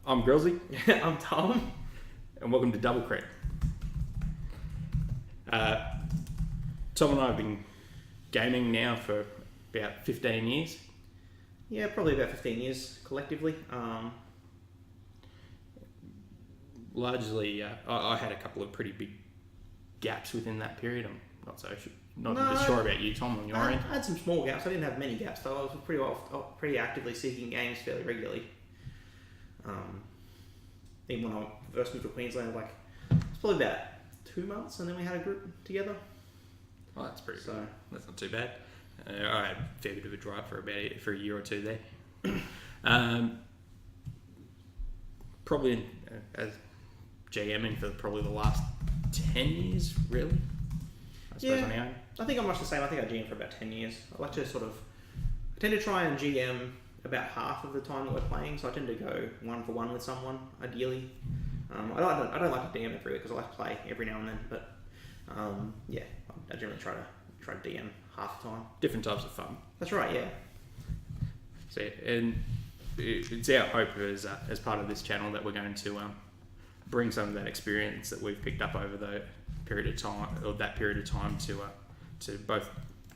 I'm Grillsy, I'm Tom. and welcome to Double Crit. Tom and I have been gaming now for about 15 years. Yeah, probably about 15 years collectively. Largely, I had a couple of pretty big gaps within that period. I'm not No. sure about you, Tom, on your I end. had some small gaps. I didn't have many gaps, though. I was pretty actively seeking games fairly regularly. Even when I first moved to Queensland, it's probably about 2 months, and then we had a group together. Well, that's pretty So- good. That's not too bad. I had a fair bit of a drive for a year or two there. Probably as GMing for probably the last 10 years, really. I suppose on our own. I think I'm much the same. I think I GM for about 10 years. I tend to try and GM about half of the time that we're playing, so I tend to go 1-for-1 with someone, ideally. I don't like to DM every week because I like to play every now and then, but I generally try to DM half the time. Different types of fun. That's right, yeah. So, and it's our hope as part of this channel that we're going to bring some of that experience that we've picked up over the period of time, to both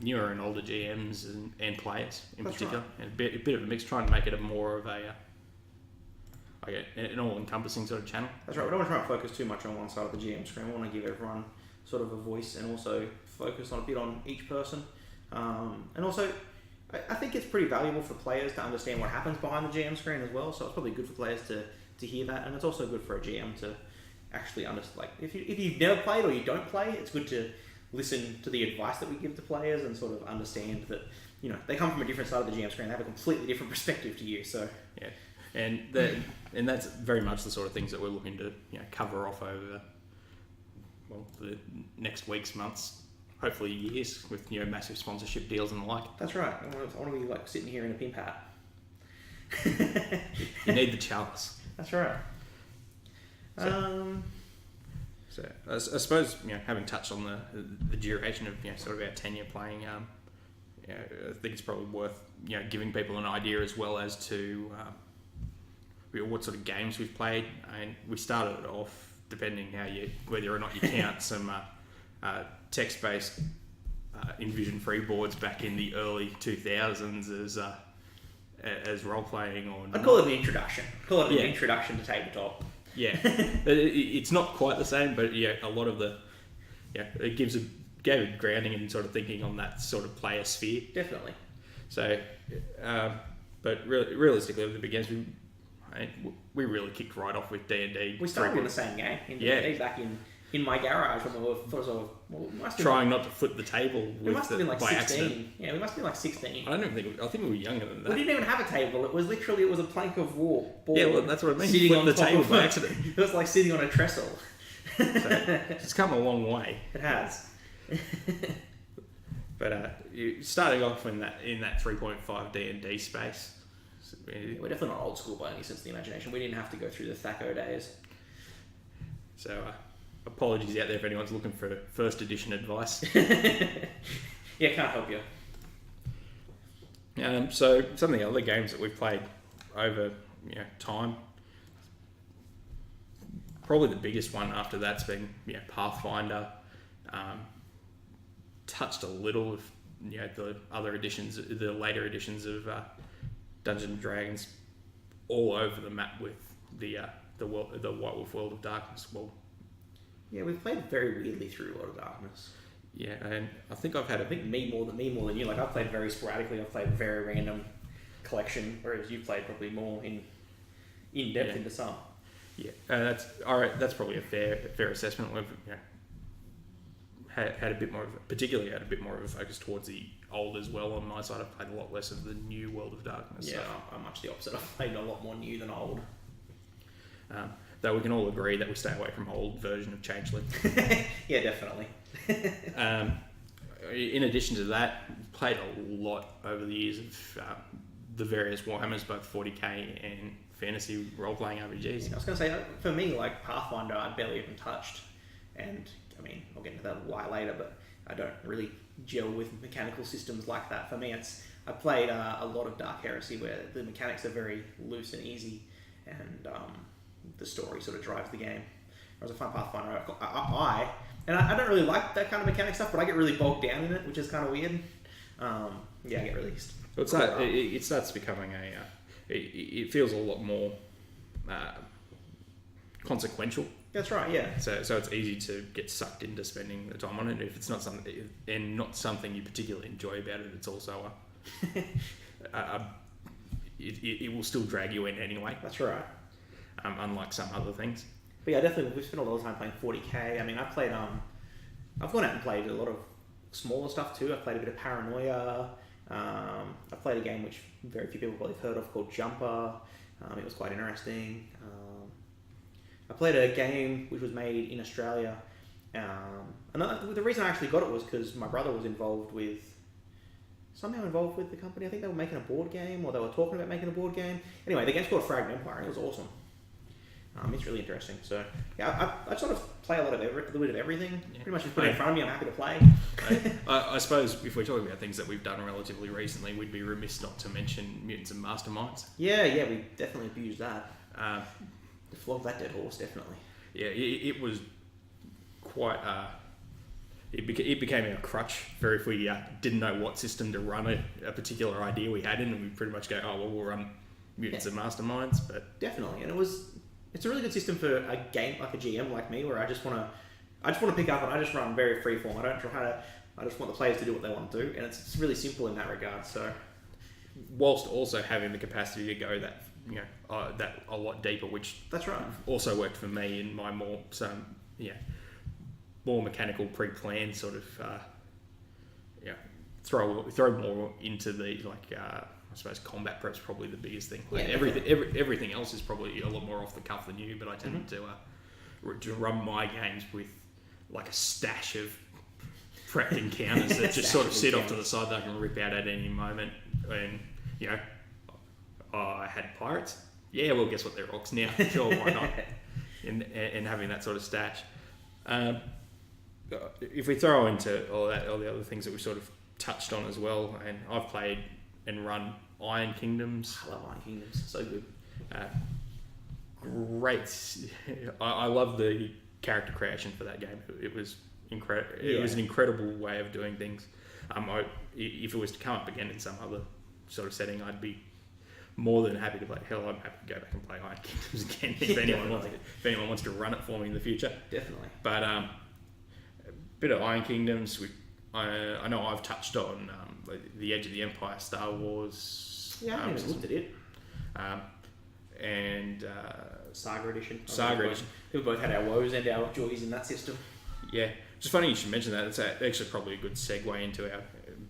newer and older GMs and players in That's particular, right. and a bit of a mix, trying to make it more of an all-encompassing sort of channel. That's right. We don't want to try and focus too much on one side of the GM screen. We want to give everyone sort of a voice and also focus on a bit on each person. And also, I think it's pretty valuable for players to understand what happens behind the GM screen as well. So it's probably good for players to hear that, and it's also good for a GM to actually understand. Like if you've never played or you don't play, it's good to listen to the advice that we give to players and sort of understand that they come from a different side of the GM screen. They have a completely different perspective to you. So Yeah, and that's very much the sort of things that we're looking to cover off over the next weeks, months, hopefully years, with massive sponsorship deals and the like. that's right. I want to be sitting here in a pimp hat. You need the chalice. That's right. So I suppose having touched on the duration of sort of our tenure playing, I think it's probably worth giving people an idea as well as to what sort of games we've played. And we started off, depending whether or not you count some text-based Envision free boards back in the early 2000s as role playing, or I'd call it an introduction. An introduction to tabletop. Yeah, it's not quite the same, but a lot of it gave a grounding and sort of thinking on that sort of player sphere. Definitely. So, but realistically, with the beginners, we really kicked right off with D&D. We started with the same game in D&D back in my garage when we were trying not to flip the table. We must have been like 16. Accident. Yeah, we must have been like 16. I think we were younger than that. We didn't even have a table. It was a plank of wood. Yeah, well, that's what I mean. Sitting flip on the top table of by accident. It was like sitting on a trestle. So, it's come a long way. It has. But starting off in that 3.5 D&D space. We're definitely not old school by any sense of the imagination. We didn't have to go through the THAC0 days. So apologies out there if anyone's looking for first edition advice. Yeah, can't help you. So some of the other games that we've played over time, probably the biggest one after that's been Pathfinder. Touched a little of the other editions, the later editions of Dungeons and Dragons, all over the map with the White Wolf World of Darkness. Well, yeah, we've played very weirdly through World of Darkness. Yeah, and I think me more than you. Like, I've played very sporadically. I've played a very random collection, whereas you've played probably more in depth into some. Yeah, that's all right. That's probably a fair assessment. We've had a bit more of a focus towards the old as well. On my side, I've played a lot less of the new World of Darkness. Yeah, so. I'm much the opposite. I've played a lot more new than old. Though we can all agree that we stay away from old version of Changeling. Yeah, definitely. In addition to that, played a lot over the years of the various Warhammers, both 40k and fantasy role-playing RPGs. I was going to say, for me, Pathfinder, I barely even touched. And, I'll get into that why later, but I don't really gel with mechanical systems like that. For me, I played a lot of Dark Heresy, where the mechanics are very loose and easy, and the story sort of drives the game. Whereas a fun Pathfinder, I don't really like that kind of mechanic stuff, but I get really bogged down in it, which is kind of weird. I get really. So it starts becoming it feels a lot more consequential. That's right, yeah. So it's easy to get sucked into spending the time on it. If it's not something you particularly enjoy about it, it's also it will still drag you in anyway. That's right. Unlike some other things. But yeah, definitely we've spent a lot of time playing 40k. I mean, I've gone out and played a lot of smaller stuff too. I've played a bit of Paranoia. I played a game which very few people probably have heard of called Jumper. It was quite interesting. I played a game which was made in Australia. And the reason I actually got it was because my brother was somehow involved with the company. I think they were making a board game, or they were talking about making a board game. Anyway, the game's called Fragment Empire, and it was awesome. It's really interesting. So yeah, I sort of play a little bit of everything. Yeah. Pretty much just put it in front of me. I'm happy to play. I suppose if we're talking about things that we've done relatively recently, we'd be remiss not to mention Mutants and Masterminds. Yeah, we definitely abused that. Flogged that dead horse, definitely. Yeah, it was quite. It became our crutch for if we didn't know what system to run a particular idea we had in, and we pretty much go, oh well, we'll run Mutants and Masterminds. But definitely, and it's a really good system for a game like a GM like me, where I just want to pick up and I just run very freeform. I don't try to. I just want the players to do what they want to do, and it's really simple in that regard. So, whilst also having the capacity to go that that a lot deeper, which that's right, also worked for me in my more mechanical pre-planned sort of throw more into the I suppose combat prep's probably the biggest thing. Like everything else is probably a lot more off the cuff than you, but I tend to run my games with like a stash of prepped encounters that just sort of sit off to the side that I can rip out at any moment. And I had pirates. Yeah, well, guess what? They're orcs now. Sure, why not? And having that sort of stash. If we throw into all the other things that we sort of touched on as well, and I've played and run Iron Kingdoms. I love Iron Kingdoms, so good. Great. I love the character creation for that game. It was incredible. It was an incredible way of doing things. If it was to come up again in some other sort of setting, I'd be more than happy to play. Hell, I'm happy to go back and play Iron Kingdoms again if anyone wants to run it for me in the future. Definitely. But a bit of Iron Kingdoms. I know I've touched on the Edge of the Empire, Star Wars. Yeah, I haven't looked at it. And Saga Edition. Saga Edition. We both had our woes and our joys in that system. Yeah, it's funny you should mention that. It's actually probably a good segue into our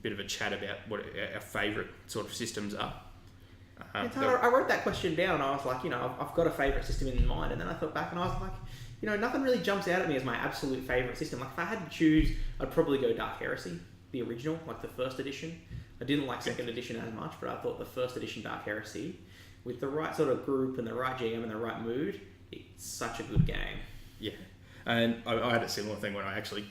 bit of a chat about what our favourite sort of systems are. I wrote that question down and I was like, I've got a favourite system in mind, and then I thought back and I was like, nothing really jumps out at me as my absolute favourite system. Like if I had to choose, I'd probably go Dark Heresy, the original, like the first edition. I didn't like second edition as much, but I thought the first edition Dark Heresy, with the right sort of group and the right GM and the right mood, it's such a good game. Yeah, and I had a similar thing when I actually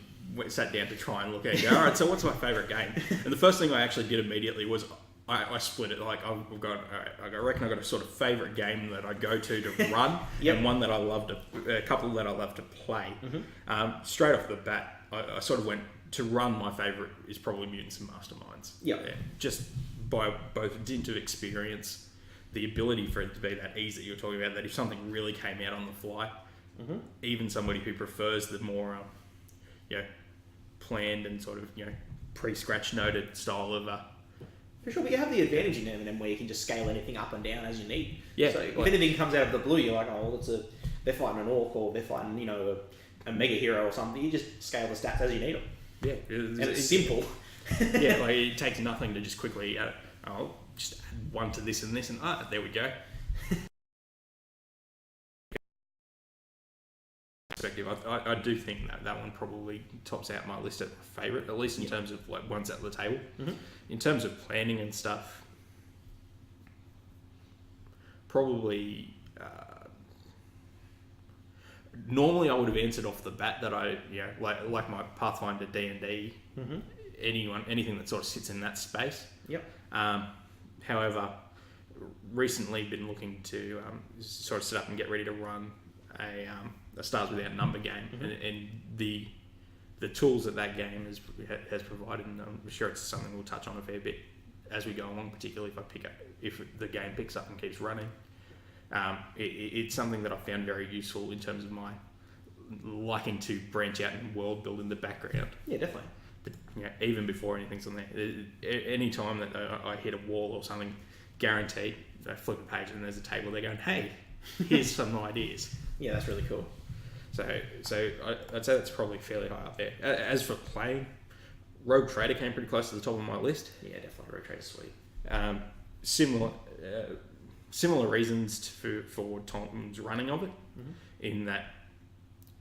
sat down to try and look at it and go, all right, so what's my favourite game? And the first thing I actually did immediately was I split it. Like I've got, I reckon I've got a sort of favourite game that I go to run, and one that I love a couple that I love to play. Mm-hmm. Straight off the bat, I sort of went to run. My favourite is probably Mutants and Masterminds. Yep. Yeah, just by both dint of experience, the ability for it to be that easy. You're talking about that if something really came out on the fly, even somebody who prefers the more, planned and sort of pre-scratch noted style of. For sure, but you have the advantage in M&M where you can just scale anything up and down as you need. Yeah. So if anything comes out of the blue, you're like, they're fighting an orc, or they're fighting, a mega hero or something. You just scale the stats as you need them. Yeah. And it's simple. Yeah, like it takes nothing to just quickly, just add one to this and this, and there we go. Perspective, I do think that one probably tops out my list of favourite, at least in terms of like ones at the table. Mm-hmm. In terms of planning and stuff, probably normally I would have answered off the bat that I like my Pathfinder D&D, anything that sort of sits in that space. Yep. However, recently been looking to sort of set up and get ready to run a Stars Without Number game, and the tools that game has provided, and I'm sure it's something we'll touch on a fair bit as we go along, particularly if the game picks up and keeps running. It's something that I found very useful in terms of my liking to branch out and world build in the background. Yeah, definitely. But even before anything's on there, any time that I hit a wall or something, guaranteed, I flip a page and there's a table there going, hey, here's some ideas. Yeah, that's really cool. So I'd say that's probably fairly high up there. As for playing, Rogue Trader came pretty close to the top of my list. Yeah, definitely. Rogue Trader's sweet. Similar reasons for Tom's running of it, in that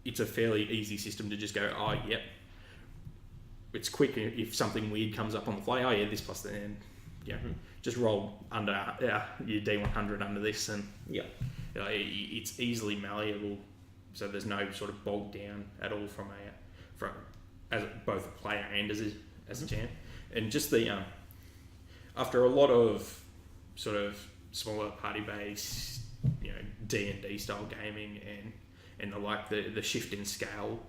it's a fairly easy system to just go, oh, yep. It's quick if something weird comes up on the fly. Oh, yeah, this plus that. And just roll under your D100 under this, and it's easily malleable. So there's no sort of bogged down at all from as both a player and as a champ. And just the after a lot of sort of smaller party based D&D style gaming and the shift in scale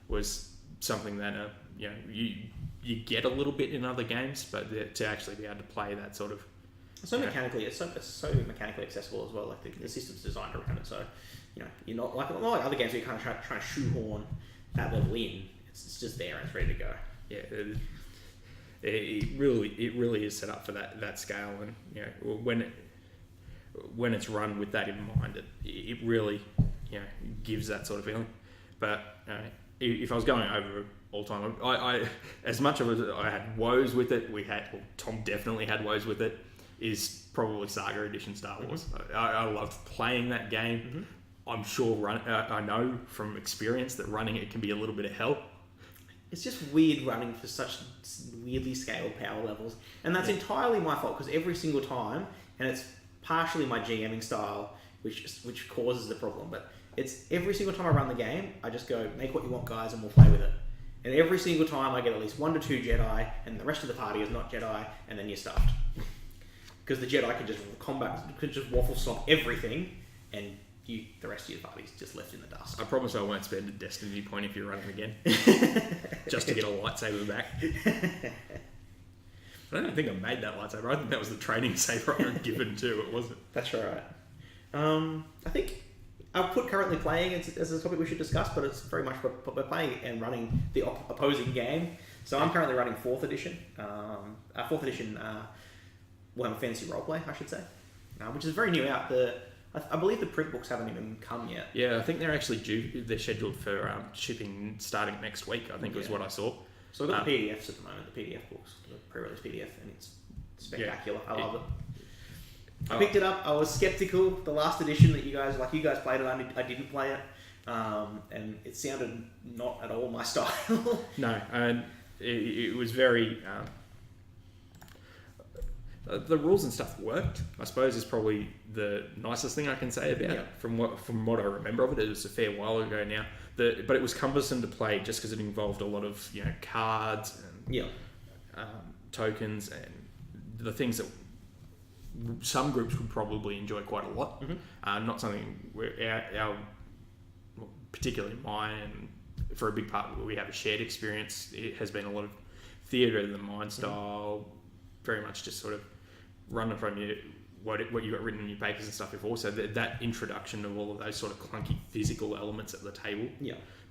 was something that you get a little bit in other games, but to actually be able to play that sort of it's so mechanically mechanically accessible as well. Like the system's designed around it, so you're not like other games where you're kind of trying to shoehorn that level in. It's just there and it's ready to go. Yeah, it really is set up for that scale, and when it's run with that in mind, it really gives that sort of feeling. But if I was going over all time, I as much of as I had woes with it, Tom definitely had woes with it, is probably Saga Edition Star Wars. I loved playing that game. I'm sure I know from experience that running it can be a little bit of hell. It's just weird running for such weirdly scaled power levels, and that's entirely my fault because every single time, and it's partially my GMing style which causes the problem, but it's every single time I run the game, I just go, make what you want, guys, and we'll play with it. And every single time I get at least 1 to 2 Jedi, and the rest of the party is not Jedi, and then you're stuffed. Because the Jedi can just waffle stomp everything, and the rest of your party's just left in the dust. I promise I won't spend a Destiny point if you're running again. Just to get a lightsaber back. I don't think I made that lightsaber. I think that was the training saber I was given too. It wasn't. That's right. I think I've put currently playing as a topic we should discuss, but it's very much we're playing and running the opposing game. So I'm currently running 4th edition. 4th edition Warhammer Fantasy Roleplay, I should say, which is very new out. I believe the print books haven't even come yet. Yeah, I think they're actually due. They're scheduled for shipping starting next week, I think was what I saw. So I've got the PDFs at the moment, the PDF books, the pre-release PDF, and it's spectacular. I love it. I picked it up. I was skeptical. The last edition that you guys played it, I didn't play it, and it sounded not at all my style. No, and it was very. The rules and stuff worked, I suppose, is probably the nicest thing I can say about it. From what I remember of it, it was a fair while ago now. But it was cumbersome to play just because it involved a lot of cards and tokens and the things that some groups would probably enjoy quite a lot. Not something where particularly mine, and for a big part where we have a shared experience, it has been a lot of theatre of the mind style, very much just sort of running from you what you got written in your papers and stuff before. So that introduction of all of those sort of clunky physical elements at the table,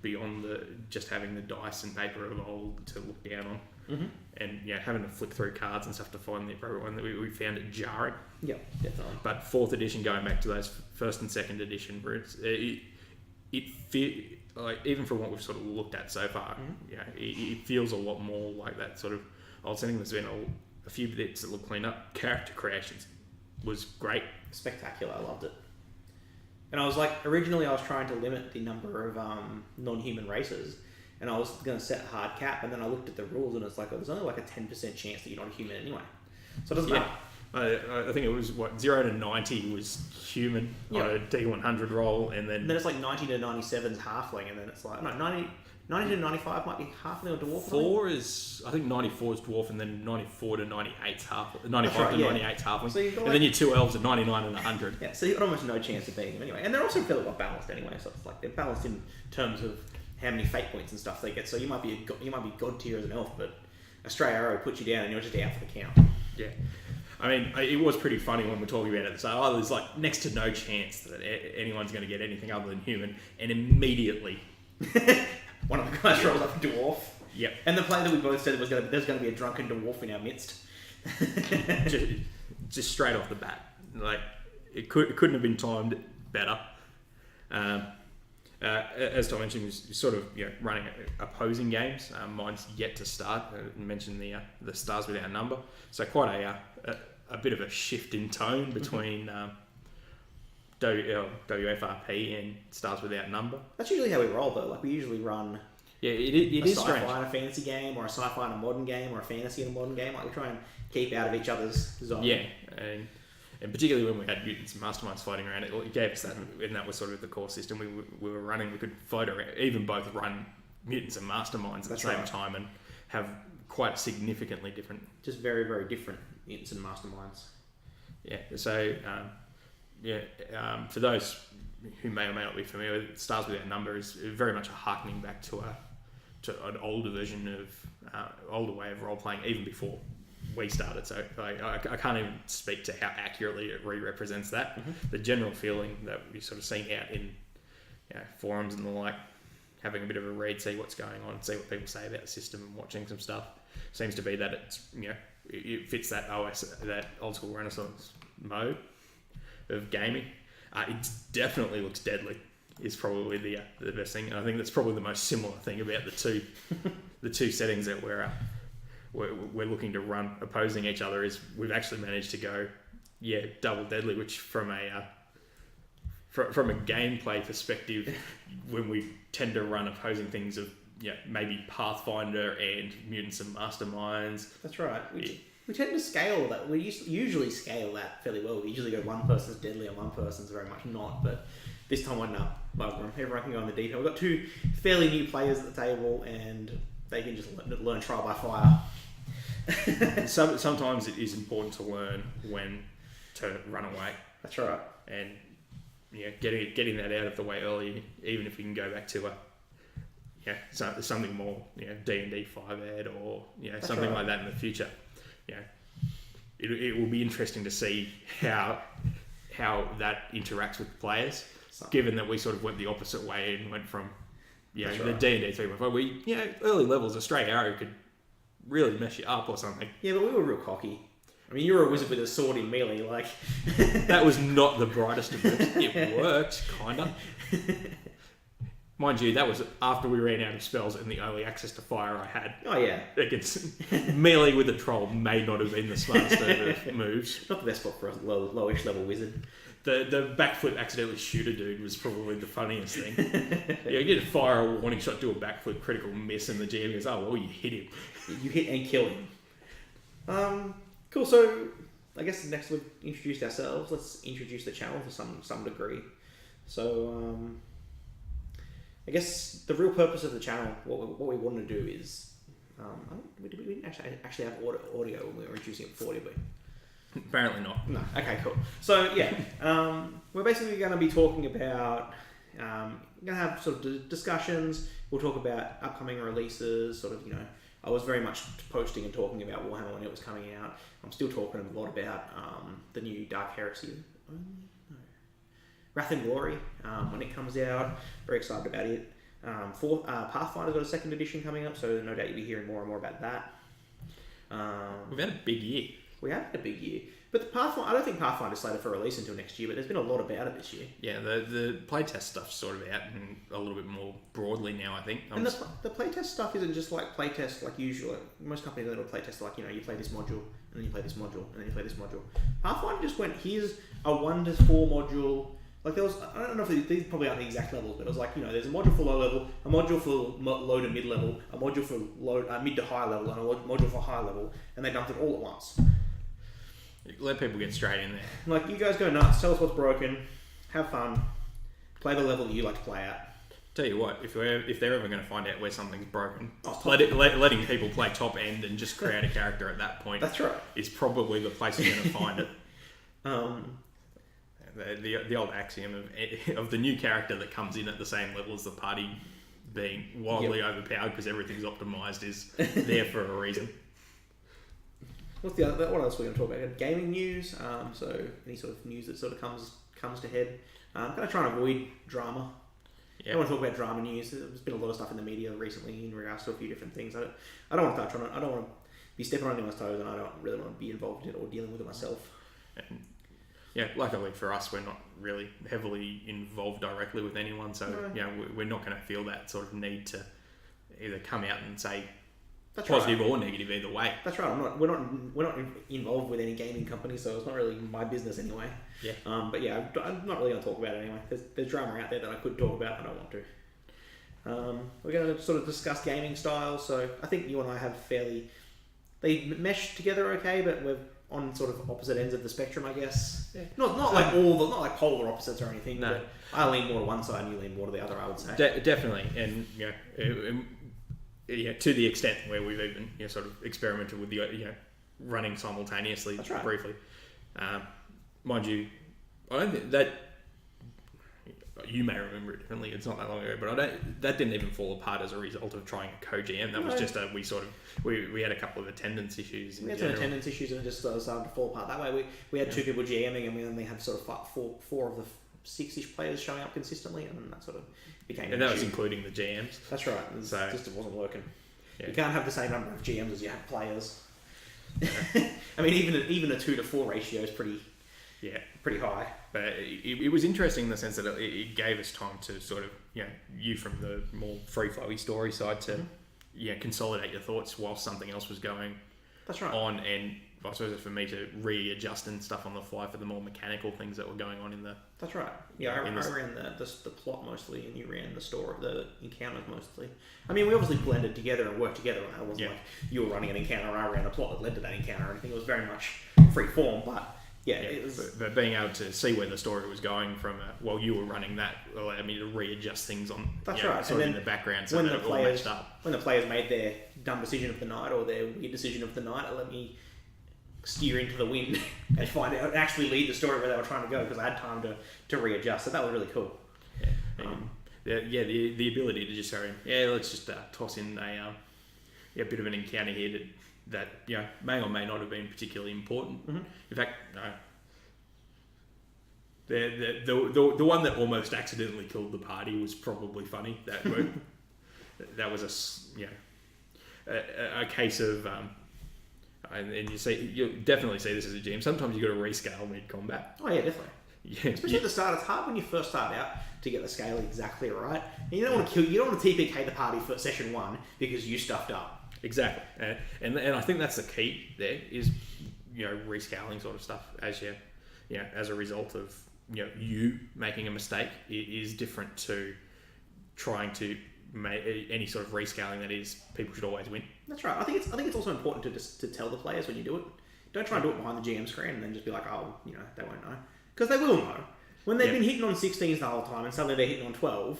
beyond just having the dice and paper of old to look down on, and having to flick through cards and stuff to find the appropriate one, that we found it jarring. Yeah, definitely. But 4th edition, going back to those 1st and 2nd edition, where it like, even from what we've sort of looked at so far, it feels a lot more like that sort of old setting. There's been a few bits that look cleaned up. Character creations was great. Spectacular. I loved it. And I was originally I was trying to limit the number of non-human races, and I was going to set a hard cap, and then I looked at the rules, and it's there's only a 10% chance that you're not a human anyway. So it doesn't matter. I think it was 0 to 90 was human on a D100 roll, and then it's like 90 to 97 is halfling, and then it's like 90 to 95 might be halfling or dwarf. 94 is dwarf, and then 94 to 98 is halfling. 95 right, to yeah. 98 is halfling, So you've got and then your two elves are 99 and 100. Yeah, so you've got almost no chance of beating them anyway, and they're also fairly well balanced anyway. So it's like they're balanced in terms of how many fate points and stuff they get. So you might be god tier as an elf, but a stray arrow puts you down, and you're just out for the count. Yeah. I mean, it was pretty funny when we're talking about it at the start. There's like next to no chance that anyone's going to get anything other than human, and immediately one of the guys rolls up a dwarf. Yep. And the play that we both said was there's going to be a drunken dwarf in our midst. just straight off the bat, like it couldn't have been timed better. As Tom mentioned, was sort of running opposing games. Mine's yet to start. I mentioned the Stars Without Number, so quite a bit of a shift in tone between WFRP and Stars Without Number. That's usually how we roll, though. Like we usually run. Yeah, it is strange. A sci-fi in a fantasy game, or a sci-fi in a modern game, or a fantasy in a modern game. Like we try and keep out of each other's zone. Yeah, and particularly when we had mutants and masterminds fighting around, it gave us that, and that was sort of the core system we were running. We could float around, even both run mutants and masterminds at the same time, and have quite significantly different. Just very, very different mutants and masterminds. Yeah, so for those who may or may not be familiar with it, Stars Without Number is very much a harkening back to an older version of older way of role playing, even before we started. So I can't even speak to how accurately it represents that. Mm-hmm. The general feeling that we sort of seen out in forums and the like, having a bit of a read, see what's going on, see what people say about the system, and watching some stuff, seems to be that it's it fits that that old school Renaissance mode of gaming. It definitely looks deadly. Is probably the best thing, and I think that's probably the most similar thing about the two settings that we're looking to run opposing each other. Is we've actually managed to go double deadly, which from a gameplay perspective, when we tend to run opposing things of maybe Pathfinder and mutants and masterminds. That's right. We tend to scale that. We usually scale that fairly well. We usually go one person's deadly and one person's very much not. But this time we're not. Everyone can go in the deep end. We've got two fairly new players at the table, and they can just learn trial by fire. Sometimes it is important to learn when to run away. That's right. And getting that out of the way early, even if we can go back to something more D&D 5ed or something like that in the future. It will be interesting to see how that interacts with players, given that we sort of went the opposite way and went from the D&D 3.5. We early levels, a stray arrow could really mess you up or something. Yeah, but we were real cocky. I mean, you were a wizard with a sword in melee, like... That was not the brightest of moves. It worked, kinda. Mind you, that was after we ran out of spells and the only access to fire I had. Oh, yeah. Against melee with a troll may not have been the smartest of moves. Not the best spot for a lowish level wizard. The backflip accidentally shoot a dude was probably the funniest thing. You get to fire a warning shot, do a backflip, critical miss, and the GM goes, oh, well, you hit him. You hit and kill him. Cool, so I guess next we've introduced ourselves. Let's introduce the channel to some degree. So, I guess the real purpose of the channel, what we want to do is, we didn't actually have audio when we were introducing it before, did we? Apparently not. No. Okay, cool. So we're basically going to be talking about, going to have sort of discussions. We'll talk about upcoming releases. Sort of, I was very much posting and talking about Warhammer when it was coming out. I'm still talking a lot about the new Dark Heresy. Wrath and Glory when it comes out. Very excited about it. Pathfinder's got a second edition coming up, so no doubt you'll be hearing more and more about that. We've had a big year. We have had a big year. But the Pathfinder, I don't think Pathfinder's slated for release until next year, but there's been a lot about it this year. Yeah, the playtest stuff's sort of out and a little bit more broadly now, I think. And the playtest stuff isn't just like playtest like usual. Most companies that will playtest like, you play this module, and then you play this module, and then you play this module. Pathfinder just went, here's a 1 to 4 module. Like there was, I don't know if these probably aren't the exact levels, but it was like, there's a module for low level, a module for low to mid level, a module for mid to high level, and a module for high level, and they dumped it all at once. Let people get straight in there. Like, you guys go nuts, tell us what's broken, have fun, play the level that you like to play at. Tell you what, if they're ever going to find out where something's broken, Oh, letting people play top end and just create a character at that point That's right. is probably the place you're going to find it. Um, The old axiom of the new character that comes in at the same level as the party being wildly overpowered because everything's optimized is there for a reason. what else are we going to talk about? Gaming news. So any sort of news that sort of comes to head. I'm going to try and avoid drama. I don't want to talk about drama news. There's been a lot of stuff in the media recently in regards to a few different things. I don't want to touch on it. I don't want to be stepping on anyone's toes, and I don't really want to be involved in it or dealing with it myself. And yeah, luckily for us, we're not really heavily involved directly with anyone, so we're not going to feel that sort of need to either come out and say That's positive right. or negative either way. That's right. We're not involved with any gaming company, so it's not really my business anyway. Yeah. But yeah, I'm not really going to talk about it anyway. There's drama out there that I could talk about. I don't want to. We're going to sort of discuss gaming styles. So I think you and I have they mesh together okay, but we're on sort of opposite ends of the spectrum, I guess. Yeah. Not like not like polar opposites or anything. No. But I lean more to one side, and you lean more to the other. I would say. Definitely, and to the extent where we've even sort of experimented with the running simultaneously. That's right. Briefly. Mind you, I don't think that you may remember it differently. It's not that long ago, but that didn't even fall apart as a result of trying a co-GM. That was just we had a couple of attendance issues. We had some attendance issues and it just started to fall apart that way. We had 2 people GMing and we only had sort of four of the 6-ish players showing up consistently, and that sort of became and that was including the GMs. That's right. It wasn't working. Yeah. You can't have the same number of GMs as you have players. I mean, even a 2 to 4 ratio is pretty high. But it was interesting in the sense that it gave us time to sort of you from the more free flowy story side to consolidate your thoughts while something else was going That's right. on, and I suppose for me to readjust and stuff on the fly for the more mechanical things that were going on in the. That's right. Yeah, I ran the plot mostly, and you ran the story, the encounters mostly. I mean, we obviously blended together and worked together. It wasn't like you were running an encounter and I ran a plot that led to that encounter or anything. It was very much free form, but. Yeah, it was. But being able to see where the story was going from while you were running that allowed me to readjust things on. That's right. Sort of in the background, so when that the it all matched up. When the players made their dumb decision of the night or their weird decision of the night, it let me steer into the wind and find out, actually lead the story where they were trying to go because I had time to readjust. So that was really cool. Yeah. The ability to just go, let's just toss in a bit of an encounter here that may or may not have been particularly important. Mm-hmm. In fact, the one that almost accidentally killed the party was probably funny. That was a case of and you'll definitely see this as a GM. Sometimes you got to rescale mid combat. Oh yeah, definitely. Yeah, especially at the start. It's hard when you first start out to get the scale exactly right. And you don't want to TPK the party for session 1 because you stuffed up. Exactly, and I think that's the key. There is rescaling sort of stuff as as a result of you making a mistake is different to trying to make any sort of rescaling that is people should always win. That's right. I think it's also important to tell the players when you do it. Don't try and do it behind the GM screen and then just be like, they won't know, because they will know when they've been hitting on 16s the whole time and suddenly they're hitting on 12.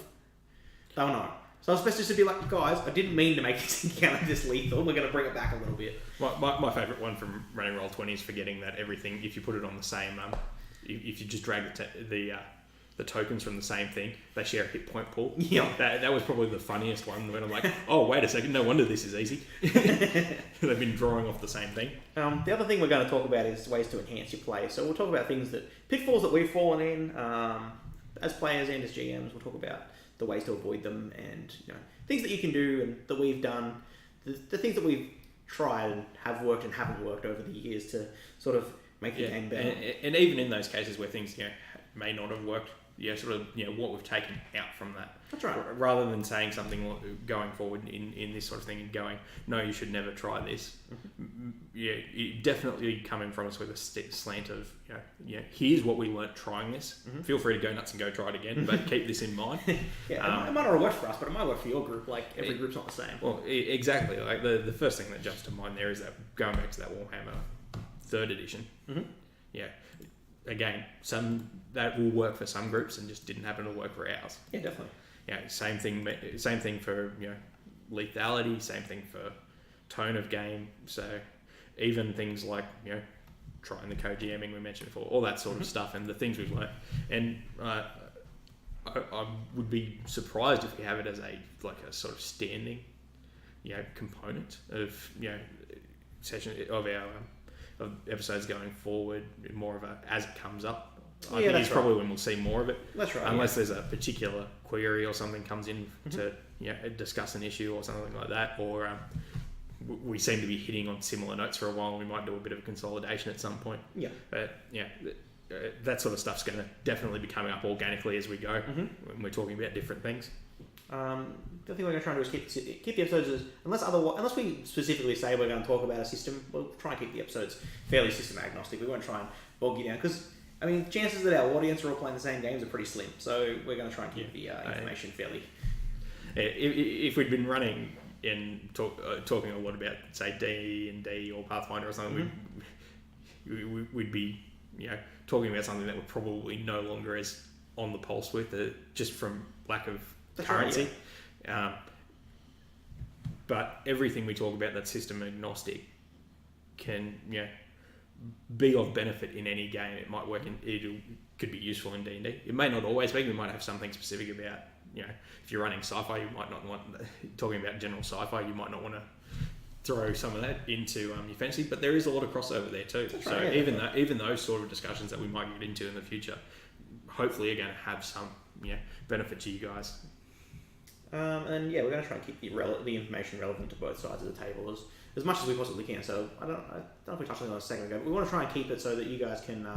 They'll know. So I was supposed to be like, guys, I didn't mean to make this encounter this lethal. We're going to bring it back a little bit. My favourite one from running Roll20 is forgetting that everything, if you put it on the same, if you just drag the tokens from the same thing, they share a hit point pool. Yeah. That was probably the funniest one when I'm like, oh, wait a second, no wonder this is easy. They've been drawing off the same thing. The other thing we're going to talk about is ways to enhance your play. So we'll talk about pitfalls that we've fallen in as players and as GMs. We'll talk about the ways to avoid them and things that you can do and that we've done, the things that we've tried and have worked and haven't worked over the years to sort of make the game better. And even in those cases where things may not have worked, what we've taken out from that. That's right. Rather than saying something going forward in this sort of thing and going, no, you should never try this. Mm-hmm. Definitely coming from us with a slant of, here's what we learnt trying this. Mm-hmm. Feel free to go nuts and go try it again, but keep this in mind. It might not have worked for us, but it might work for your group. Like, every group's not the same. Well, exactly. Like the first thing that jumps to mind there is that going back to that Warhammer 3rd edition. Mm-hmm. Yeah. Again, some that will work for some groups and just didn't happen to work for ours. Yeah, definitely. Yeah, same thing for lethality, same thing for tone of game. So even things like trying the co-GMing we mentioned before, all that sort of stuff, and the things we've learned. And I would be surprised if we have it as a sort of standing, component of session of our of episodes going forward. More of a as it comes up. I think it's probably when we'll see more of it. That's right. Unless there's a particular query or something comes in to discuss an issue or something like that, or we seem to be hitting on similar notes for a while. We might do a bit of a consolidation at some point. Yeah. But that sort of stuff's going to definitely be coming up organically as we go when we're talking about different things. The thing we're going to try and do is keep the episodes unless we specifically say we're going to talk about a system, we'll try and keep the episodes fairly system agnostic. We won't try and bog you down because chances that our audience are all playing the same games are pretty slim. So we're going to try and keep the information fairly. If we'd been running and talking a lot about say D&D or Pathfinder or something, we'd be talking about something that we're probably no longer as on the pulse with, just from lack of currency. Right, but everything we talk about that's system agnostic can be of benefit in any game. It might work it could be useful in D&D. It may not always be. We might have something specific about if you're running sci-fi, you might not want talking about general sci-fi. You might not want to throw some of that into your fantasy, but there is a lot of crossover there too. That's so right, even those sort of discussions that we might get into in the future, hopefully are going to have some benefit to you guys. And we're going to try and keep the information relevant to both sides of the table as much as we possibly can. So I don't know if we touched on it a second ago, but we want to try and keep it so that you guys can,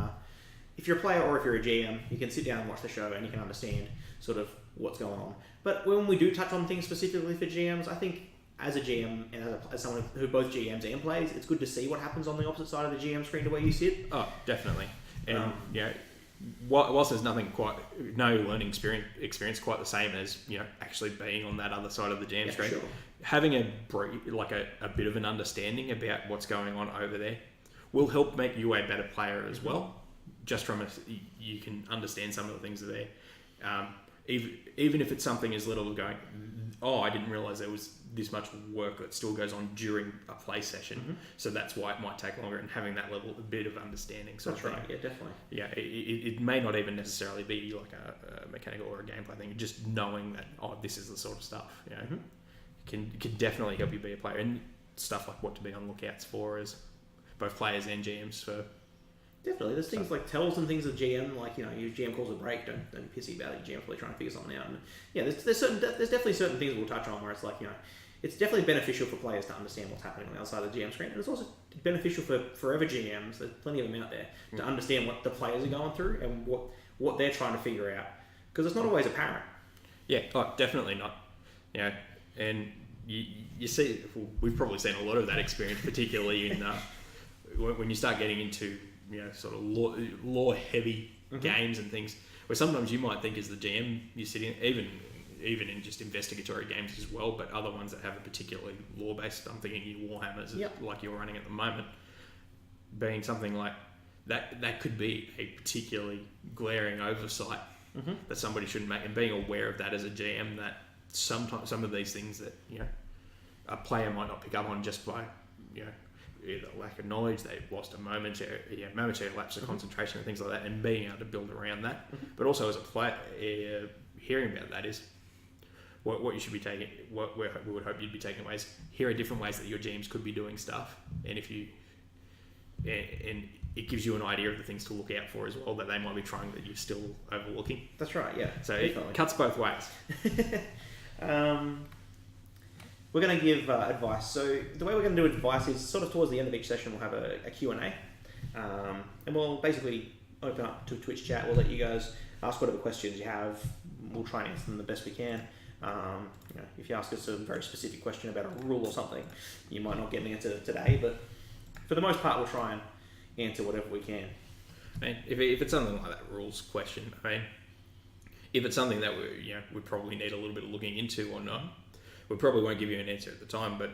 if you're a player or if you're a GM, you can sit down and watch the show and you can understand sort of what's going on. But when we do touch on things specifically for GMs, I think as a GM and as someone who both GMs and plays, it's good to see what happens on the opposite side of the GM screen to where you sit. Oh, definitely. And whilst there's no learning experience quite the same as actually being on that other side of the GM screen, sure. Having a bit of an understanding about what's going on over there will help make you a better player as well. Just from you can understand some of the things that are there. Even if it's something as little as going, I didn't realise there was this much work that still goes on during a play session, so that's why it might take longer. And having that level, a bit of understanding, that's right. Yeah, definitely. Yeah, it may not even necessarily be like a mechanical or a gameplay thing. Just knowing that this is the sort of stuff, can definitely help you be a player, and stuff like what to be on lookouts for as both players and GMs for. Definitely, there's things like tells and things that GM, your GM calls a break, don't be pissy about it. Your GM's probably trying to figure something out. And there's definitely certain things we'll touch on where it's like, it's definitely beneficial for players to understand what's happening on the other side of the GM screen, and it's also beneficial for forever GMs. There's plenty of them out there to understand what the players are going through and what they're trying to figure out, because it's not always apparent. Yeah, definitely not. And you see, we've probably seen a lot of that experience, particularly in when you start getting into sort of lore heavy games and things, where sometimes you might think as the GM you're sitting, even in just investigatory games as well, but other ones that have a particularly lore based, I'm thinking your Warhammers, like you're running at the moment, being something like that could be a particularly glaring oversight that somebody shouldn't make, and being aware of that as a GM, that sometimes some of these things that a player might not pick up on just by either lack of knowledge, they've lost a momentary lapse of concentration and things like that, and being able to build around that. But also as a player, hearing about that is what you should be taking. What we would hope you'd be taking away is here are different ways that your GMs could be doing stuff, and if you and it gives you an idea of the things to look out for as well that they might be trying that you're still overlooking. That's right. Yeah. So definitely. It cuts both ways. We're going to give advice. So the way we're going to do advice is sort of towards the end of each session we'll have a Q&A. And we'll basically open up to Twitch chat. We'll let you guys ask whatever questions you have. We'll try and answer them the best we can. If you ask us a very specific question about a rule or something, you might not get an answer today, but for the most part we'll try and answer whatever we can. I mean, if it's something like that rules question, if it's something that we probably need a little bit of looking into or not, we probably won't give you an answer at the time, but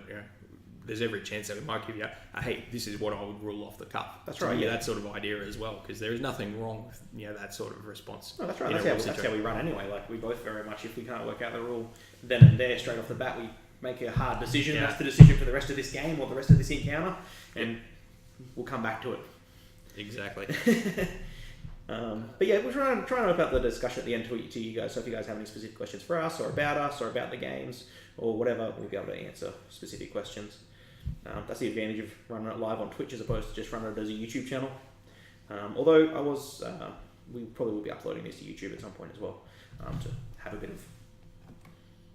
there's every chance that it might give you hey, this is what I would rule off the cuff. That's right, Yeah, that sort of idea as well, because there is nothing wrong with that sort of response. No, that's right. in a That's real how we situation. run anyway. Like we both very much, if we can't work out the rule then and there straight off the bat, we make a hard decision. Yeah. That's the decision for the rest of this game or the rest of this encounter, and we'll come back to it. Exactly. But yeah, we're trying to open up the discussion at the end to you guys. So if you guys have any specific questions for us or about the games or whatever, we'll be able to answer specific questions. That's the advantage of running it live on Twitch as opposed to just running it as a YouTube channel. Although we probably will be uploading this to YouTube at some point as well, to have a bit of,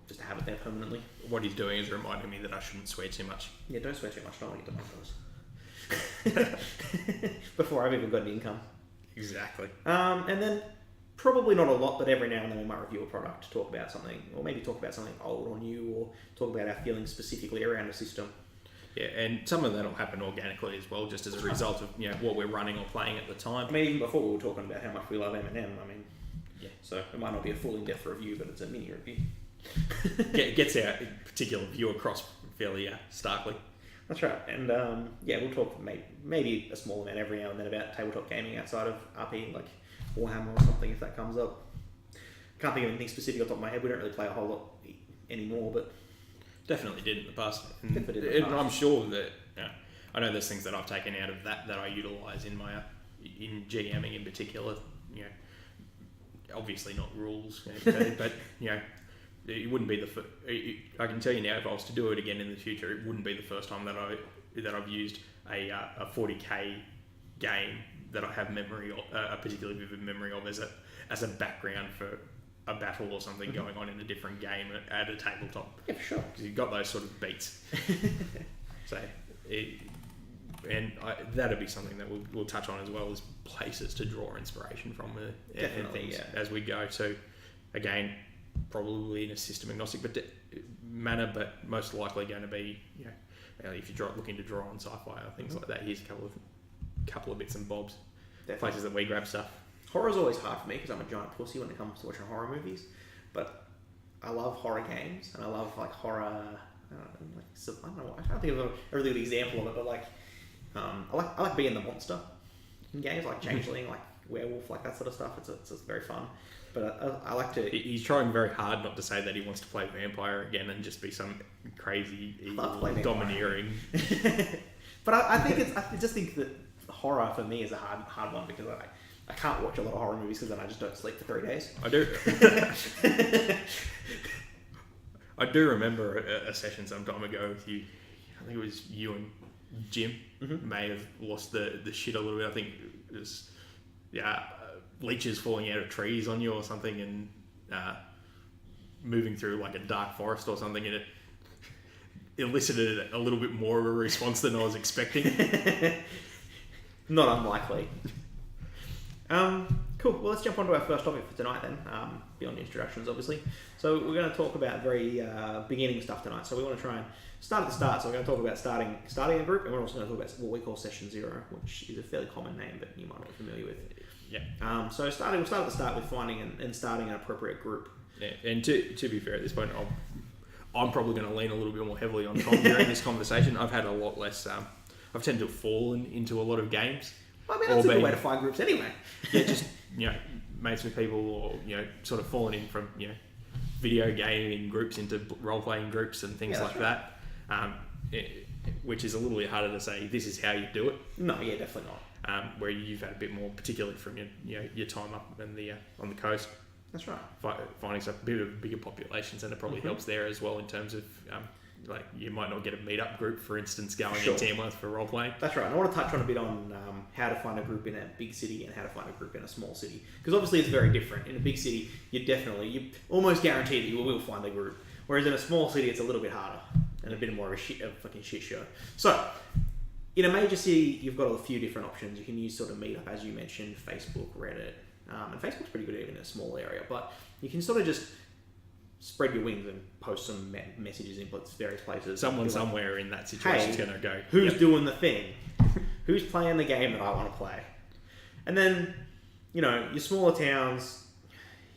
just to have it there permanently. What he's doing is reminding me that I shouldn't swear too much. Yeah, don't swear too much. I don't want to get the money before I've even got any income. Exactly. And then probably not a lot, but every now and then we might review a product, talk about something, or maybe talk about something old or new, or talk about our feelings specifically around the system. Yeah, and some of that will happen organically as well, just as a result of what we're running or playing at the time. I mean, even before we were talking about how much we love Eminem. I mean, Yeah. So it might not be a full in-depth review, but it's a mini review. Gets our particular view across fairly starkly. That's right, and we'll talk maybe a small amount every now and then about tabletop gaming outside of RP, like Warhammer or something, if that comes up. Can't think of anything specific off the top of my head. We don't really play a whole lot anymore, but Definitely did in the past. And, Definitely did in the and past. I'm sure that I know there's things that I've taken out of that I utilise in my in GMing in particular. Obviously not rules, but it wouldn't be I can tell you now, if I was to do it again in the future, it wouldn't be the first time that I've used a 40k game that I have a particularly vivid memory of as a background for a battle or something going on in a different game at a tabletop. yeah, for sure. Because you've got those sort of beats. That'd be something that we'll touch on as well, as places to draw inspiration from and things as we go. So again, probably in a system agnostic manner, but most likely going to be if you're looking to draw on sci-fi or things like that. Here's a couple of bits and bobs, Definitely. places that we grab stuff. Horror's always hard for me because I'm a giant pussy when it comes to watching horror movies, but I love horror games and I love like horror. I don't know. I can't think of a really good example of it, but I like being the monster in games like Changeling, like Werewolf, like that sort of stuff. It's very fun. But I like to. He's trying very hard not to say that he wants to play vampire again and just be some crazy, evil, domineering. But I just think that horror for me is a hard one because I can't watch a lot of horror movies because then I just don't sleep for 3 days. I do. I do remember a session some time ago with you. I think it was you and Jim may have lost the shit a little bit. I think it was leeches falling out of trees on you or something, and moving through like a dark forest or something, and it elicited a little bit more of a response than I was expecting. Not unlikely. Cool. Well, let's jump on to our first topic for tonight then, beyond the introductions, obviously. So we're going to talk about very beginning stuff tonight. So we want to try and start at the start. So we're going to talk about starting a group, and we're also going to talk about what we call Session 0, which is a fairly common name, but you might not be familiar with. Yeah. So we'll start at the start with finding and starting an appropriate group. Yeah. And to be fair, at this point, I'm probably going to lean a little bit more heavily on Tom during this conversation. I've had a lot less. I've tended to have fallen into a lot of games. I mean, that's a good way to find groups anyway. Yeah, just mates with people, or sort of fallen in from video gaming groups into role playing groups and things like that. Which is a little bit harder to say. This is how you do it. No, yeah, definitely not. Where you've had a bit more, particularly from your time up in the on the coast. That's right. Finding some bit of bigger populations, and it probably helps there as well in terms of like you might not get a meetup group, for instance, going in Tamworth for role playing. That's right. And I want to touch on a bit on how to find a group in a big city and how to find a group in a small city, because obviously it's very different. In a big city, you almost guarantee that you will find a group, whereas in a small city it's a little bit harder and a bit more of a fucking shit show. So in a major city, you've got a few different options. You can use sort of Meetup, as you mentioned, Facebook, Reddit, and Facebook's pretty good even in a small area, but you can sort of just spread your wings and post some messages in various places. Someone somewhere in that situation is going to go, who's doing the thing? Who's playing the game that I want to play? And then, your smaller towns,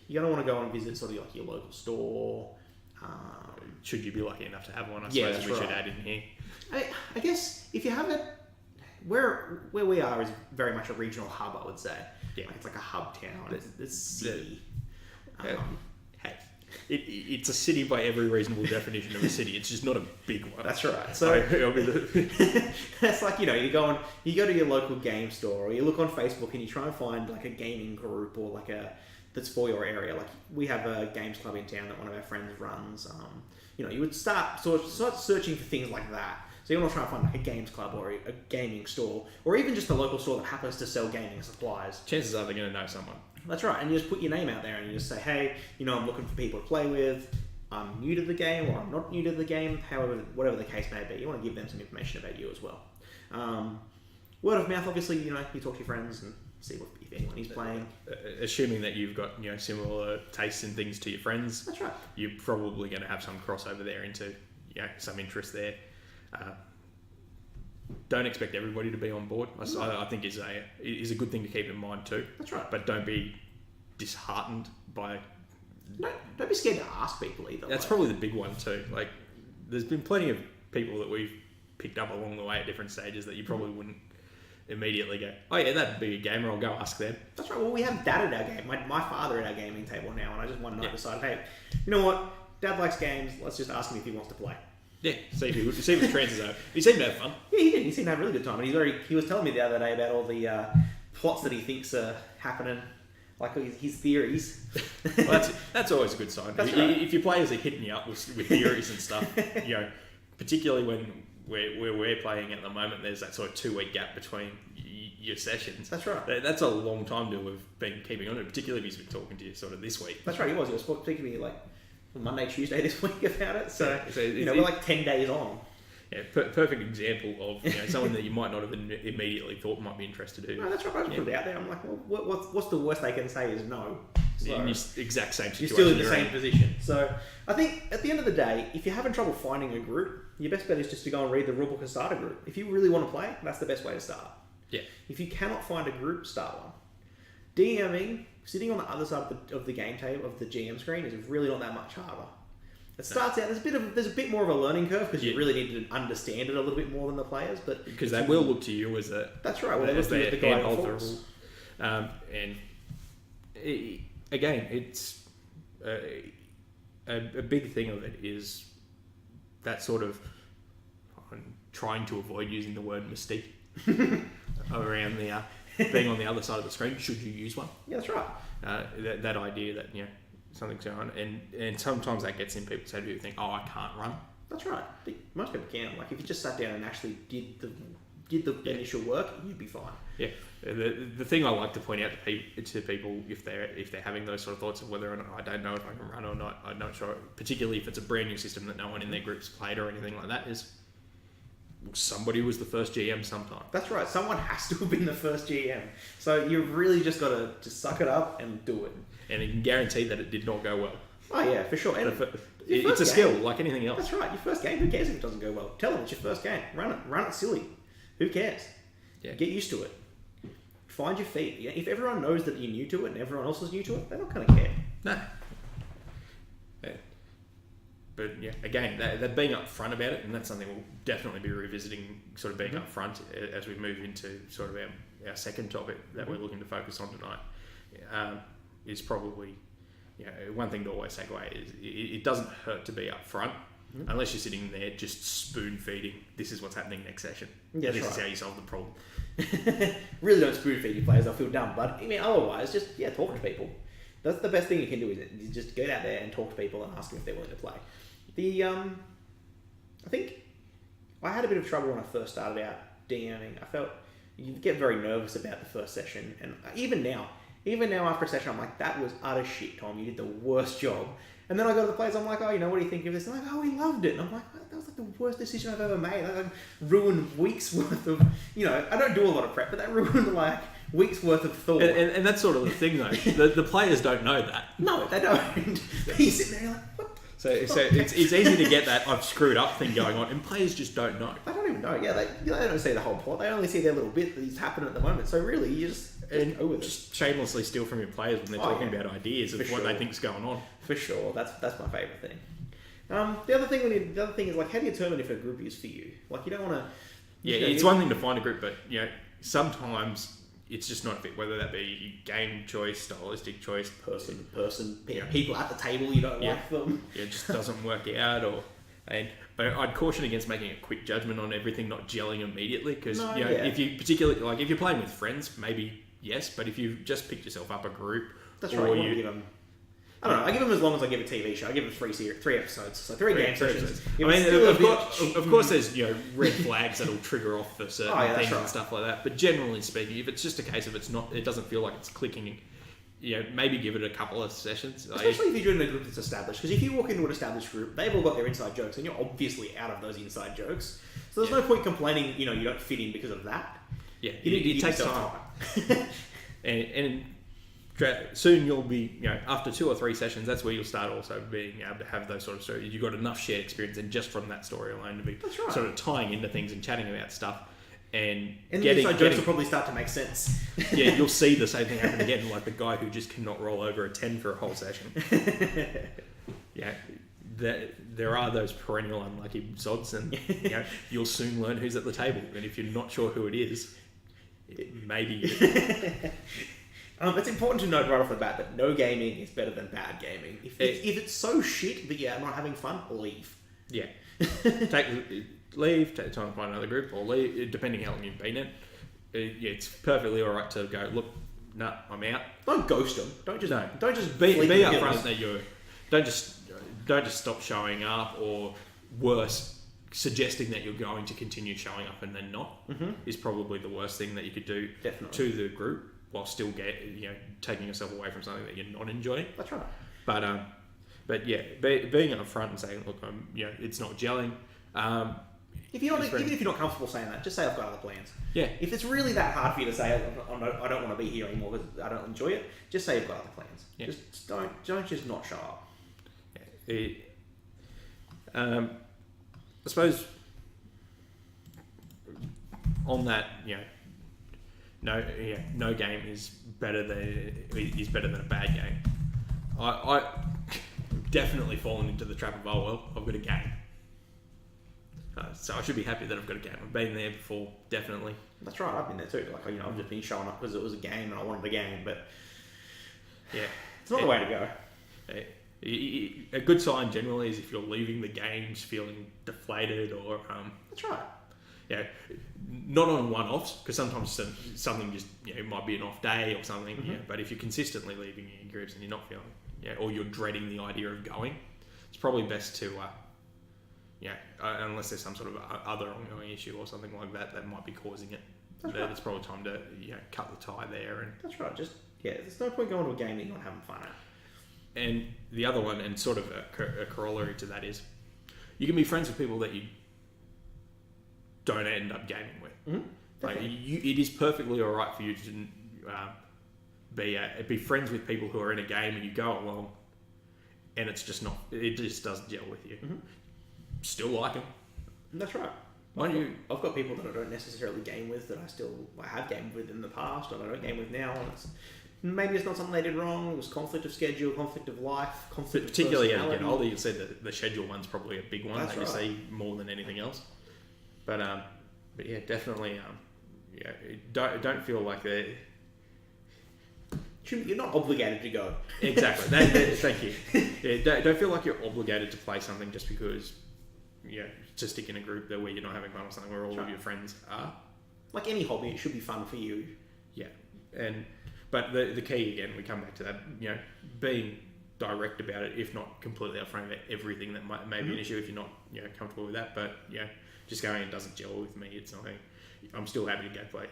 you're going to want to go and visit sort of like your local store, should you be lucky enough to have one, I Yeah, suppose that's we should right. add in here. I guess if you haven't, where we are is very much a regional hub, I would say. Yeah. Like, it's like a hub town. It's city. Hey, it's a city by every reasonable definition of a city. It's just not a big one. That's right. So it's like, you go to your local game store, or you look on Facebook and you try and find like a gaming group or like that's for your area. Like we have a games club in town that one of our friends runs. You would start searching for things like that. So you're not trying to find like a games club or a gaming store, or even just a local store that happens to sell gaming supplies. Chances are they're going to know someone. That's right, and you just put your name out there and you just say, hey, I'm looking for people to play with. I'm new to the game, or I'm not new to the game. However, whatever the case may be, you want to give them some information about you as well. Word of mouth, obviously, you talk to your friends and see if anyone is playing. Assuming that you've got similar tastes and things to your friends. That's right. You're probably going to have some crossover there into some interest there. Don't expect everybody to be on board. I think is a good thing to keep in mind too. That's right. But don't be disheartened by. Don't be scared to ask people either. That's probably the big one too. Like, there's been plenty of people that we've picked up along the way at different stages that you probably wouldn't immediately go, oh yeah, that'd be a gamer. I'll go ask them. That's right. Well, we have Dad at our game. My father at our gaming table now, and I just one night decided, hey, you know what? Dad likes games. Let's just ask him if he wants to play. Yeah, see what the chances are. He seemed to have fun. Yeah, he did. He seemed to have a really good time. And he was telling me the other day about all the plots that he thinks are happening, like his theories. Well, that's always a good sign. That's right. If your players are hitting you up with theories and stuff, particularly when we're playing at the moment, there's that sort of 2-week gap between your sessions. That's right. That's a long time to have been keeping on it, particularly if he's been talking to you sort of this week. That's right. He was speaking to me like Monday, Tuesday this week about it. So, we're like 10 days on. Yeah, perfect example of someone that you might not have immediately thought might be interested in. No, that's right. I just put it out there. I'm like, well, what's the worst they can say is no. So in this exact same situation. You're still in the same position. So I think at the end of the day, if you're having trouble finding a group, your best bet is just to go and read the rulebook and start a group. If you really want to play, that's the best way to start. Yeah. If you cannot find a group, start one. DMing, sitting on the other side of the game table, of the GM screen, is really not that much harder. It starts out, there's a bit more of a learning curve because you really need to understand it a little bit more than the players, but because they will look to you as a that's right. Well, as the guy who falls. And again, it's a big thing of it is that sort of trying to avoid using the word mystique around the being on the other side of the screen. Should you use one? Yeah, that's right. That idea that something's going on, and sometimes that gets in people's head who think, oh, I can't run. That's right. Most people can. Like if you just sat down and actually did the initial work, you'd be fine. Yeah. The thing I like to point out to people if they're having those sort of thoughts of whether or not I don't know if I can run or not, I'm not sure. Particularly if it's a brand new system that no one in their group's played or anything like that, is somebody was the first GM sometime. That's right. Someone has to have been the first GM. So you've really just got to just suck it up and do it. And you can guarantee that it did not go well. Oh yeah, for sure. And it's a skill like anything else. That's right. Your first game, who cares if it doesn't go well? Tell them it's your first game. Run it silly. Who cares? Yeah. Get used to it. Find your feet. If everyone knows that you're new to it and everyone else is new to it, they're not going to care. No. Yeah. But again, that being upfront about it, and that's something we'll definitely be revisiting, sort of being upfront as we move into sort of our second topic that we're looking to focus on tonight, is probably one thing to always take away is it doesn't hurt to be upfront. Unless you're sitting there just spoon feeding, this is what's happening next session. Yeah, this is how you solve the problem. Really don't spoon feed your players, they'll feel dumb. But I mean, otherwise, just talk to people. That's the best thing you can do, is just get out there and talk to people and ask them if they're willing to play. I think I had a bit of trouble when I first started out DMing. I felt you get very nervous about the first session, and even now after a session, I'm like, that was utter shit, Tom. You did the worst job. And then I go to the players, I'm like, oh, what do you think of this? And they're like, oh, we loved it. And I'm like, that was like the worst decision I've ever made. That ruined weeks worth of, I don't do a lot of prep, but that ruined like weeks worth of thought. And that's sort of the thing though. The players don't know that. No, they don't. You're sitting there like, what? So it's easy to get that I've screwed up thing going on, and players just don't know. They don't even know. Yeah, they don't see the whole plot. They only see their little bit that's happening at the moment. So really, you just go with just it. Shamelessly steal from your players when they're talking about ideas of what they think's going on. For sure, that's my favourite thing. The other thing is like, how do you determine if a group is for you? Like, you don't want to. Yeah, it's one thing to find a group, but sometimes it's just not fit. Whether that be game choice, stylistic choice, Person to person, people at the table, you don't like them. It just doesn't work out, and I'd caution against making a quick judgment on everything not gelling immediately, because if you particularly like if you're playing with friends, maybe yes, but if you've just picked yourself up a group, that's right. You give them. I don't know. I give them as long as I give a TV show. I give them three episodes, so three game sessions. I mean, of course, there's red flags that'll trigger off for certain things and stuff like that. But generally speaking, if it's just a case of it doesn't feel like it's clicking, maybe give it a couple of sessions. Especially if you're in a group that's established, because if you walk into an established group, they've all got their inside jokes, and you're obviously out of those inside jokes. So there's no point complaining. You don't fit in because of that. Yeah, it takes time. and soon you'll be, after 2 or 3 sessions, that's where you'll start also being able to have those sort of stories. You've got enough shared experience, and just from that story alone to be sort of tying into things and chatting about stuff. And the inside jokes will probably start to make sense. Yeah, you'll see the same thing happen again, like the guy who just cannot roll over a 10 for a whole session. There are those perennial unlucky zods, and you'll soon learn who's at the table. And if you're not sure who it is, maybe... It's important to note right off the bat that no gaming is better than bad gaming. If it's so shit that you're not having fun, leave. Yeah. Leave, take time to find another group, or leave, depending how long you've been in. It's perfectly alright to go, look, nah, I'm out. Don't ghost them. Don't just be upfront that don't just stop showing up, or worse, suggesting that you're going to continue showing up and then not is probably the worst thing that you could do to the group, while still taking yourself away from something that you're not enjoying. That's right. But being upfront and saying, look, it's not gelling. Even if you're not comfortable saying that, just say I've got other plans. Yeah. If it's really that hard for you to say I don't want to be here anymore because I don't enjoy it, just say you've got other plans. Yeah. Just don't just not show up. Yeah. I suppose on that, no game is better than a bad game. I definitely fallen into the trap of I've got a game. So I should be happy that I've got a game. I've been there before, definitely. That's right, I've been there too. Like, I've just been showing up because it was a game and I wanted a game, but it's not the way to go. A good sign generally is if you're leaving the games feeling deflated or that's right. Yeah, not on one-offs, because sometimes something just it might be an off day or something. Mm-hmm. But if you're consistently leaving in groups and you're not feeling or you're dreading the idea of going, it's probably best to unless there's some sort of other ongoing issue or something like that might be causing it. It's probably time to cut the tie there. And that's right. There's no point going to a game that you're not having fun at. And the other one, and sort of a corollary to that, is you can be friends with people that you don't end up gaming with. Mm-hmm. Like it is perfectly all right for you to be friends with people who are in a game and you go along, and it just doesn't gel with you. Mm-hmm. Still like them. That's right. I've got people that I don't necessarily game with that I have gamed with in the past and I don't game with now, and maybe it's not something they did wrong. It was conflict of schedule, conflict of life, conflict particularly of personality. As you get older, you see the schedule one's probably a big one that you see more than anything else. But yeah, definitely. Don't feel like you're not obligated to go. Exactly. Thank you. Yeah, don't feel like you're obligated to play something just because to stick in a group where you're not having fun or something where all of your friends are. Like any hobby, it should be fun for you. Yeah, but the key again, we come back to that. Being direct about it, if not completely upfront about everything that may be an issue if you're not comfortable with that. But just going, it doesn't gel with me. It's not. I'm still happy to go play.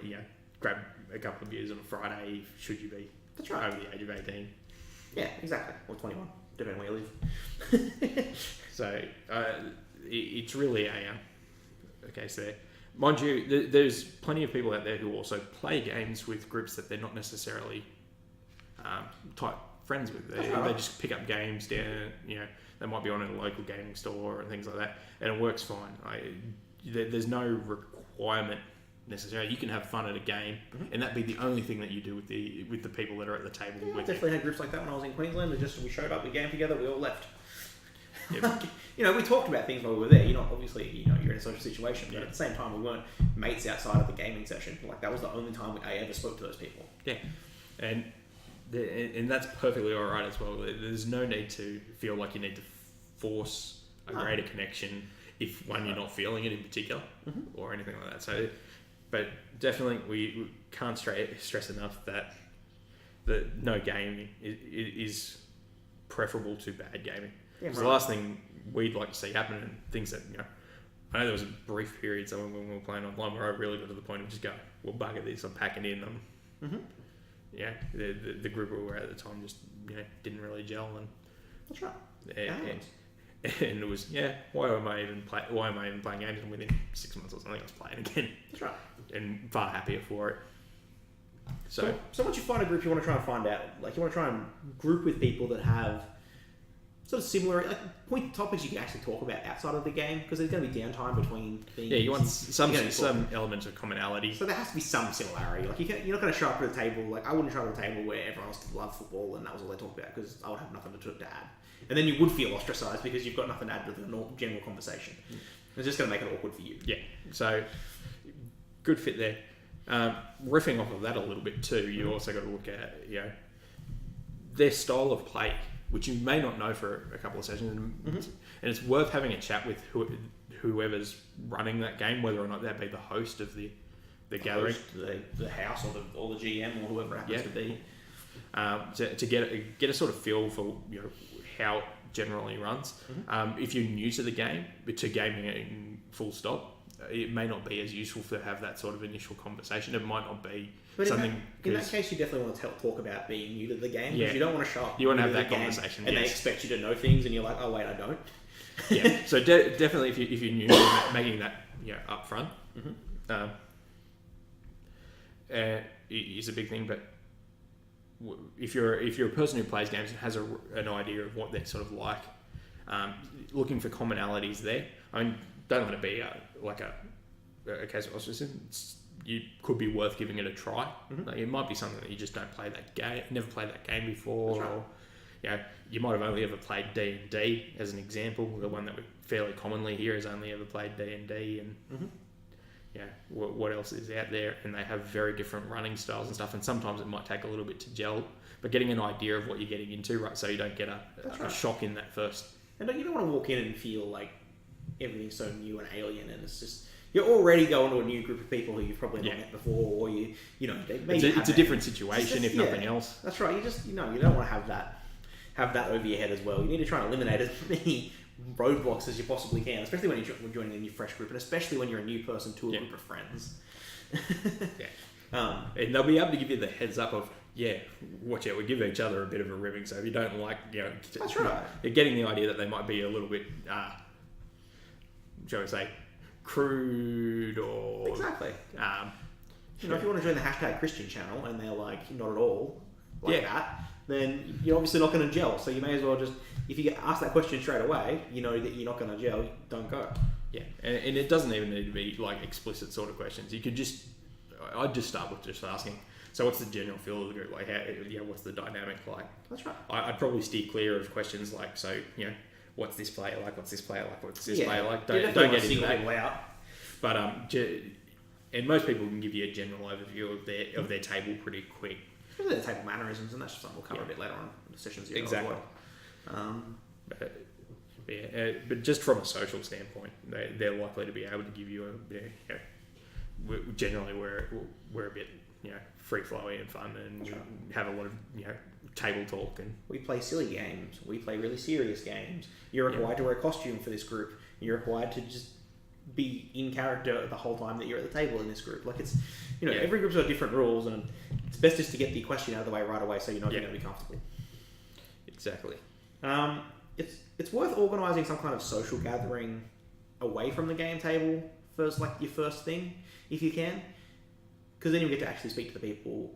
Grab a couple of beers on a Friday. Should you be? That's right. Over the age of 18. Yeah, exactly. Or 21, depending where you live. So it's really a case there. Mind you, there's plenty of people out there who also play games with groups that they're not necessarily tight friends with. They just pick up games down. They might be on a local gaming store and things like that, and it works fine. There's no requirement necessarily. You can have fun at a game, and that be the only thing that you do with the people that are at the table. I definitely had groups like that when I was in Queensland. We showed up, we gamed together, we all left. Yeah. You know, we talked about things while we were there. You're not obviously, you know, you're in a social situation, but Yeah. at the same time, we weren't mates outside of the gaming session. Like that was the only time I ever spoke to those people. Yeah, and that's perfectly all right as well. There's no need to feel like you need to force a No. greater connection if one you're not feeling it in particular or anything like that. So, but definitely we can't stress enough that no gaming is preferable to bad gaming. Yeah, Because the last thing we'd like to see happen, and things that, you know, I know there was a brief period when we were playing online where I really got to the point of just go, well, bugger this, I'm packing in them. Yeah, the group we were at the time just, you know, didn't really gel, and That's right. and it was, why am I even playing games? And within 6 months or something, I was playing again. That's right. And far happier for it. So once you find a group, you want to try and find out, like you want to try and group with people that have sort of similar, like point topics you can actually talk about outside of the game, because there's going to be downtime between things. Yeah, you want some You're gonna talk. elements of commonality. So there has to be some similarity. Like you're not going to show up at a table, like I wouldn't show up at a table where everyone else loved football and that was all they talked about, because I would have nothing to add. And then you would feel ostracized because you've got nothing to add to the general conversation. It's just going to make it awkward for you. Yeah, so good fit there. Riffing off of that a little bit too, you also got to look at, you know, their style of play, which you may not know for a couple of sessions, and it's worth having a chat with whoever's running that game, whether or not that be the host of the gathering, the house, or the GM, or whoever it happens to be. To get a sort of feel for, you know, how it generally runs. If you're new to the game, to gaming in full stop, it may not be as useful to have that sort of initial conversation. It might not be But something. in that case, you definitely want to talk about being new to the game, because Yeah. you don't want to show up. You want to have new that the game conversation, and they yes. expect you to know things, and you're like, oh wait, I don't. Yeah. So definitely, if you're new, making that, you know, up front, is a big thing. But if you're a person who plays games and has an idea of what they're sort of like, looking for commonalities there. I mean, don't let it be like a case of ostracism. You could be worth giving it a try. Like, it might be something that you just don't play that game, never played that game before, That's right. or, you know, you might have only ever played D&D as an example. The one that we fairly commonly hear has only ever played D&D, and yeah, what else is out there? And they have very different running styles and stuff. And sometimes it might take a little bit to gel, but getting an idea of what you're getting into, right? So you don't get a shock in that first. And you don't want to walk in and feel like everything's so new and alien, and it's just you're already going to a new group of people who you've probably not met before, or you know, maybe it's a different situation, if nothing else. That's right. You don't want to have that over your head as well. You need to try and eliminate as many roadblocks as you possibly can, especially when you're joining a new fresh group, and especially when you're a new person to a group of friends. And they'll be able to give you the heads up of, watch out, we give each other a bit of a ribbing, so if you don't like, you know, that's right. You're getting the idea that they might be a little bit, shall we say, crude, or exactly. If you want to join the hashtag Christian channel and they're like not at all like that, then you're obviously not going to gel. So you may as well just, if you get asked that question straight away, you know that you're not going to gel. Don't go. Yeah, and it doesn't even need to be like explicit sort of questions. You could I'd just start with just asking, so what's the general feel of the group? Like, how, what's the dynamic like? That's right. I'd probably steer clear of questions like, so, you know, what's this player like? What's this player like? What's this player like? Don't get into that. Out. But and most people can give you a general overview of their table pretty quick. Especially the table mannerisms, and that's just something we'll cover a bit later on in the sessions. Exactly. But just from a social standpoint, they're likely to be able to give you generally we're a bit, you know, free flowing and fun, and we have a lot of, you know, table talk, and we play silly games. We play really serious games. You're required to wear a costume for this group. You're required to just be in character the whole time that you're at the table in this group. Like, it's, you know, every group's got different rules, and it's best just to get the question out of the way right away, so you're not going to be comfortable. Exactly. It's worth organising some kind of social gathering away from the game table first, like your first thing, if you can, because then you'll get to actually speak to the people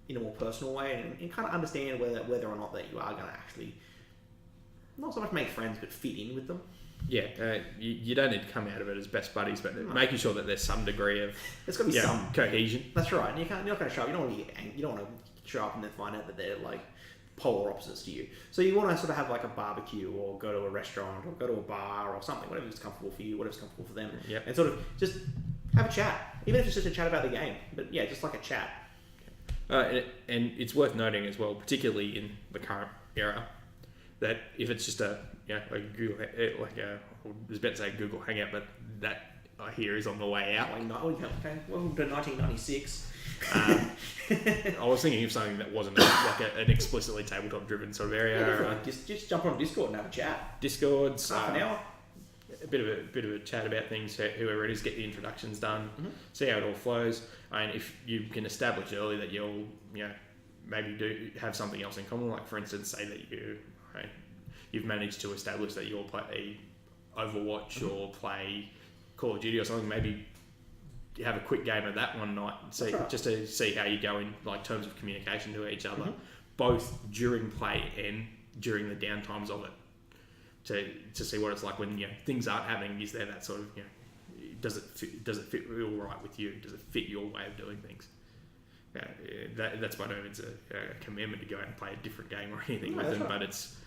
in a more personal way, and kind of understand whether or not that you are going to actually not so much make friends, but fit in with them. Yeah, you don't need to come out of it as best buddies, but making sure that there's some degree of there's got to be some cohesion. That's right. And you're not going to show up. You don't want to show up and then find out that they're like polar opposites to you. So you want to sort of have like a barbecue or go to a restaurant or go to a bar or something, whatever's comfortable for you, whatever's comfortable for them. Yep. And sort of just have a chat, even if it's just a chat about the game. But yeah, just like a chat. And it's worth noting as well, particularly in the current era, that if it's just a Google, I was about to say Google Hangout, but that I hear is on the way out. Okay, welcome to 1996. I was thinking of something that wasn't an explicitly tabletop-driven sort of area. Just jump on Discord and have a chat. Discords, Half an hour. A bit of a chat about things. Whoever it is, get the introductions done, see how it all flows. And if you can establish early that you'll maybe do have something else in common, like for instance, say that you've managed to establish that you'll play Overwatch or play Call of Duty or something, maybe you have a quick game of that one night, just to see how you go in like terms of communication to each other, both during play and during the downtimes of it, to see what it's like when things aren't happening. Is there that sort of does it fit all right with you? Does it fit your way of doing things? That's by no means a commitment to go out and play a different game or anything with them, but it's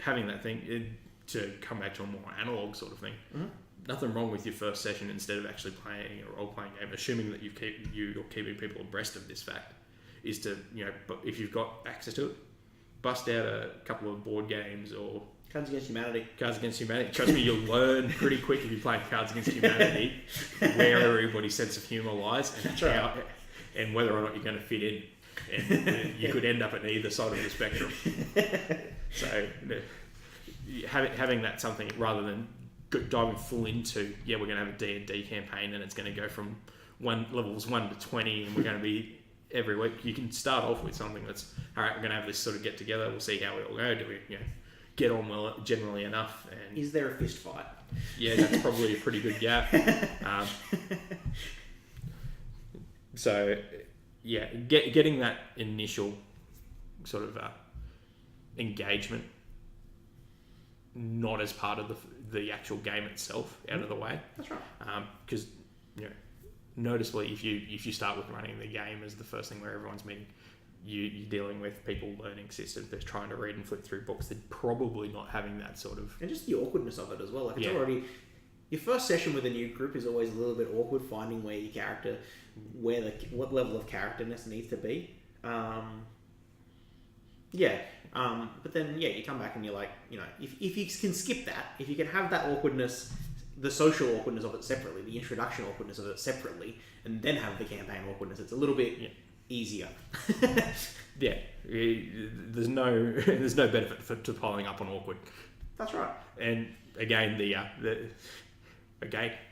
having that thing to come back to a more analog sort of thing. Nothing wrong with your first session instead of actually playing a role-playing game, assuming that you're keeping people abreast of this fact, is to but if you've got access to it, bust out a couple of board games or Cards Against Humanity. Trust me, you'll learn pretty quick if you're playing Cards Against Humanity where everybody's sense of humour lies and whether or not you're going to fit in. And you could end up at either side of the spectrum. So having that something rather than diving full into we're going to have a D&D campaign and it's going to go from levels 1 to 20 and we're going to be every week. You can start off with something that's all right. We're going to have this sort of get together. We'll see how it all go. Do we get on well generally enough? And is there a fist fight? Yeah, that's probably a pretty good gap. So getting that initial sort of engagement, not as part of the actual game itself, out of the way. That's right. Because noticeably, if you start with running the game as the first thing where everyone's meeting, you're dealing with people learning systems. They're trying to read and flip through books. They're probably not having that sort of... And just the awkwardness of it as well. Like it's already... Your first session with a new group is always a little bit awkward, finding where your character... what level of characterness needs to be. But then, you come back and you're like, if you can skip that, if you can have that awkwardness, the social awkwardness of it separately, the introduction awkwardness of it separately, and then have the campaign awkwardness, it's a little bit easier. There's no benefit to piling up on awkward. That's right. And again,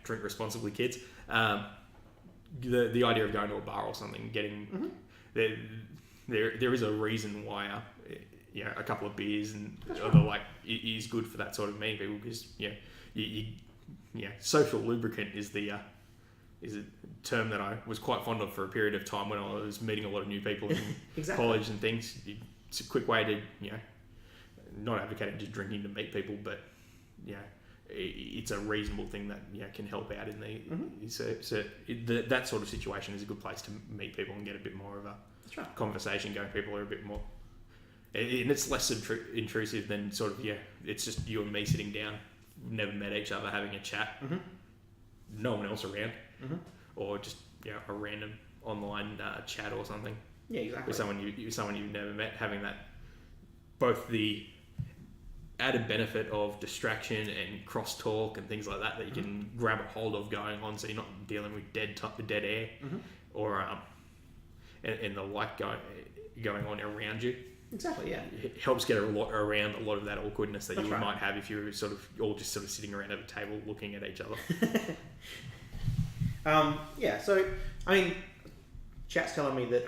drink responsibly, kids. The idea of going to a bar or something, getting there is a reason why a couple of beers and is good for that sort of meeting people, because social lubricant is a term that I was quite fond of for a period of time when I was meeting a lot of new people in college and things. It's a quick way to not advocating just drinking to meet people, but it's a reasonable thing that can help out in the that sort of situation is a good place to meet people and get a bit more of a conversation going. People are a bit more, and it's less intrusive than sort of it's just you and me sitting down, never met each other, having a chat, no one else around, or just a random online chat or something. Yeah, exactly. With someone you've never met, having that both the added benefit of distraction and cross-talk and things like that you can grab a hold of going on, so you're not dealing with dead air or and the like going on around you. Exactly, yeah. It helps get around a lot of that awkwardness that might have if you're sort of all just sort of sitting around at a table looking at each other. So, I mean, chat's telling me that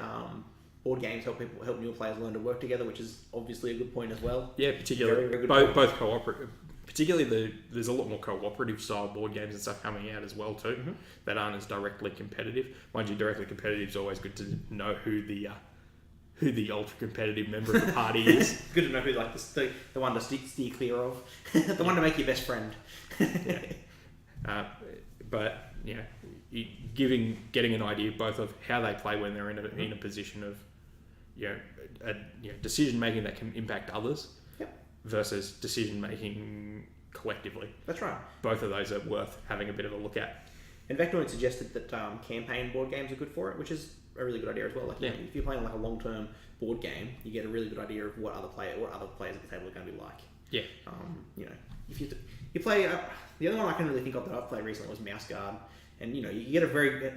board games help newer players learn to work together, which is obviously a good point as well. Yeah, particularly very, very good both cooperative. Particularly, there's a lot more cooperative style board games and stuff coming out as well too, that aren't as directly competitive. Mind you, directly competitive is always good to know who the ultra competitive member of the party is. Good to know who the one to steer clear of, the one to make your best friend. But getting an idea both of how they play when they're in a position of decision making that can impact others Yep. versus decision making collectively. That's right. Both of those are worth having a bit of a look at. And Vectoid suggested that campaign board games are good for it, which is a really good idea as well. Like, if you're playing like a long-term board game, you get a really good idea of what other players at the table are going to be like. Yeah. If you play, the only one I can really think of that I've played recently was Mouse Guard, and you get a very Mouse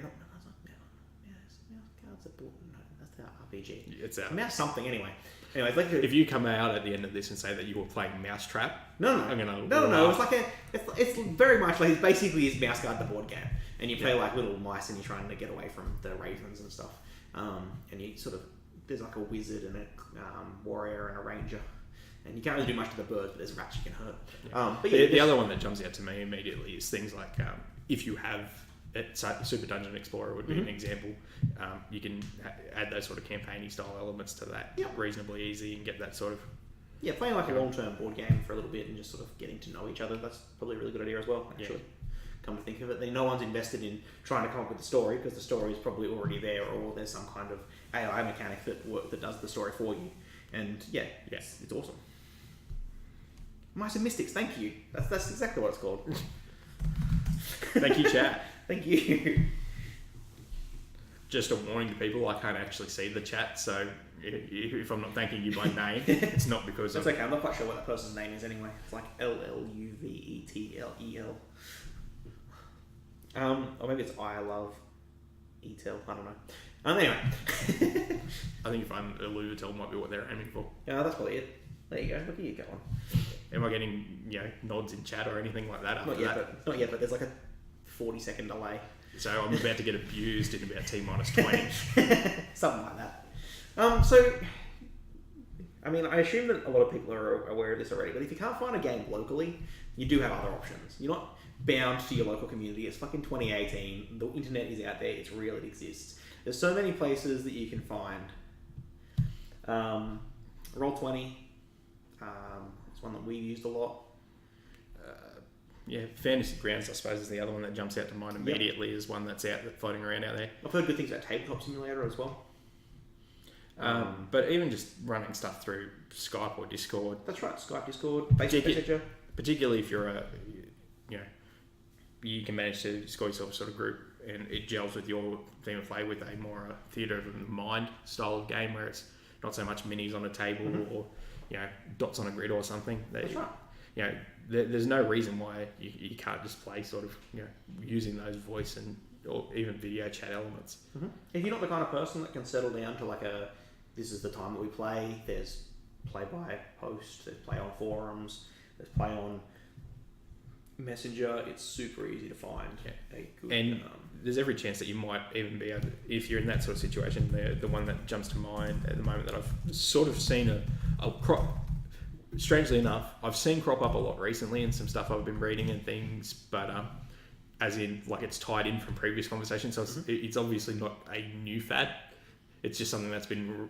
Guard's a board. No, that's the RPG. It's out. Mouse something anyway. Anyways, like if you come out at the end of this and say that you were playing Mousetrap, no. It's like it's very much like it's Mouse Guard the board game, and you play like little mice and you're trying to get away from the ravens and stuff. And you sort of there's like a wizard and a warrior and a ranger, and you can't really do much to the birds, but there's rats you can hurt. Yeah. But the other one that jumps out to me immediately is things like if you have Super Dungeon Explorer would be an example. You can add those sort of campaign-y style elements to that reasonably easy and get that sort of... Yeah, playing like a long-term board game for a little bit and just sort of getting to know each other, that's probably a really good idea as well, actually. Yeah. Come to think of it. Then no one's invested in trying to come up with the story because the story is probably already there, or there's some kind of AI mechanic that does the story for you. And it's awesome. Mice and Mystics, thank you. That's exactly what it's called. Thank you, chat. Thank you. Just a warning to people, I can't actually see the chat, so if I'm not thanking you by name, it's not because That's okay, I'm not quite sure what that person's name is anyway. It's like LLUVETLEL. Or maybe it's I love ETEL, I don't know. Anyway. I think if I'm Illuvitel might be what they're aiming for. Yeah, that's probably it. There you go, look at you going. Am I getting nods in chat or anything like that? Not yet, but there's like a 40-second delay. So I'm about to get abused in about T-20. Something like that. So, I mean, I assume that a lot of people are aware of this already, but if you can't find a game locally, you do have other options. You're not bound to your local community. It's fucking 2018. The internet is out there. It's real. It exists. There's so many places that you can find. Roll20. It's one that we've used a lot. Fantasy Grounds, I suppose, is the other one that jumps out to mind immediately as one that's floating around out there. I've heard good things about Tabletop Simulator as well. But even just running stuff through Skype or Discord. That's right, Skype, Discord, Facebook Messenger. Particularly if you're you can manage to score yourself a sort of group and it gels with your theme of play with a more theatre of the mind style of game where it's not so much minis on a table or dots on a grid or something. That's right. There's no reason why you can't just play sort of using those voice and or even video chat elements. If you're not the kind of person that can settle down to like this is the time that we play, there's play by post, there's play on forums, there's play on Messenger, it's super easy to find a good... And there's every chance that you might even be able to, if you're in that sort of situation, the one that jumps to mind at the moment that I've sort of seen a crop... Strangely enough, I've seen crop up a lot recently in some stuff I've been reading and things, but as in, like, it's tied in from previous conversations, so it's obviously not a new fad. It's just something that's been,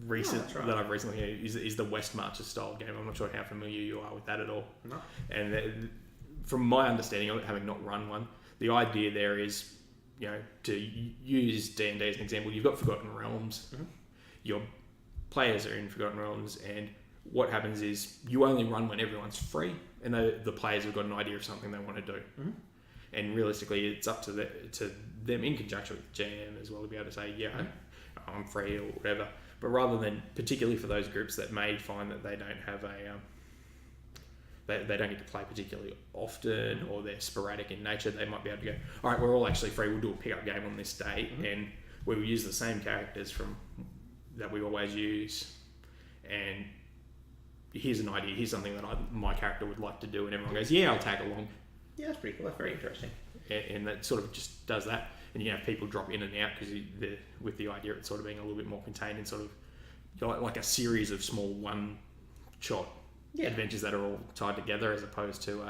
recent that I've recently is the West Marches style game. I'm not sure how familiar you are with that at all. No. And from my understanding of it, having not run one, the idea there is, to use D&D as an example, you've got Forgotten Realms. Your players are in Forgotten Realms, and what happens is you only run when everyone's free, and the players have got an idea of something they want to do. And realistically, it's up to them in conjunction with GM as well to be able to say, I'm free or whatever. But rather than, particularly for those groups that may find that they don't have they don't get to play particularly often or they're sporadic in nature, they might be able to go, all right, we're all actually free, we'll do a pickup game on this date, and we will use the same characters that we always use, and here's an idea, here's something that my character would like to do, and everyone goes, I'll tag along. Yeah, that's pretty cool. That's very interesting. And that sort of just does that. And you can have people drop in and out because with the idea of it sort of being a little bit more contained and sort of like a series of small one-shot adventures that are all tied together as opposed to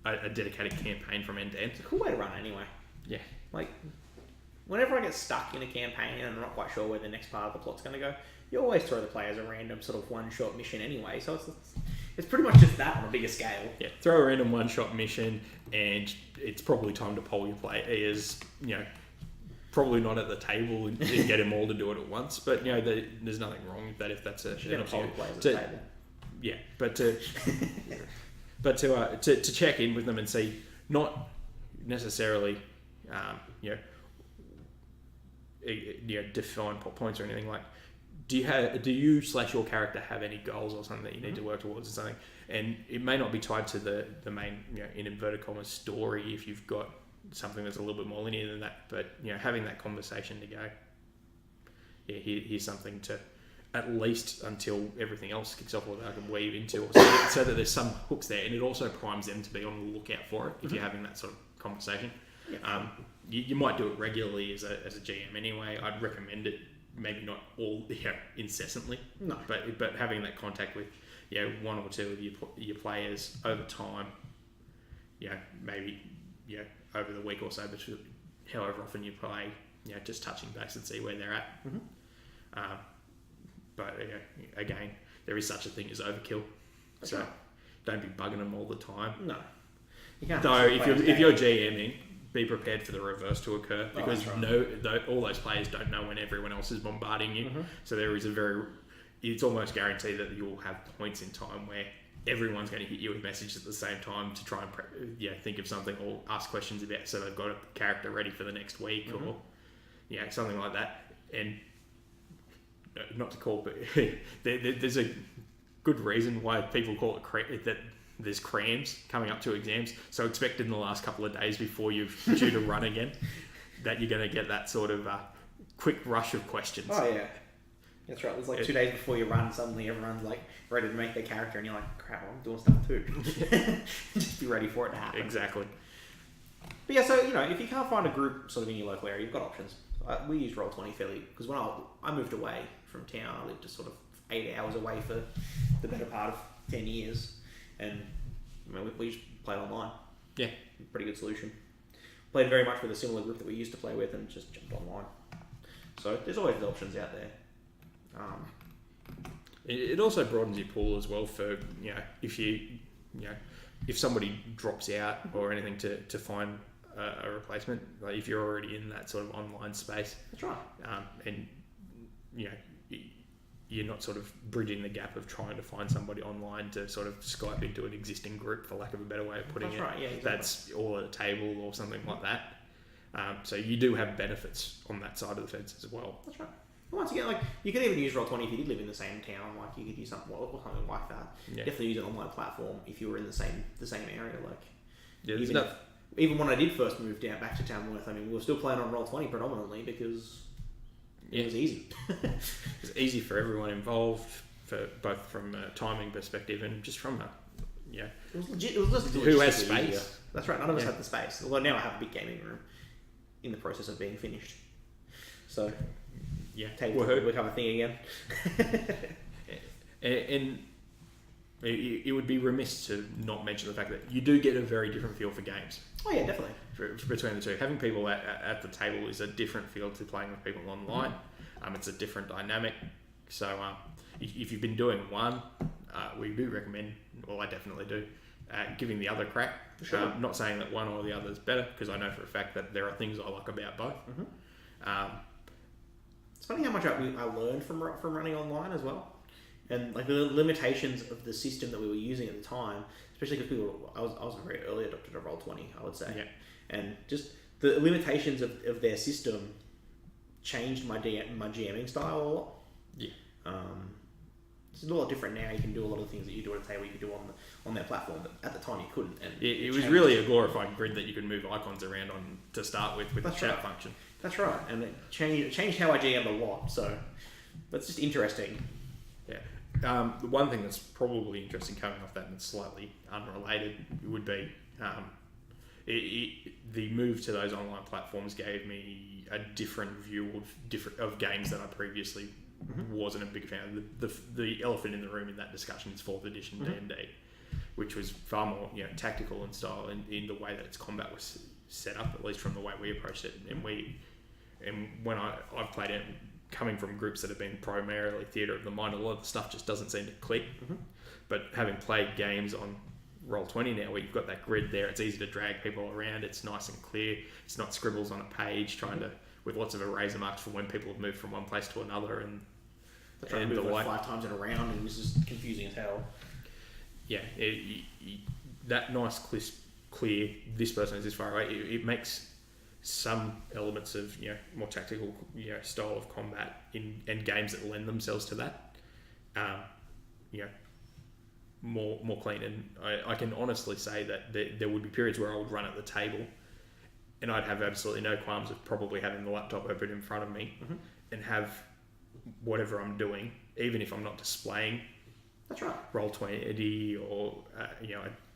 a dedicated campaign from end to end. It's a cool way to run it anyway. Yeah. Like, whenever I get stuck in a campaign and I'm not quite sure where the next part of the plot's going to go, you always throw the players a random sort of one-shot mission anyway. So it's pretty much just that on a bigger scale. Yeah, throw a random one-shot mission, and it's probably time to poll your players, probably not at the table and get them all to do it at once. But there's nothing wrong with that if that's an Should have option. players at the table. Yeah, but to check in with them and see, not necessarily, define points or anything like. Do you / your character have any goals or something that you need to work towards or something? And it may not be tied to the main, in inverted commas, story if you've got something that's a little bit more linear than that. But having that conversation to go, here's something to, at least until everything else kicks off, or that I can weave into, or so that there's some hooks there, and it also primes them to be on the lookout for it if you're having that sort of conversation. Yeah. You might do it regularly as a GM anyway. I'd recommend it. Maybe not all incessantly, no. But having that contact with one or two of your players over time, maybe over the week or so, but however often you play, just touching base and see where they're at. Mm-hmm. But again, there is such a thing as overkill, so don't be bugging them all the time. No, you can't. Though if you're GMing, be prepared for the reverse to occur, because all those players don't know when everyone else is bombarding you. Mm-hmm. So there is it's almost guaranteed that you'll have points in time where everyone's going to hit you with messages at the same time to try and think of something or ask questions about, so they've got a character ready for the next week, mm-hmm. or something like that. And not to call, but there's a good reason why people call it that. There's crams coming up to exams, so expect in the last couple of days before you're due to run again that you're going to get that sort of quick rush of questions. Oh yeah, that's right. It's like 2 days before you run, suddenly everyone's like ready to make their character, and you're like, crap, I'm doing stuff too. Just be ready for it to happen. Exactly. But yeah, so if you can't find a group sort of in your local area, you've got options. We use Roll20 fairly, because when I moved away from town, I lived just sort of 8 hours away for the better part of 10 years. And we just played online. Yeah. Pretty good solution. Played very much with a similar group that we used to play with and just jumped online. So there's always the options out there. It also broadens your pool as well for, if if somebody drops out or anything to find a replacement, like if you're already in that sort of online space. That's right. And, you're not sort of bridging the gap of trying to find somebody online to sort of Skype into an existing group, for lack of a better way of putting it. That's right, yeah, exactly. That's all at a table or something like that. So you do have benefits on that side of the fence as well. That's right. Once again, you could even use Roll20 if you did live in the same town. You could use something like that. Yeah. Definitely use an online platform if you were in the same area. Even when I did first move back to Tamworth, we were still playing on Roll20 predominantly because it was easy. It's easy for everyone involved, for both from a timing perspective and just from It was legit. It was just who has space. Easier. That's right. None of us had the space. Although now I have a big gaming room in the process of being finished. So table will become a thing again. And it would be remiss to not mention the fact that you do get a very different feel for games. Oh yeah, definitely. Between the two, having people at the table is a different feel to playing with people online. Mm-hmm. It's a different dynamic. So if you've been doing one, we do recommend, well, I definitely do, giving the other a crack. Sure. Not saying that one or the other is better, because I know for a fact that there are things I like about both. Mm-hmm. It's funny how much I learned from running online as well. And the limitations of the system that we were using at the time, especially because I was a very early adopter of Roll20, I would say. Yeah. And just the limitations of their system changed my GMing style a lot. Yeah. It's a lot different now. You can do a lot of the things that you do at a table, you could do on their platform, but at the time you couldn't. And it was really a glorified grid that you could move icons around on to start with the chat function. That's right. And it changed how I GM'd a lot. So that's just interesting. Yeah. The one thing that's probably interesting coming off that and slightly unrelated would be the move to those online platforms gave me a different view of games that I previously wasn't a big fan of. The elephant in the room in that discussion is 4th edition D&D, which was far more tactical in style in the way that its combat was set up, at least from the way we approached it. And when I've played it, coming from groups that have been primarily theatre of the mind, a lot of the stuff just doesn't seem to click. But having played games on Roll20 now, where you've got that grid there, it's easy to drag people around, it's nice and clear, it's not scribbles on a page trying to with lots of eraser marks for when people have moved from one place to another, and That's right. Move like 5 times in a round, and it was just confusing as hell. Yeah, that nice, clear. This person is this far away. It makes some elements of more tactical style of combat in games that lend themselves to that. More clean, and I can honestly say that there would be periods where I would run at the table, and I'd have absolutely no qualms of probably having the laptop open in front of me and have whatever I'm doing, even if I'm not displaying. That's right. Roll20 or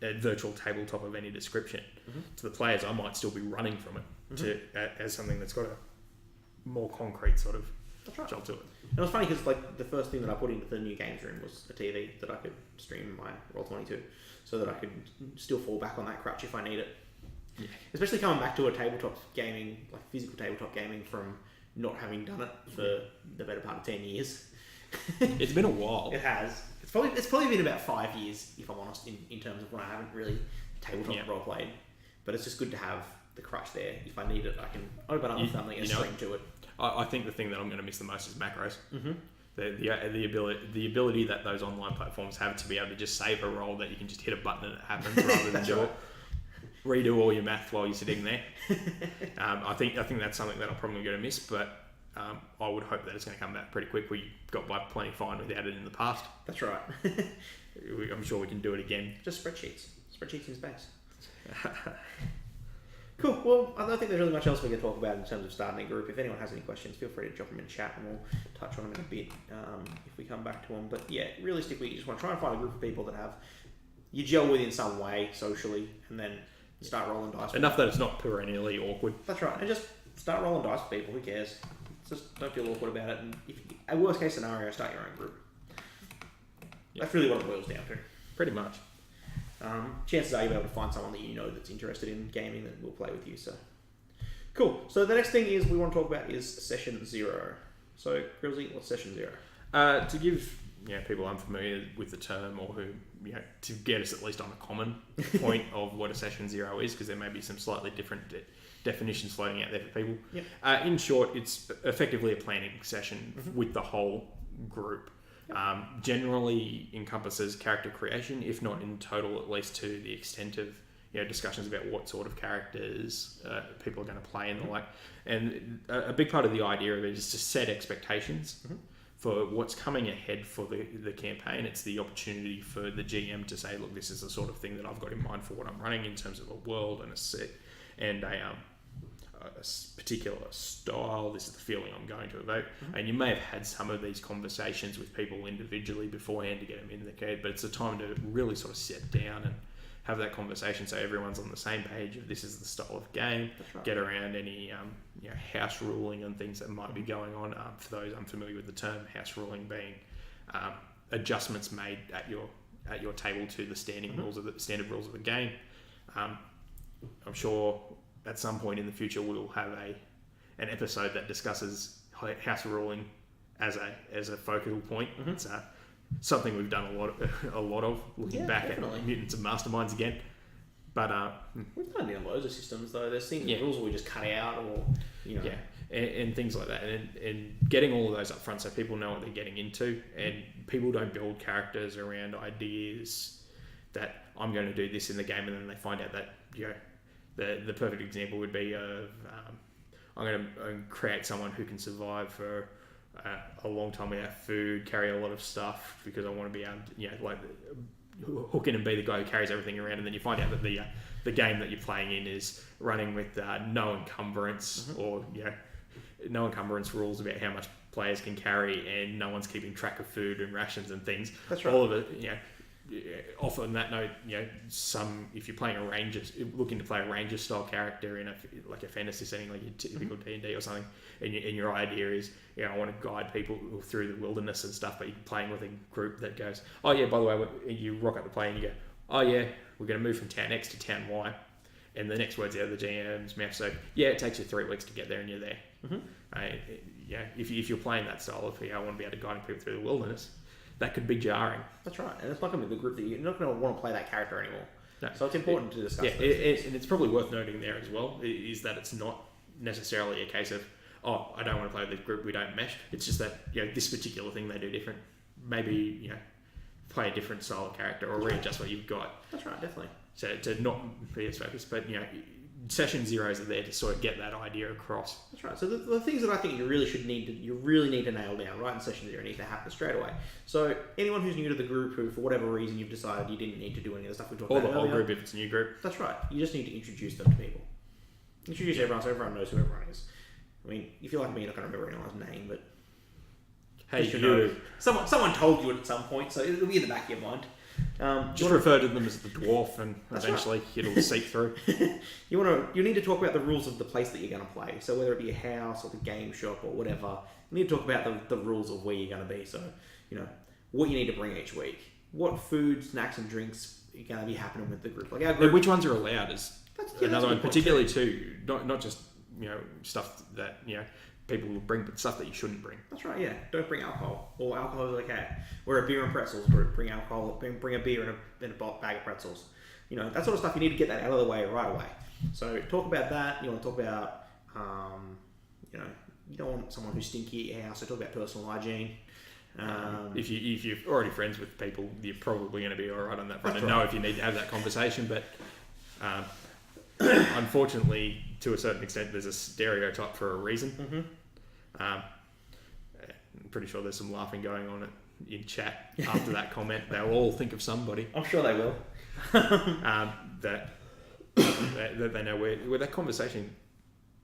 a virtual tabletop of any description to the players, I might still be running from it as something that's got a more concrete sort of job to it. And it was funny because like the first thing that I put into the new games room was a TV that I could stream my Roll20 to, so that I could still fall back on that crutch if I need it. Yeah. Especially coming back to a tabletop gaming, like physical tabletop gaming, from not having done it for the better part of 10 years. It's been a while. It has. It's probably been about 5 years, if I'm honest, in terms of when I haven't really tabletop role played. But it's just good to have the crutch there. If I need it, I can open up something and stream to it. I think the thing that I'm going to miss the most is macros. The ability that those online platforms have to be able to just save a roll that you can just hit a button and it happens rather than redo all your math while you're sitting there. I think that's something that I'm probably going to miss, but I would hope that it's going to come back pretty quick. We got by plenty fine without it in the past. That's right. I'm sure we can do it again. Just spreadsheets in space. Cool. Well, I don't think there's really much else we can talk about in terms of starting a group. If anyone has any questions, feel free to drop them in chat and we'll touch on them in a bit if we come back to them. But yeah, realistically, you just want to try and find a group of people that you gel with in some way socially, and then start rolling dice. Enough that it's not perennially awkward. That's right. And just start rolling dice with people. Who cares? Just don't feel awkward about it. And if a worst case scenario, start your own group. Yep. That's really what it boils down to. Pretty much. Chances are you'll be able to find someone that you know that's interested in gaming that will play with you. So cool. So the next thing we want to talk about is session 0. So Grillsy, what's session 0? To give people unfamiliar with the term, or who to get us at least on a common point of what a session 0 is, because there may be some slightly different definitions floating out there for people. Yep. In short, it's effectively a planning session with the whole group. Generally encompasses character creation, if not in total, at least to the extent of discussions about what sort of characters people are going to play and the like. And a big part of the idea of it is to set expectations for what's coming ahead for the campaign. It's the opportunity for the GM to say, look, this is the sort of thing that I've got in mind for what I'm running in terms of a world and a set and a particular style. This is the feeling I'm going to evoke. And you may have had some of these conversations with people individually beforehand to get them in the head, but it's a time to really sort of sit down and have that conversation so everyone's on the same page of this is the style of game. Right. Get around any house ruling and things that might be going on. For those unfamiliar with the term, house ruling being adjustments made at your table to the standard rules of the game. I'm sure at some point in the future we'll have an episode that discusses house ruling as a focal point. It's something we've done a lot of looking back definitely. At Mutants and Masterminds again. But we've done it in loads of systems though. There's things rules that we just cut out, or and things like that, and getting all of those up front so people know what they're getting into, and people don't build characters around ideas that I'm going to do this in the game, and then they find out that the perfect example would be of I'm going to create someone who can survive for a long time without food, carry a lot of stuff because I want to be able to, like hook in and be the guy who carries everything around, and then you find out that the game that you're playing in is running with no encumbrance or no encumbrance rules about how much players can carry, and no one's keeping track of food and rations and things. That's right. All of it, off on that note, if you're playing looking to play a ranger style character in a fantasy setting like your typical D&D or something, and your idea is, I want to guide people through the wilderness and stuff, but you're playing with a group that goes, oh yeah, by the way, you rock up the play and you go, oh yeah, we're going to move from town X to town Y, and the next word's out of the GM's mouth, so yeah, it takes you 3 weeks to get there and you're there. If you're playing that style of, I want to be able to guide people through the wilderness, that could be jarring. That's right, and it's not going to be the group that you're not going to want to play that character anymore. No. So it's important to discuss. And it's probably worth noting there as well is that it's not necessarily a case of, oh, I don't want to play with this group, we don't mesh. It's just that, you know, this particular thing they do different. Maybe, you know, play a different style of character or readjust what you've got. That's right, definitely. So to not be as focused, but, you know, session zeros are there to sort of get that idea across. That's right. So the things that I think you really need to nail down right in session zero need to happen straight away. So anyone who's new to the group who, for whatever reason, you've decided you didn't need to do any of the stuff we talked Or about the whole earlier. group if it's a new group. That's right. You just need to introduce them to people. Introduce everyone so everyone knows who everyone is. I mean, if you're like me, you're not going to remember anyone's name, but Hey, just you know, someone told you it at some point, so it'll be in the back of your mind. just refer to them as the dwarf, and That's eventually it'll seep through. You need to talk about the rules of the place that you're going to play. So whether it be a house or the game shop or whatever, you need to talk about the rules of where you're going to be. So, you know, what you need to bring each week, what food, snacks, and drinks are going to be happening with the group. Like our And group, which ones are allowed is that's another a one, good point particularly too. Not just, you know, stuff that, you know, people will bring, but stuff that you shouldn't bring. That's right. Yeah, don't bring alcohol. Or alcohol is okay. We're a beer and pretzels. Bring alcohol. Bring a beer and a bag of pretzels. You know, that sort of stuff. You need to get that out of the way right away. So talk about that. You want to talk about, you know, you don't want someone who's stinky at your house. So talk about personal hygiene. If you're already friends with people, you're probably going to be all right on that front That's and right. know if you need to have that conversation. But unfortunately, to a certain extent, there's a stereotype for a reason. Mm-hmm. I'm pretty sure there's some laughing going on in chat after that comment. They'll all think of somebody I'm sure they will. that they know where that conversation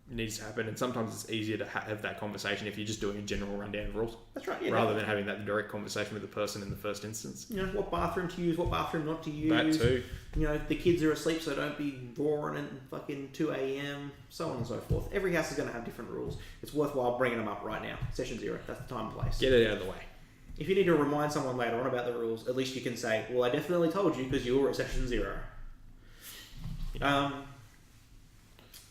needs to happen. And sometimes it's easier to have that conversation if you're just doing a general rundown of rules, That's right. Yeah, rather than having that direct conversation with the person in the first instance. you know, what bathroom to use, what bathroom not to use. That too. You know, the kids are asleep, so don't be roaring at fucking 2 a.m., so on and so forth. Every house is going to have different rules. It's worthwhile bringing them up right now. Session zero, that's the time and place. Get it out of the way. If you need to remind someone later on about the rules, at least you can say, well, I definitely told you because you were at session zero.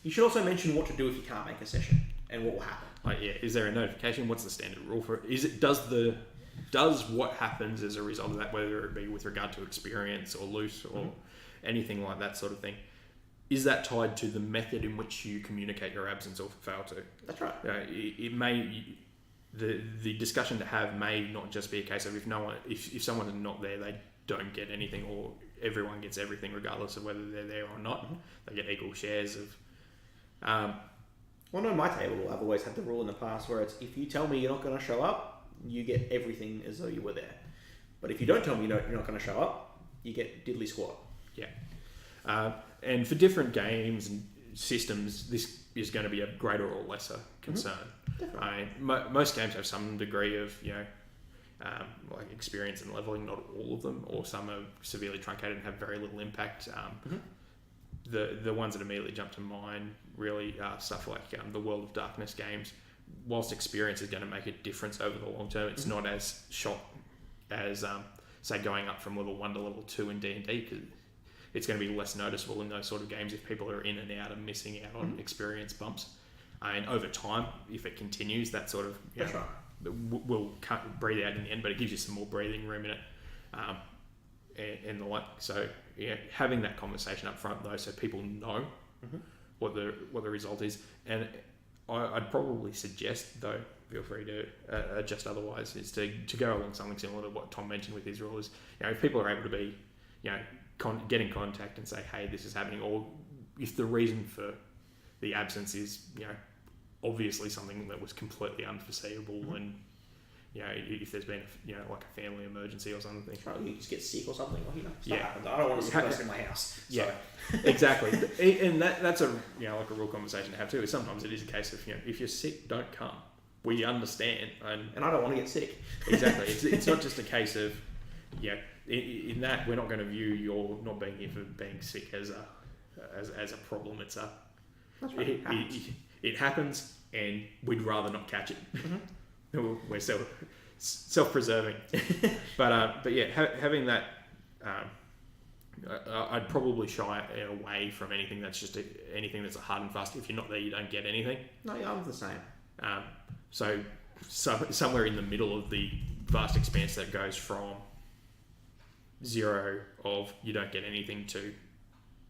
You should also mention what to do if you can't make a session and what will happen. Like, yeah, is there a notification? What's the standard rule for it? Does what happens as a result of that, whether it be with regard to experience or loose or anything like that sort of thing, is that tied to the method in which you communicate your absence or fail to? That's right. It may, the discussion to have may not just be a case of if someone is not there, they don't get anything, or everyone gets everything regardless of whether they're there or not. They get equal shares of. Well, no, my table, I've always had the rule in the past where it's if you tell me you're not going to show up, you get everything as though you were there. But if you don't tell me you're not going to show up, you get diddly squat. Yeah. And for different games and systems, this is going to be a greater or lesser concern. Definitely. Most games have some degree of, you know, like experience and leveling, not all of them, or some are severely truncated and have very little impact. The ones that immediately jump to mind really are stuff like the World of Darkness games. Whilst experience is going to make a difference over the long term, it's not as shot as say going up from level 1 to level 2 in D&D, because it's going to be less noticeable in those sort of games if people are in and out and missing out on experience bumps. And over time, if it continues, that sort of That's right. will breathe out in the end, but it gives you some more breathing room in it, and the like. So yeah, having that conversation up front though, so people know what the result is. And I'd probably suggest, though, feel free to adjust otherwise, is to go along something similar to what Tom mentioned with his rule. Is, you know, if people are able to be, you know, get in contact and say, hey, this is happening, or if the reason for the absence is, you know, obviously something that was completely unforeseeable, and, you know, if there's been, you know, like a family emergency or something. That's right. You just get sick or something. Well, you know, stuff Yeah. happens. I don't want a sick person in my house. So. Yeah, exactly. And that's a, you know, like a real conversation to have too. Is sometimes it is a case of, you know, if you're sick, don't come. We understand, and I don't want to get sick. exactly. It's not just a case of, yeah. In that, we're not going to view your not being here for being sick as a problem. It's a That's right. it happens, and we'd rather not catch it. We're self-preserving. but yeah, having that, I'd probably shy away from anything that's just anything that's a hard and fast. If you're not there, you don't get anything. No, yeah, I'm the same. So somewhere in the middle of the vast expanse that goes from 0 of you don't get anything to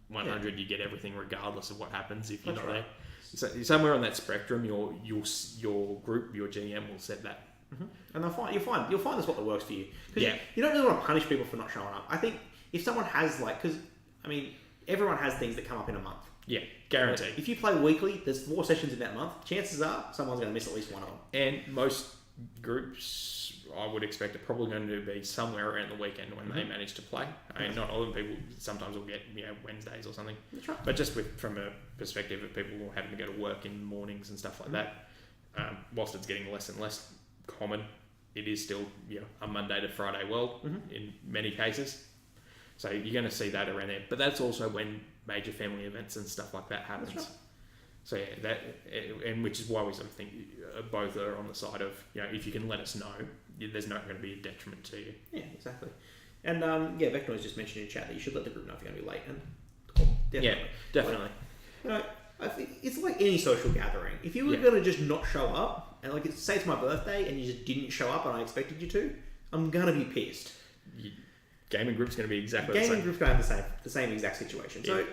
100, you get everything regardless of what happens if you're That's not right. there. So somewhere on that spectrum, your group, your GM will set that. And you'll find that's what works for you. 'Cause Yeah. you don't really want to punish people for not showing up. I think if someone has because I mean everyone has things that come up in a month. Yeah, guaranteed. If you play weekly, there's 4 sessions in that month. Chances are someone's going to miss at least one of them. And most groups, I would expect, are probably going to be somewhere around the weekend when they manage to play. I mean, not all of them people sometimes will get Wednesdays or something. That's right. But just from a perspective of people having to go to work in the mornings and stuff like that, whilst it's getting less and less common, it is still a Monday to Friday world in many cases. So you're going to see that around there. But that's also when major family events and stuff like that happens. That's right. So and which is why we sort of think both are on the side of if you can let us know, there's not going to be a detriment to you. Yeah, exactly. And Vector just mentioned in chat that you should let the group know if you're going to be late. And cool, definitely. Yeah, definitely. I think it's like any social gathering. If you were going to just not show up, and say it's my birthday and you just didn't show up and I expected you to, I'm going to be pissed. Gaming group's going to be exactly the Gaming same. group's going to have the same exact situation. So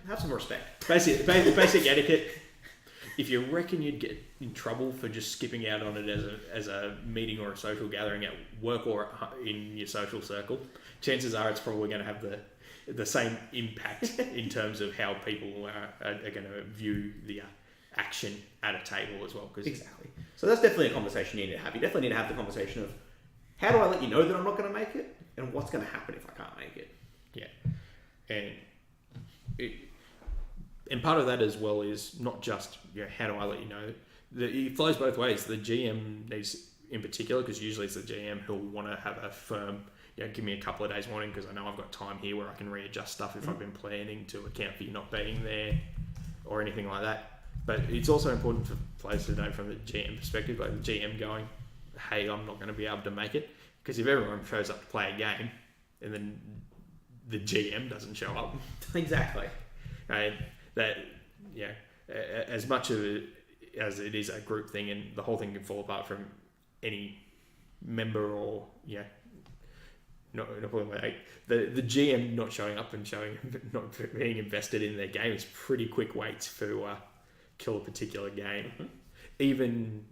have some respect. Basic etiquette. If you reckon you'd get in trouble for just skipping out on it as a meeting or a social gathering at work or in your social circle, chances are it's probably going to have the same impact in terms of how people are going to view the action at a table as well. Exactly. So that's definitely a conversation you need to have. You definitely need to have the conversation of how do I let you know that I'm not going to make it, and what's going to happen if I can't make it. Yeah, and part of that as well is not just how do I let you know. It flows both ways. The GM needs, in particular, because usually it's the GM who'll want to have a firm, give me a couple of days warning because I know I've got time here where I can readjust stuff if I've been planning to account for you not being there or anything like that. But it's also important for players to know from the GM perspective, like the GM going, hey, I'm not going to be able to make it. Because if everyone shows up to play a game and then the GM doesn't show up. Exactly. And as much of it as it is a group thing and the whole thing can fall apart from any member or, not like the GM not showing up and not being invested in their game is pretty quick waits to kill a particular game. And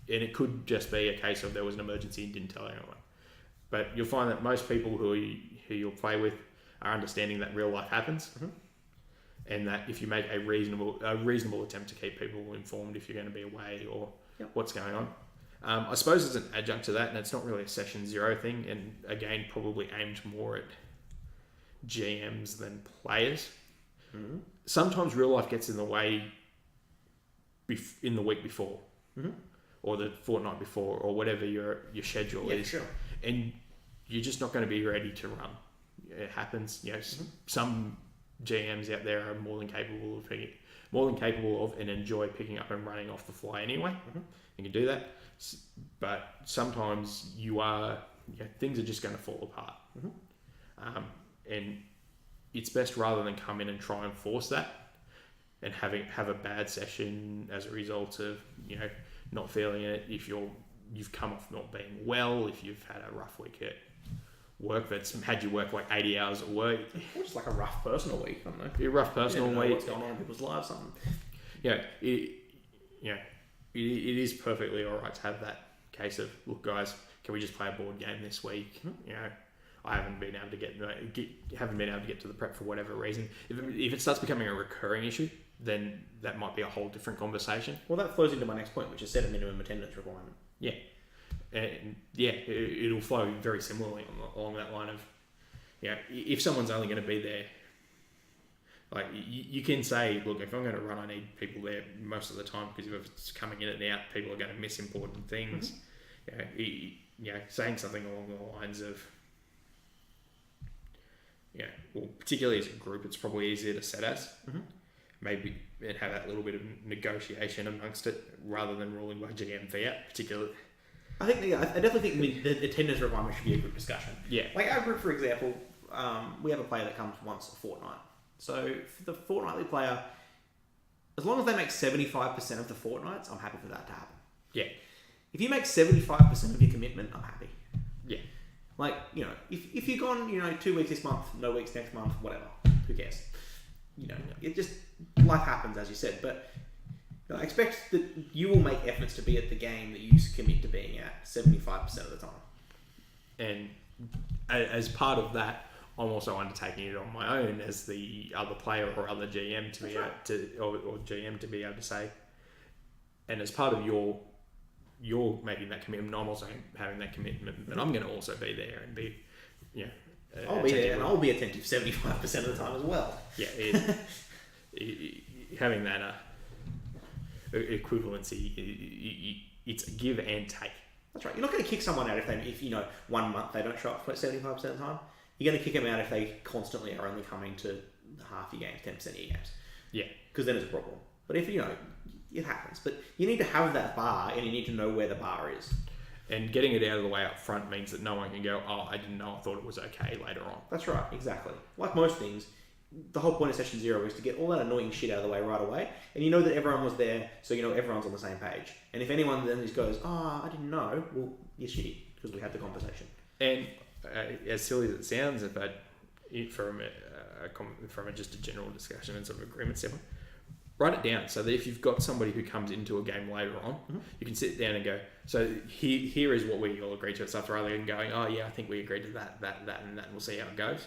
it could just be a case of there was an emergency and didn't tell anyone. But you'll find that most people who you'll play with are understanding that real life happens, and that if you make a reasonable attempt to keep people informed if you're going to be away or what's going on. I suppose as an adjunct to that, and it's not really a session zero thing, and again probably aimed more at GMs than players. Sometimes real life gets in the way in the week before, or the fortnight before, or whatever your schedule is. Sure. And you're just not going to be ready to run. It happens. Some GMs out there are more than capable of and enjoy picking up and running off the fly anyway. You can do that, but sometimes things are just going to fall apart. And it's best rather than come in and try and force that and have a bad session as a result of not feeling it. If you've come off not being well, if you've had a rough week at work that's had you work like 80 hours at work, or just like a rough personal week, I don't know. A rough personal week. What's going on in people's lives, something. Mm-hmm. It is perfectly all right to have that case of, look, guys, can we just play a board game this week? I haven't been able to get to the prep for whatever reason. If it starts becoming a recurring issue, then that might be a whole different conversation. Well, that flows into my next point, which is set a minimum attendance requirement. Yeah. And it'll flow very similarly along that line of, if someone's only going to be there, like you can say, look, if I'm going to run, I need people there most of the time because if it's coming in and out, people are going to miss important things. Saying something along the lines of, well, particularly as a group, it's probably easier to set as. Maybe and have that little bit of negotiation amongst it rather than ruling by GM fiat, particularly. I definitely think the attendance requirement should be a group discussion. Yeah. Like our group, for example, we have a player that comes once a fortnight. So for the fortnightly player, as long as they make 75% of the fortnights, I'm happy for that to happen. Yeah. If you make 75% of your commitment, I'm happy. Yeah. Like, if you've gone, 2 weeks this month, no weeks next month, whatever. who cares? It just, life happens, as you said. But I expect that you will make efforts to be at the game that you commit to being at 75% of the time. And as part of that, I'm also undertaking it on my own as the other player or other GM to be able to, or GM to be able to say. And as part of you're making that commitment, I'm also having that commitment that I'm going to also be there and be, I'll be there and I'll be attentive 75% of the time as well. Yeah, having that equivalency, it's a give and take. That's right. You're not going to kick someone out if 1 month they don't show up for 75% of the time. You're going to kick them out if they constantly are only coming to half your games, 10% of your games. Yeah. Because then it's a problem. But if, it happens. But you need to have that bar and you need to know where the bar is. And getting it out of the way up front means that no one can go, oh, I didn't know, I thought it was okay later on. That's right, exactly. Like most things, the whole point of Session 0 is to get all that annoying shit out of the way right away. And you know that everyone was there, so everyone's on the same page. And if anyone then just goes, I didn't know, well, you're shitty, because we had the conversation. And as silly as it sounds, but from just a general discussion and sort of agreement standpoint, write it down so that if you've got somebody who comes into a game later on, you can sit down and go, so here is what we all agreed to and stuff, rather than going, oh yeah, I think we agreed to that, and we'll see how it goes.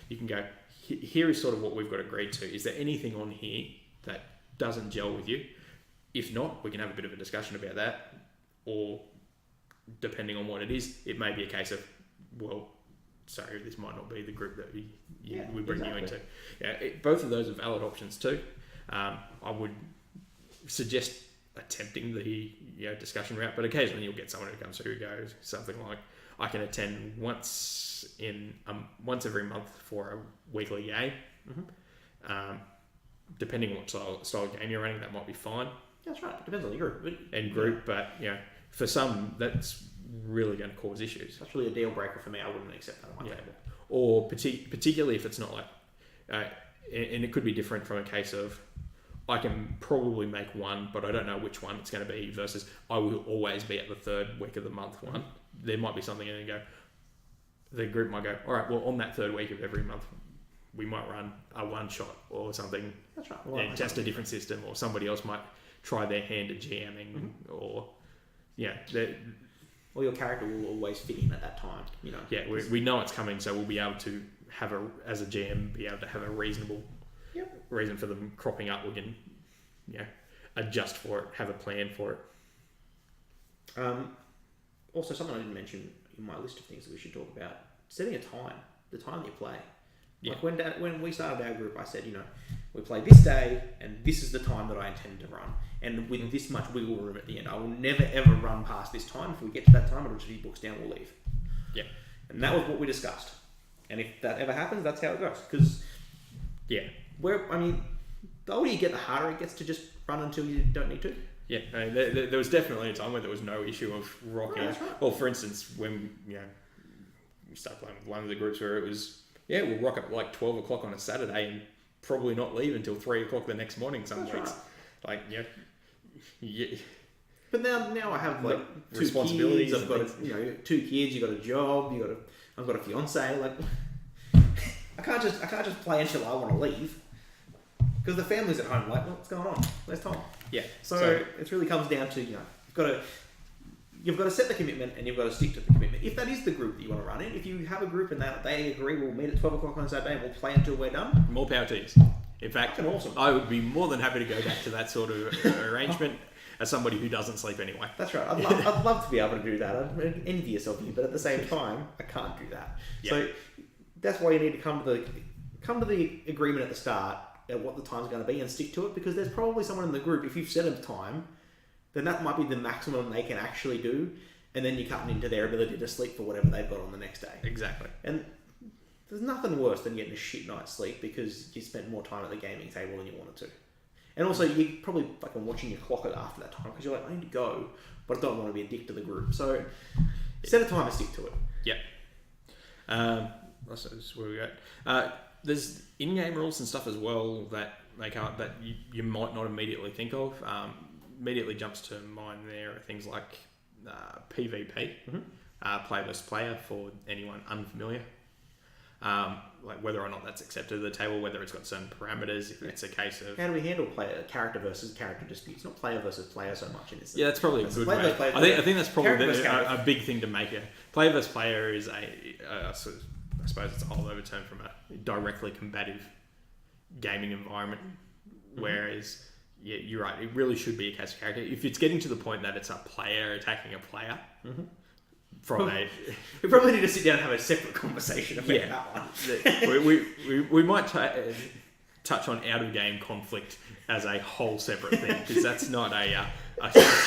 You can go, here is sort of what we've got agreed to. Is there anything on here that doesn't gel with you? If not, we can have a bit of a discussion about that, or depending on what it is, it may be a case of, well, sorry, this might not be the group that we bring you into. Yeah, both of those are valid options too. I would suggest attempting the discussion route, but occasionally you'll get someone who comes through who goes something like, I can attend once every month for a weekly game. Depending on what style of game you're running, that might be fine. That's right. It depends on your group. But for some, that's really going to cause issues. That's really a deal breaker for me. I wouldn't accept that on my table. Or particularly if it's not like, and it could be different from a case of, I can probably make one, but I don't know which one it's going to be, versus I will always be at the third week of the month one. There might be something in there the group might go, all right, well, on that third week of every month, we might run a one shot or something. That's right. Well, just a different system, or somebody else might try their hand at GMing, or or your character will always fit in at that time. Yeah, we know it's coming, so we'll be able to have as a GM, be able to have a reasonable reason for them cropping up. We can, adjust for it, have a plan for it. Also, something I didn't mention in my list of things that we should talk about: setting a time, the time that you play. Like when we started our group, I said, we play this day, and this is the time that I intend to run, and with this much wiggle room at the end, I will never ever run past this time. If we get to that time, it'll just be books down, we'll leave. Yeah, and that was what we discussed. And if that ever happens, that's how it goes. Because the older you get, the harder it gets to just run until you don't need to. Yeah, there was definitely a time where there was no issue of rocking. Right. Well, for instance, when we started playing with one of the groups where it was, we'll rock up at like 12 o'clock on a Saturday and probably not leave until 3 o'clock the next morning some weeks. Right. Yeah. But now I have like two responsibilities. Kids, I've got 2 kids. You got a job. I've got a fiance. Like I can't just play until I want to leave, because the family's at home. Like, what's going on? Where's Tom? Yeah. So it really comes down to you've got to set the commitment, and you've got to stick to the commitment. If that is the group that you want to run in, if you have a group and that they agree, we'll meet at 12 o'clock on Saturday and we'll play until we're done. More power to you. In fact, awesome. I would be more than happy to go back to that sort of arrangement as somebody who doesn't sleep anyway. That's right. I'd love to be able to do that. I'm envious of you, but at the same time, I can't do that. Yeah. So that's why you need to come to the agreement at the start at what the time's going to be and stick to it, because there's probably someone in the group, if you've set a time, then that might be the maximum they can actually do, and then you're cutting into their ability to sleep for whatever they've got on the next day. Exactly. And there's nothing worse than getting a shit night's sleep because you spent more time at the gaming table than you wanted to. And also, you're probably fucking watching your clock after that time because you're like, I need to go, but I don't want to be a dick to the group. So set a time and stick to it. Yep. That's where we go. There's in-game rules and stuff as well that make up that you might not immediately think of. Immediately jumps to mind there are things like PvP, play versus player for anyone unfamiliar. like whether or not that's accepted at the table, whether it's got certain parameters, if it's a case of... How do we handle character versus character disputes? Not player versus player so much in this. Yeah, that's probably a good way. I think that's probably a big thing to make it. Player versus player is I suppose it's a holdover term from a directly combative gaming environment, whereas... Yeah, you're right. It really should be a case of character. If it's getting to the point that it's a player attacking a player, from a... We probably need to sit down and have a separate conversation about that one. we might touch on out-of-game conflict as a whole separate thing, because that's not a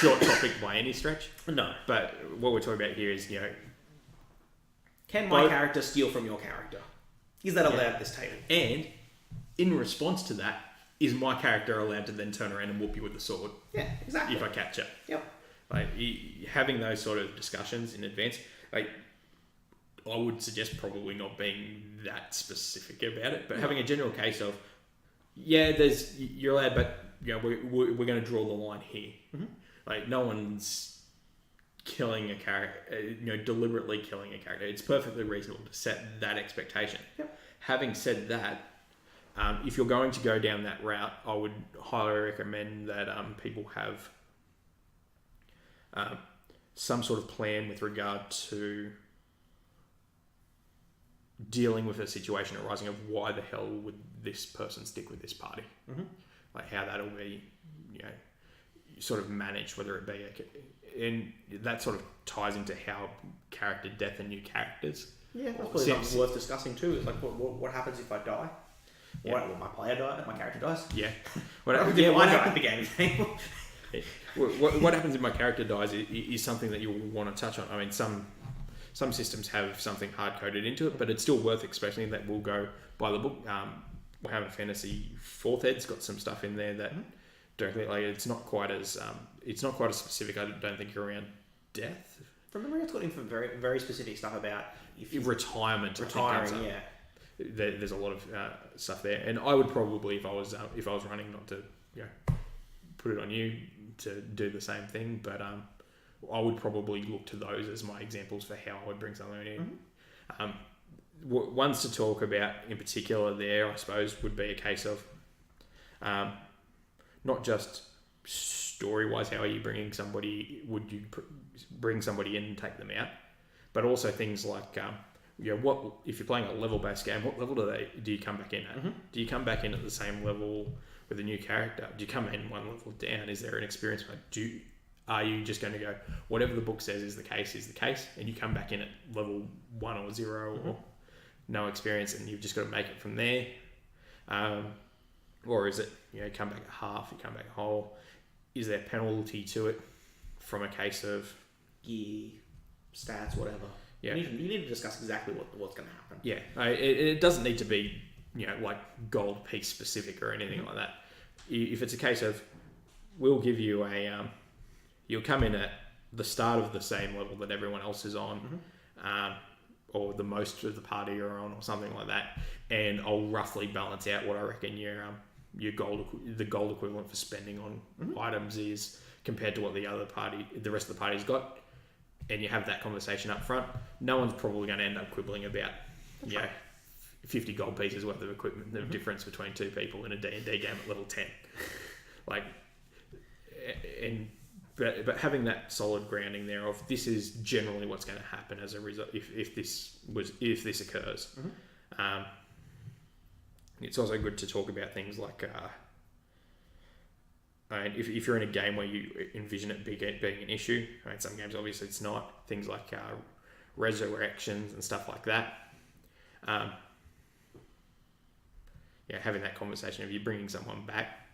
short topic by any stretch. No. But what we're talking about here is, can my character steal from your character? Is that allowed at this table? And in response to that, is my character allowed to then turn around and whoop you with the sword? Yeah, exactly. If I catch it. Yep. Like, having those sort of discussions in advance, like, I would suggest probably not being that specific about it, but having a general case of, you're allowed, but we're going to draw the line here. Like, no one's killing a character, deliberately killing a character. It's perfectly reasonable to set that expectation. Yep. Having said that, if you're going to go down that route, I would highly recommend that people have some sort of plan with regard to dealing with a situation arising of why the hell would this person stick with this party? Like how that'll be, sort of managed, whether it be and that sort of ties into how character death and new characters. Yeah, that's probably something worth discussing too. Is like what happens if I die? Yeah. What, my player dies? My character dies? Yeah. What happens if I die at the game table? What happens if my character dies is something that you'll want to touch on. I mean, some systems have something hard coded into it, but it's still worth expressing that we'll go by the book. Warhammer Fantasy 4th Ed's got some stuff in there that directly, like, it's not quite as specific. I don't think you're around death. From memory, it's got in for very very specific stuff about retirement. Retiring, yeah. There's a lot of stuff there, and I would probably, if I was running, not to put it on you to do the same thing, but I would probably look to those as my examples for how I would bring something in. Ones to talk about in particular there, I suppose, would be a case of not just story-wise, how are you bringing somebody? Would you bring somebody in and take them out? But also things like what if you're playing a level-based game? What level do you come back in at? Do you come back in at the same level with a new character? Do you come in one level down? Is there an experience mode? Are you just going to go whatever the book says is the case, and you come back in at level 1 or 0 or no experience, and you've just got to make it from there? Or is it come back at half, you come back whole? Is there penalty to it from a case of gear, stats, whatever? Yeah, you need to discuss exactly what's going to happen. Yeah, it doesn't need to be like gold piece specific or anything like that. If it's a case of we'll give you you'll come in at the start of the same level that everyone else is on, or the most of the party are on, or something like that, and I'll roughly balance out what I reckon your gold equivalent for spending on items is compared to what the rest of the party's got. And you have that conversation up front, no one's probably going to end up quibbling about 50 gold pieces worth of equipment, the difference between two people in a D&D game at level 10. But having that solid grounding there of this is generally what's going to happen as a result if this occurs. It's also good to talk about things like if you're in a game where you envision it being an issue, some games obviously it's not, things like resurrections and stuff like that. Having that conversation of you bringing someone back,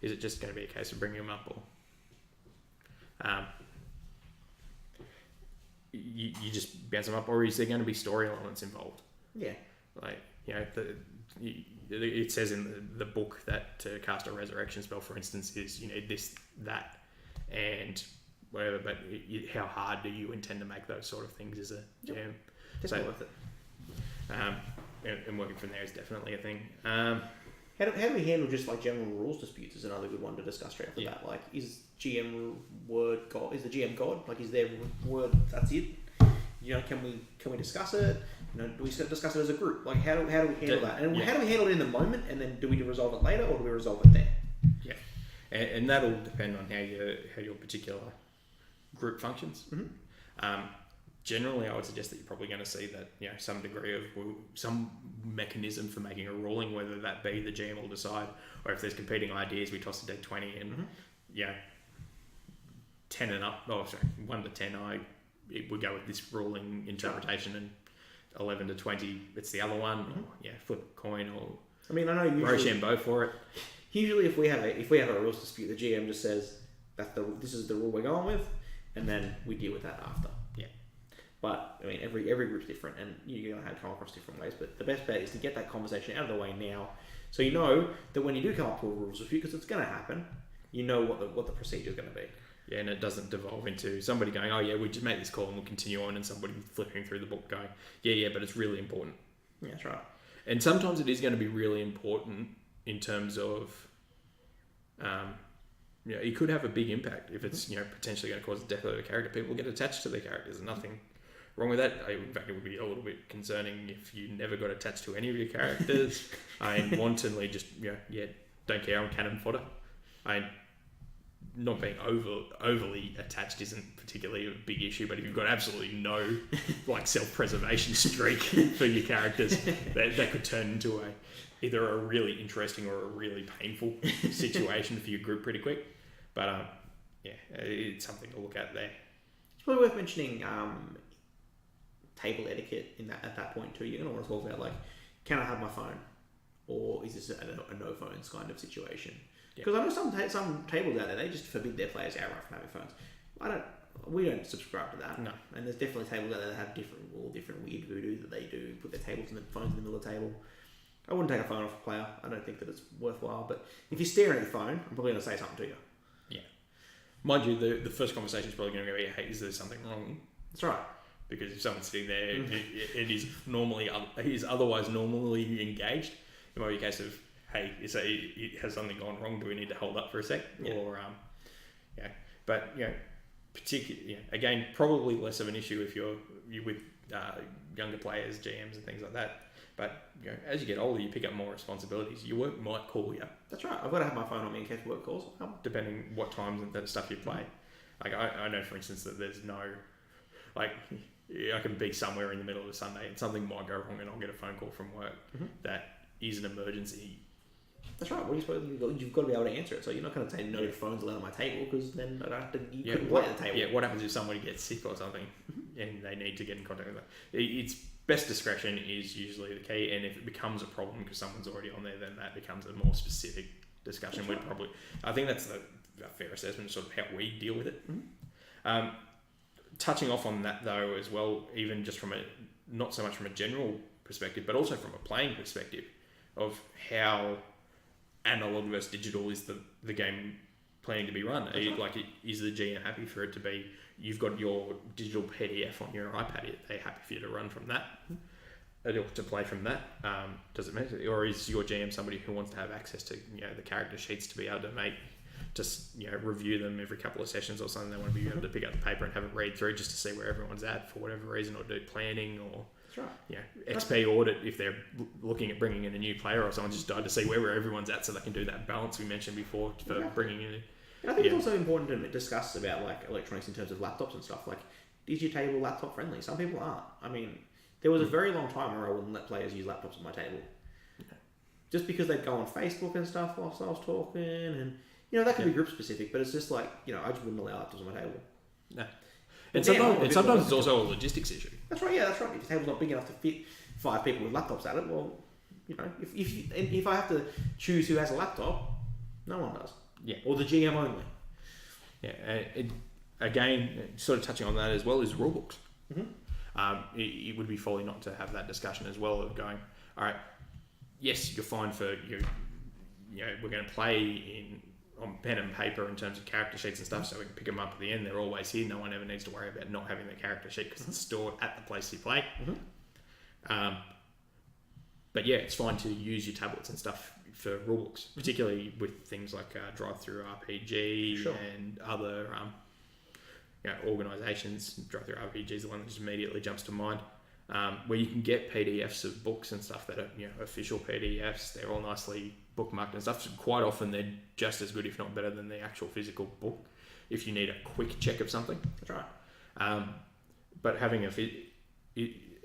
is it just going to be a case of bringing them up, or you just bounce them up, or is there going to be story elements involved? Yeah, it says in the book that to cast a resurrection spell, for instance, is this, that, and whatever. But how hard do you intend to make those sort of things as a GM? Definitely worth it. And working from there is definitely a thing. How do we handle just like general rules disputes? Is another good one to discuss straight off the bat. Like, is GM word God? Is the GM God? Like, is their word? That's it. Can we discuss it? do we discuss it as a group? Like, how do we handle that? And Yeah. how do we handle it in the moment? And then do we resolve it later, or do we resolve it there? Yeah, and that'll depend on how your particular group functions. Generally, I would suggest that you're probably going to see that some degree of some mechanism for making a ruling, whether that be the GM will decide, or if there's competing ideas, we toss a D20 and 10 and up. 1 to 10, we go with this ruling interpretation, and 11 to 20, it's the other one. Or, flip a coin, or I mean, I know usually Rochambeau for it. Usually, if we have a rules dispute, the GM just says this is the rule we're going with, and then we deal with that after. Yeah. But I mean, every group's different, and you're gonna have to come across different ways. But the best bet is to get that conversation out of the way now, so you know that when you do come up to a rules dispute, because it's gonna happen, you know what the procedure is gonna be. Yeah, and it doesn't devolve into somebody going, we just make this call and we'll continue on, and somebody flipping through the book going, but it's really important. Yeah, that's right. And sometimes it is going to be really important in terms of, it could have a big impact if it's, potentially going to cause the death of a character. People get attached to their characters, and nothing wrong with that. In fact, it would be a little bit concerning if you never got attached to any of your characters and wantonly just, don't care, I'm cannon fodder. Not being overly attached isn't particularly a big issue, but if you've got absolutely no self-preservation streak for your characters, that could turn into either a really interesting or a really painful situation for your group pretty quick. But it's something to look at there. It's probably worth mentioning table etiquette at that point too. You're going to want to talk about can I have my phone, or is this a no phones kind of situation? Because I know some tables out there, they just forbid their players outright from having phones. We don't subscribe to that. No. And there's definitely tables out there that have different weird voodoo that they do, put their tables and the phones in the middle of the table. I wouldn't take a phone off a player. I don't think that it's worthwhile. But if you're staring at your phone, I'm probably going to say something to you. Yeah. Mind you, the first conversation is probably going to be, hey, is there something wrong? That's right. Because if someone's sitting there, it is otherwise normally engaged. It might be a case of, hey, has something gone wrong? Do we need to hold up for a sec? Yeah. Or, but particularly, again, probably less of an issue if you're with younger players, GMs, and things like that. But as you get older, you pick up more responsibilities. Your work might call you. That's right. I've got to have my phone on me in case work calls. Depending what times and that stuff you play. I know, for instance, that there's no I can be somewhere in the middle of a Sunday and something might go wrong, and I'll get a phone call from work that is an emergency. That's right. What do you suppose you've got to be able to answer it? So you're not going to say no, your phone's allowed on my table, because then I don't have to. You couldn't play at the table. Yeah. What happens if somebody gets sick or something, and they need to get in contact with that? It's best discretion is usually the key, and if it becomes a problem because someone's already on there, then that becomes a more specific discussion. We'd probably, I think that's a fair assessment, sort of how we deal with it. Touching off on that though as well, even just from not so much from a general perspective, but also from a playing perspective of how analog versus digital is the game planning to be run. Is the GM happy for it to be, you've got your digital PDF on your iPad, are they happy for you to run from that, to play from that? Does it matter? Or is your GM somebody who wants to have access to the character sheets to be able to review them every couple of sessions or something? They want to be able to pick up the paper and have it read through just to see where everyone's at for whatever reason, or do planning, or XP audit if they're looking at bringing in a new player, or someone just died to see where everyone's at so they can do that balance we mentioned before for bringing in. And I think it's also important to discuss about electronics in terms of laptops and stuff. Is your table laptop friendly? Some people aren't. I mean, there was a very long time where I wouldn't let players use laptops at my table, just because they'd go on Facebook and stuff whilst I was talking, and that could be group specific, but it's just I just wouldn't allow laptops on my table. No. And sometimes it's also a logistics issue. That's right. Yeah, that's right. If the table's not big enough to fit 5 people with laptops at it, well, if I have to choose who has a laptop, no one does. Yeah. Or the GM only. Yeah. Again, sort of touching on that as well, is rulebooks. It would be folly not to have that discussion as well of going, all right, yes, you're fine for we're going to play on pen and paper in terms of character sheets and stuff, so we can pick them up at the end. They're always here. No one ever needs to worry about not having the character sheet because it's stored at the place you play. But yeah, it's fine to use your tablets and stuff for rulebooks, particularly with things like Drive-Thru RPG and other organisations. Drive-Thru RPG is the one that just immediately jumps to mind. where you can get PDFs of books and stuff that are official PDFs. They're all nicely bookmarked and stuff. So quite often they're just as good, if not better, than the actual physical book. If you need a quick check of something, That's right. but having and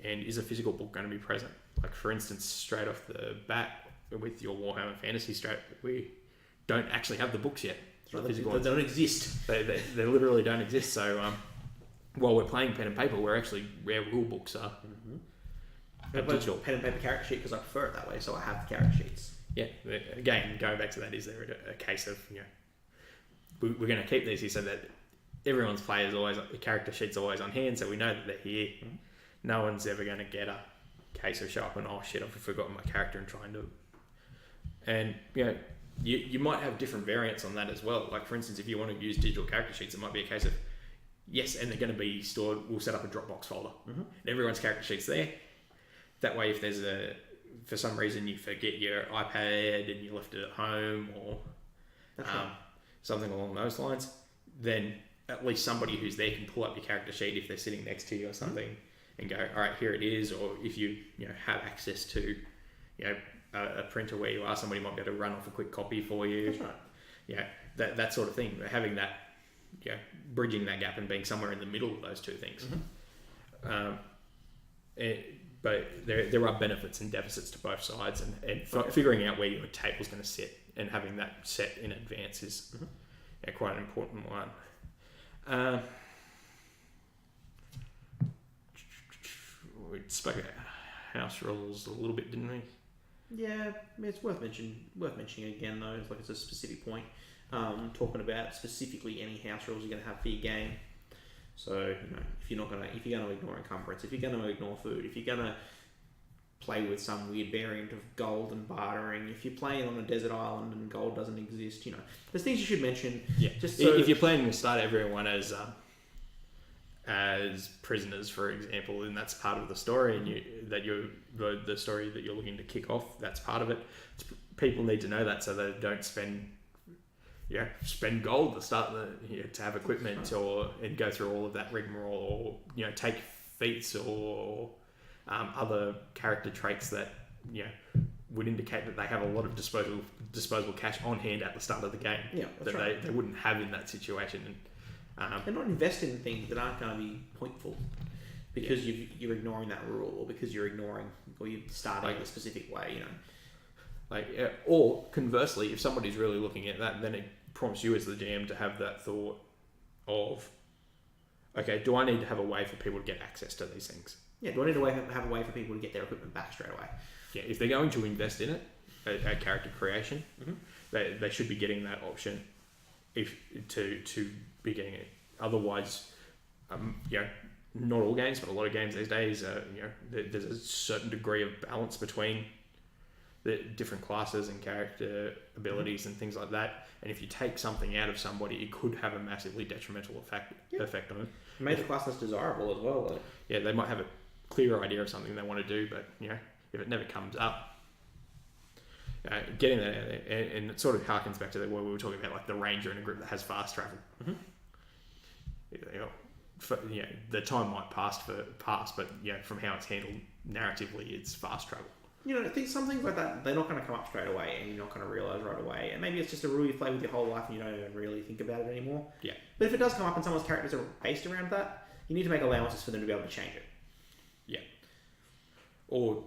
is a physical book going to be present? Like for instance, straight off the bat with your Warhammer Fantasy Strat, we don't actually have the books yet. Right. They don't exist. They literally don't exist. So while we're playing pen and paper, our rule books are digital. Pen and paper character sheet because I prefer it that way. So I have the character sheets. Yeah. Again, going back to that, is there a case of we're going to keep these here so that everyone's players the character sheet's always on hand, so we know that they're here. No one's ever going to get a case of show up and oh shit, I've forgotten my character and try and do it. And you might have different variants on that as well. Like for instance, if you want to use digital character sheets, it might be a case of yes, and they're going to be stored. We'll set up a Dropbox folder, and everyone's character sheets there. That way, if there's for some reason you forget your iPad and you left it at home or something along those lines, then at least somebody who's there can pull up your character sheet if they're sitting next to you or something and go, all right, here it is. Or if you have access to a printer where you are, somebody might be able to run off a quick copy for you. That's right. That sort of thing. Having that, bridging that gap and being somewhere in the middle of those two things. But there are benefits and deficits to both sides, and figuring out where your table's going to sit and having that set in advance is quite an important one. We spoke about house rules a little bit, didn't we? Yeah, it's worth mentioning again though. It's like it's a specific point. Talking about specifically any house rules you're going to have for your game. So if you're going to ignore encumbrance, if you're going to ignore food, if you're going to play with some weird variant of gold and bartering, if you're playing on a desert island and gold doesn't exist, there's things you should mention. Yeah. Just so if you're planning to start everyone as prisoners, for example, then that's part of the story, and the story that you're looking to kick off, that's part of it. People need to know that so they don't spend gold to start to have equipment and go through all of that rigmarole, or take feats or other character traits that would indicate that they have a lot of disposable cash on hand at the start of the game that they wouldn't have in that situation. And not invest in things that aren't going to be pointful because you're ignoring that rule, or because you're starting in a specific way. Or conversely, if somebody's really looking at that, then it prompts you as the GM to have that thought of, okay, do I need to have a way for people to get access to these things? Yeah, do I need to have a way for people to get their equipment back straight away? Yeah, if they're going to invest in it, a character creation, they should be getting that option to be getting it. Otherwise, not all games, but a lot of games these days, there's a certain degree of balance between the different classes and character abilities and things like that. And if you take something out of somebody, it could have a massively detrimental effect on it. Make the class less desirable as well, though. Yeah, they might have a clear idea of something they want to do, but if it never comes up, getting that out there, and it sort of harkens back to what we were talking about, like the ranger in a group that has fast travel. The time might pass, but from how it's handled narratively, it's fast travel. I think some things like that, they're not going to come up straight away, and you're not going to realise right away. And maybe it's just a rule you play with your whole life, and you don't even really think about it anymore. Yeah. But if it does come up and someone's characters are based around that, you need to make allowances for them to be able to change it. Yeah. Or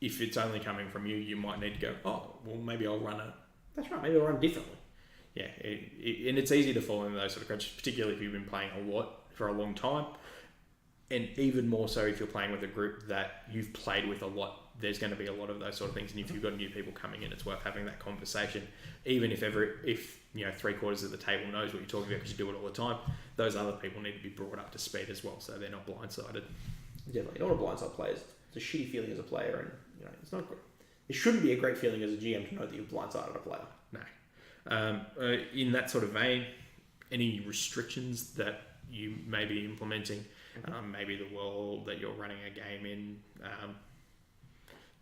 if it's only coming from you, you might need to go, oh, well, maybe I'll run it. That's right. Maybe I'll run differently. Yeah. And it's easy to fall into those sort of crunches, particularly if you've been playing a lot for a long time. And even more so if you're playing with a group that you've played with a lot, there's going to be a lot of those sort of things. And if you've got new people coming in, it's worth having that conversation. Even if 3/4 of the table knows what you're talking about because you do it all the time, those other people need to be brought up to speed as well, so they're not blindsided. Definitely. You don't want to blindside players. It's a shitty feeling as a player, and it's not great. It shouldn't be a great feeling as a GM to know that you've blindsided a player. No. In that sort of vein, any restrictions that you may be implementing, maybe the world that you're running a game in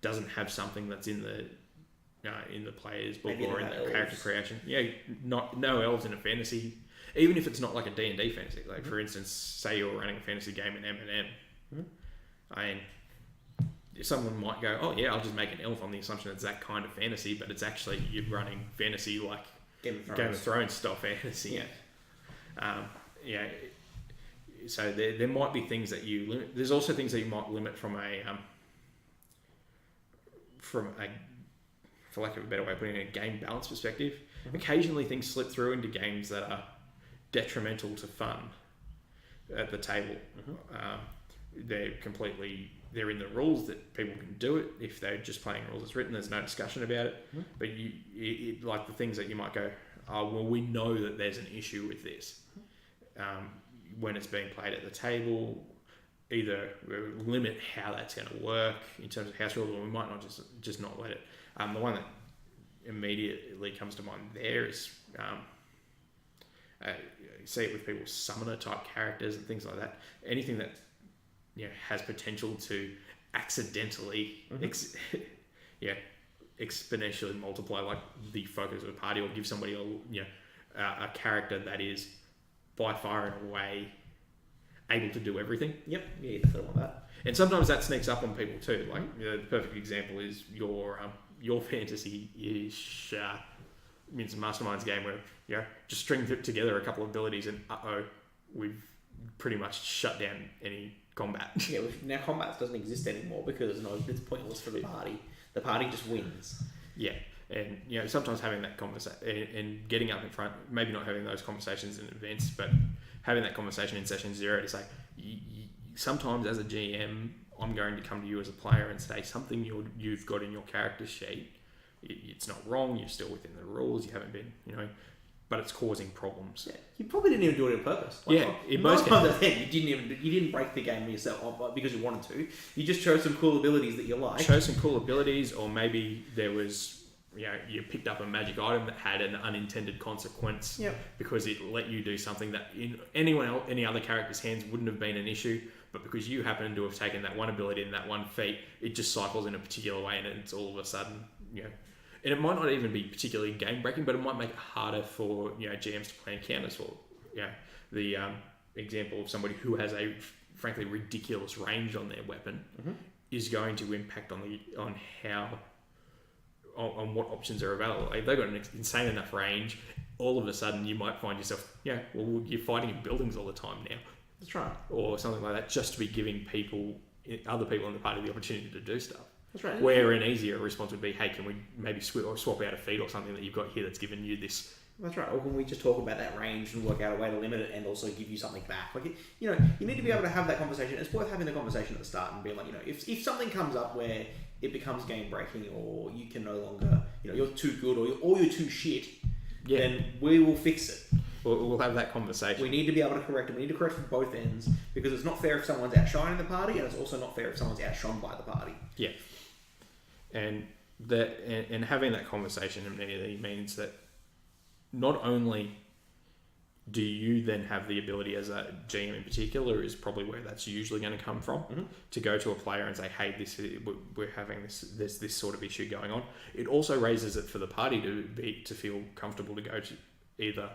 doesn't have something that's in the player's book or in the character creation. Yeah, no elves in a fantasy, even if it's not like a D&D fantasy. Like for instance, say you're running a fantasy game in M&M, and someone might go, oh yeah, I'll just make an elf on the assumption it's that kind of fantasy, but it's actually you're running fantasy like Game Game of Thrones style fantasy. Yeah. So there might be things that you limit. There's also things that you might limit from a for lack of a better way of putting it, a game balance perspective. Mm-hmm. Occasionally things slip through into games that are detrimental to fun at the table. Mm-hmm. They're in the rules that people can do it. If they're just playing rules as written, there's no discussion about it. Mm-hmm. But like the things that you might go, oh, well, we know that there's an issue with this. When it's being played at the table, either limit how that's going to work in terms of house rules, or we might not just not let it. The one that immediately comes to mind there is see it with people's summoner type characters and things like that. Anything that has potential to accidentally exponentially multiply like the focus of a party, or give somebody a character that is by far and away able to do everything. Yep, yeah, you definitely want that. And sometimes that sneaks up on people too. Like the perfect example is your fantasy-ish Mints and Masterminds game where just string together a couple of abilities and we've pretty much shut down any combat. Yeah, now combat doesn't exist anymore because it's pointless for the party. The party just wins. Yeah, and sometimes having that conversation and getting up in front, maybe not having those conversations in advance, but having that conversation in session 0 to say, sometimes as a GM, I'm going to come to you as a player and say something you've got in your character sheet. It's not wrong. You're still within the rules. You haven't been, but it's causing problems. Yeah, you probably didn't even do it on purpose. In most cases, you didn't break the game yourself because you wanted to. You just chose some cool abilities that you liked. Chose some cool abilities, or maybe there was, you picked up a magic item that had an unintended consequence. Yep. Because it let you do something that in any other character's hands wouldn't have been an issue. But because you happen to have taken that one ability and that one feat, it just cycles in a particular way, and it's all of a sudden, and it might not even be particularly game breaking, but it might make it harder for GMs to plan counters for. The example of somebody who has a frankly ridiculous range on their weapon is going to impact on what options are available. If they've got an insane enough range, all of a sudden you might find yourself, you're fighting in buildings all the time now. That's right. Or something like that, just to be giving other people in the party the opportunity to do stuff. That's right. Where an easier response would be, hey, can we maybe swap out a feat or something that you've got here that's given you this? That's right. Or can we just talk about that range and work out a way to limit it and also give you something back? Like, you need to be able to have that conversation. It's worth having the conversation at the start and being like, if something comes up where it becomes game breaking, or you can no longer, you're too good or you're too shit, then we will fix it. We'll have that conversation. We need to be able to correct it. We need to correct from both ends, because it's not fair if someone's outshining the party, and it's also not fair if someone's outshone by the party. Yeah. And having that conversation immediately means that not only do you then have the ability as a GM in particular, is probably where that's usually going to come from, to go to a player and say, hey, we're having this sort of issue going on. It also raises it for the party to feel comfortable to go to either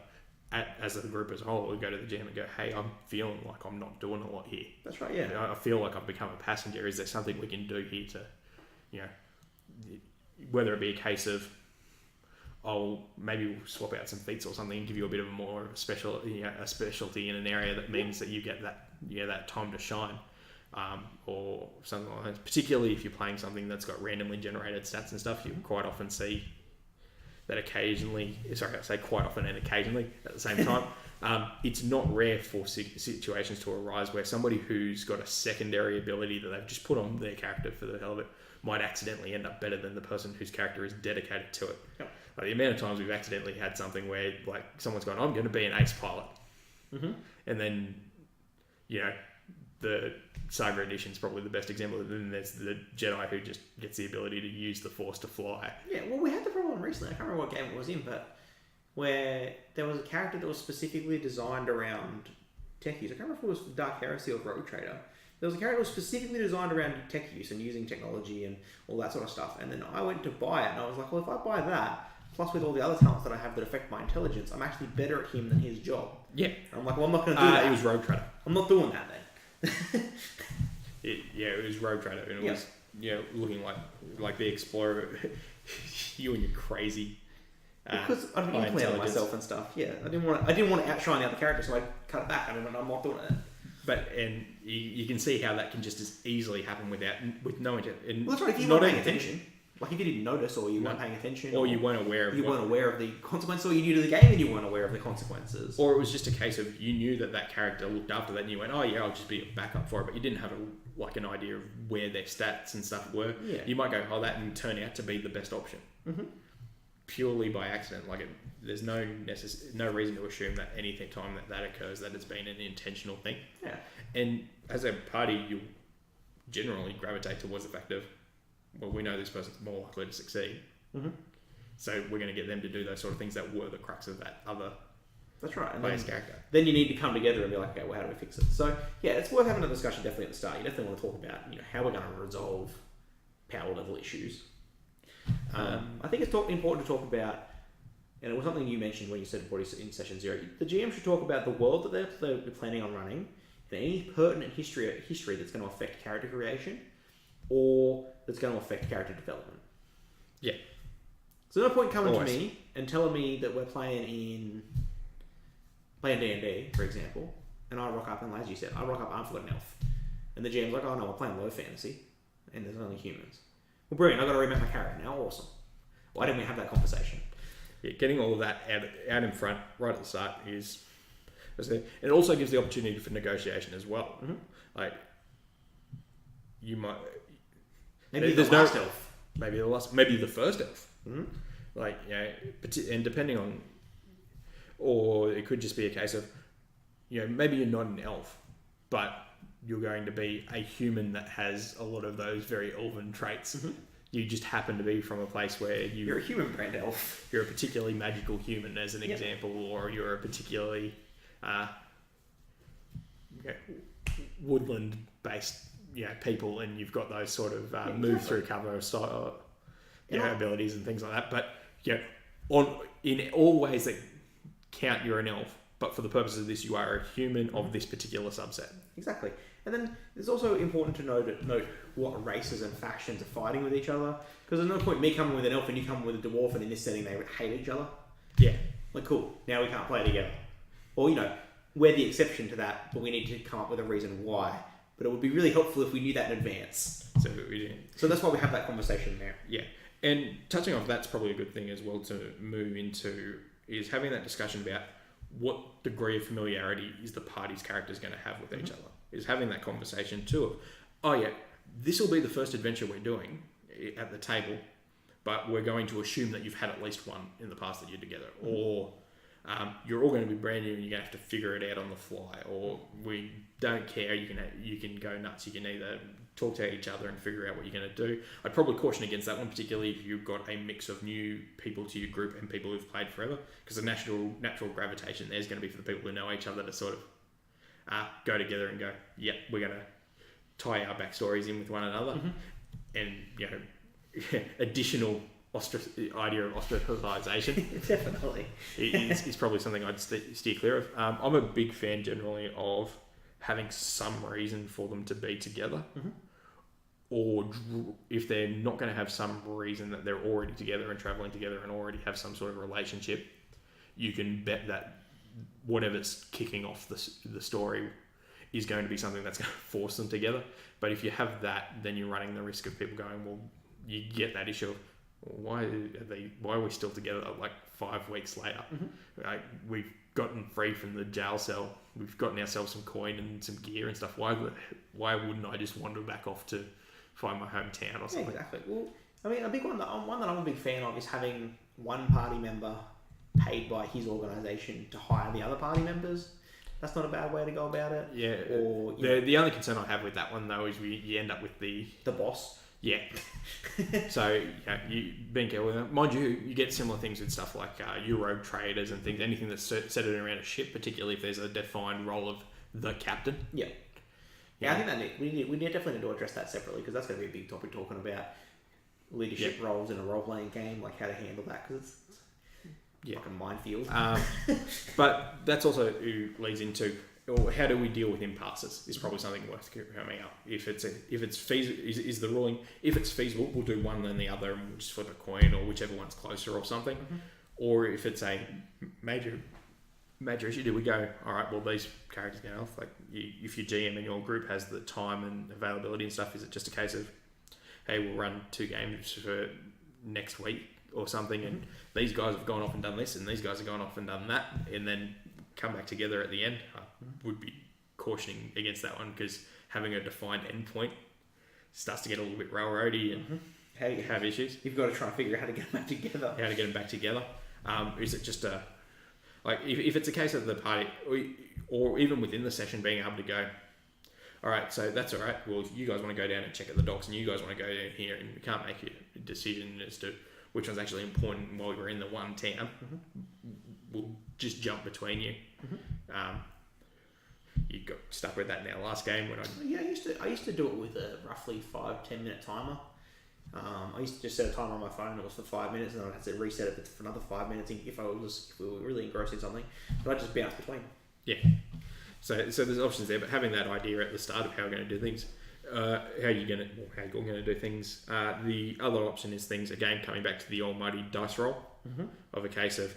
as a group as a whole, we go to the GM and go, hey, I'm feeling like I'm not doing a lot here. That's right, yeah. I feel like I've become a passenger. Is there something we can do here to, whether it be a case of, maybe we'll swap out some feats or something and give you a bit of a specialty in an area that means that you get that time to shine, or something like that. Particularly if you're playing something that's got randomly generated stats and stuff, you quite often see that quite often and occasionally at the same time. It's not rare for situations to arise where somebody who's got a secondary ability that they've just put on their character for the hell of it might accidentally end up better than the person whose character is dedicated to it. Yep. Like the amount of times we've accidentally had something where like someone's gone, I'm going to be an ace pilot. And then, the Saga Edition is probably the best example. And then there's the Jedi who just gets the ability to use the Force to fly. Yeah, well, we had the problem recently. I can't remember what game it was in, but where there was a character that was specifically designed around tech use. I can't remember if it was Dark Heresy or Rogue Trader. There was a character that was specifically designed around tech use and using technology and all that sort of stuff. And then I went to buy it, and I was like, well, if I buy that, plus with all the other talents that I have that affect my intelligence, I'm actually better at him than his job. Yeah. And I'm like, well, I'm not going to do that. It was Rogue Trader. I'm not doing that then. It was Rogue Trader, and it was looking like the explorer. You and your crazy. Because I've high implemented intelligence. myself and stuff. Yeah, I didn't want to outshine the other characters, so I cut it back. I'm not doing it. But you can see how that can just as easily happen with no intent. Well, that's right. If you not weren't paying even- attention, like if you didn't notice, or you weren't paying attention, or you weren't aware of you what- weren't aware of the consequences, or you new to the game and you weren't aware of the consequences. or it was just a case of you knew that character looked after that and you went, oh yeah, I'll just be a backup for it, but you didn't have an idea of where their stats and stuff were. Yeah. You might go, oh, that and turn out to be the best option. Mm-hmm. Purely by accident. There's no reason to assume that anything time that occurs that it's been an intentional thing. Yeah. And as a party, you generally gravitate towards the fact of, well, we know this person's more likely to succeed. Mm-hmm. So we're going to get them to do those sort of things that were the crux of that other That's right. And player's character. then you need to come together and be like, okay, well, how do we fix it? So yeah, it's worth having a discussion definitely at the start. You definitely want to talk about how we're going to resolve power level issues. I think it's important to talk about, and it was something you mentioned when you said in session 0. The GM should talk about the world that they're planning on running and any pertinent history that's going to affect character creation or that's going to affect character development. Yeah. So no point coming Always. to me and telling me that we're playing D&D, for example, and I rock up, and as you said, I rock up, I'm an elf. And the GM's like, oh no, we're playing low fantasy, and there's only humans. Well, brilliant, I've got to remake my character now, awesome. Why didn't we have that conversation? Yeah, getting all of that out in front right at the start is... It also gives the opportunity for negotiation as well. Mm-hmm. Like, you might... Maybe there's the last elf. Maybe the first elf. Mm-hmm. Like, and depending on... Or it could just be a case of, maybe you're not an elf, but you're going to be a human that has a lot of those very elven traits. Mm-hmm. You just happen to be from a place where you're a human brand elf. You're a particularly magical human, as an Yep. example, or you're a particularly woodland-based people, and you've got those sort of move through cover style abilities and things like that. But in all ways that count, you're an elf. But for the purposes of this, you are a human of this particular subset. Exactly. And then it's also important to note what races and factions are fighting with each other. Because there's no point me coming with an elf and you coming with a dwarf, and in this setting they would hate each other. Yeah. Like, cool, now we can't play together. Or, we're the exception to that, but we need to come up with a reason why. But it would be really helpful if we knew that in advance. So that's why we have that conversation there. Yeah. And touching off that's probably a good thing as well to move into, is having that discussion about what degree of familiarity is the party's characters going to have with each other. Is having that conversation too of, oh yeah, this will be the first adventure we're doing at the table, but we're going to assume that you've had at least one in the past that you're together, or you're all going to be brand new and you're going to have to figure it out on the fly, or we don't care, you can go nuts, you can either talk to each other and figure out what you're going to do. I'd probably caution against that one, particularly if you've got a mix of new people to your group and people who've played forever, because the natural gravitation there's going to be for the people who know each other to sort of go together and go, yep, we're going to tie our backstories in with one another. Mm-hmm. And additional idea of ostracization Definitely is probably something I'd steer clear of. I'm a big fan generally of having some reason for them to be together. Mm-hmm. Or if they're not going to have some reason that they're already together and traveling together and already have some sort of relationship, you can bet that whatever's kicking off the story is going to be something that's going to force them together. But if you have that, then you're running the risk of people going, well, you get that issue of, why are we still together like 5 weeks later? Mm-hmm. We've gotten free from the jail cell. We've gotten ourselves some coin and some gear and stuff. Why wouldn't I just wander back off to find my hometown or something? Yeah, exactly. Well, I mean, a big one that I'm a big fan of is having one party member paid by his organisation to hire the other party members. That's not a bad way to go about it. Yeah. Or the only concern I have with that one though is you end up with the boss. Yeah. So you being careful with that. Mind you, you get similar things with stuff like Euro traders and things. Anything that's centered around a ship, particularly if there's a defined role of the captain. Yeah. Yeah, I think that we definitely need to address that separately, because that's going to be a big topic, talking about leadership roles in a role playing game, like how to handle that, because it's like a minefield. But that's also leads into or how do we deal with impasses is probably something worth coming up. If it's feasible, is the ruling, if it's feasible, we'll do one then the other and we'll just flip a coin or whichever one's closer or something. Or if it's a major issue, do we go, all right, well, these characters go off, like if your GM in your group has the time and availability and stuff, is it just a case of, hey, we'll run 2 games for next week or something, and these guys have gone off and done this and these guys have gone off and done that, and then come back together at the end? I would be cautioning against that one, because having a defined endpoint starts to get a little bit railroady and How do you have issues. You've got to try and figure out how to get them back together. How to get them back together. Is it just like if it's a case of the party, or even within the session being able to go, all right, so that's all right. Well, if you guys want to go down and check at the docks, and you guys want to go down here, and we can't make a decision as to which one's actually important while we're in the one town, we'll just jump between you. You got stuck with that in our last game when I used to do it with a roughly 5-10 minute timer. I used to just set a timer on my phone. It was for 5 minutes, and then I had to reset it for another 5 minutes if we were really engrossed in something. But I just bounce between. Yeah. So there's options there, but having that idea at the start of how we're going to do things, how you're going to do things. The other option is things, again, coming back to the almighty dice roll of a case of,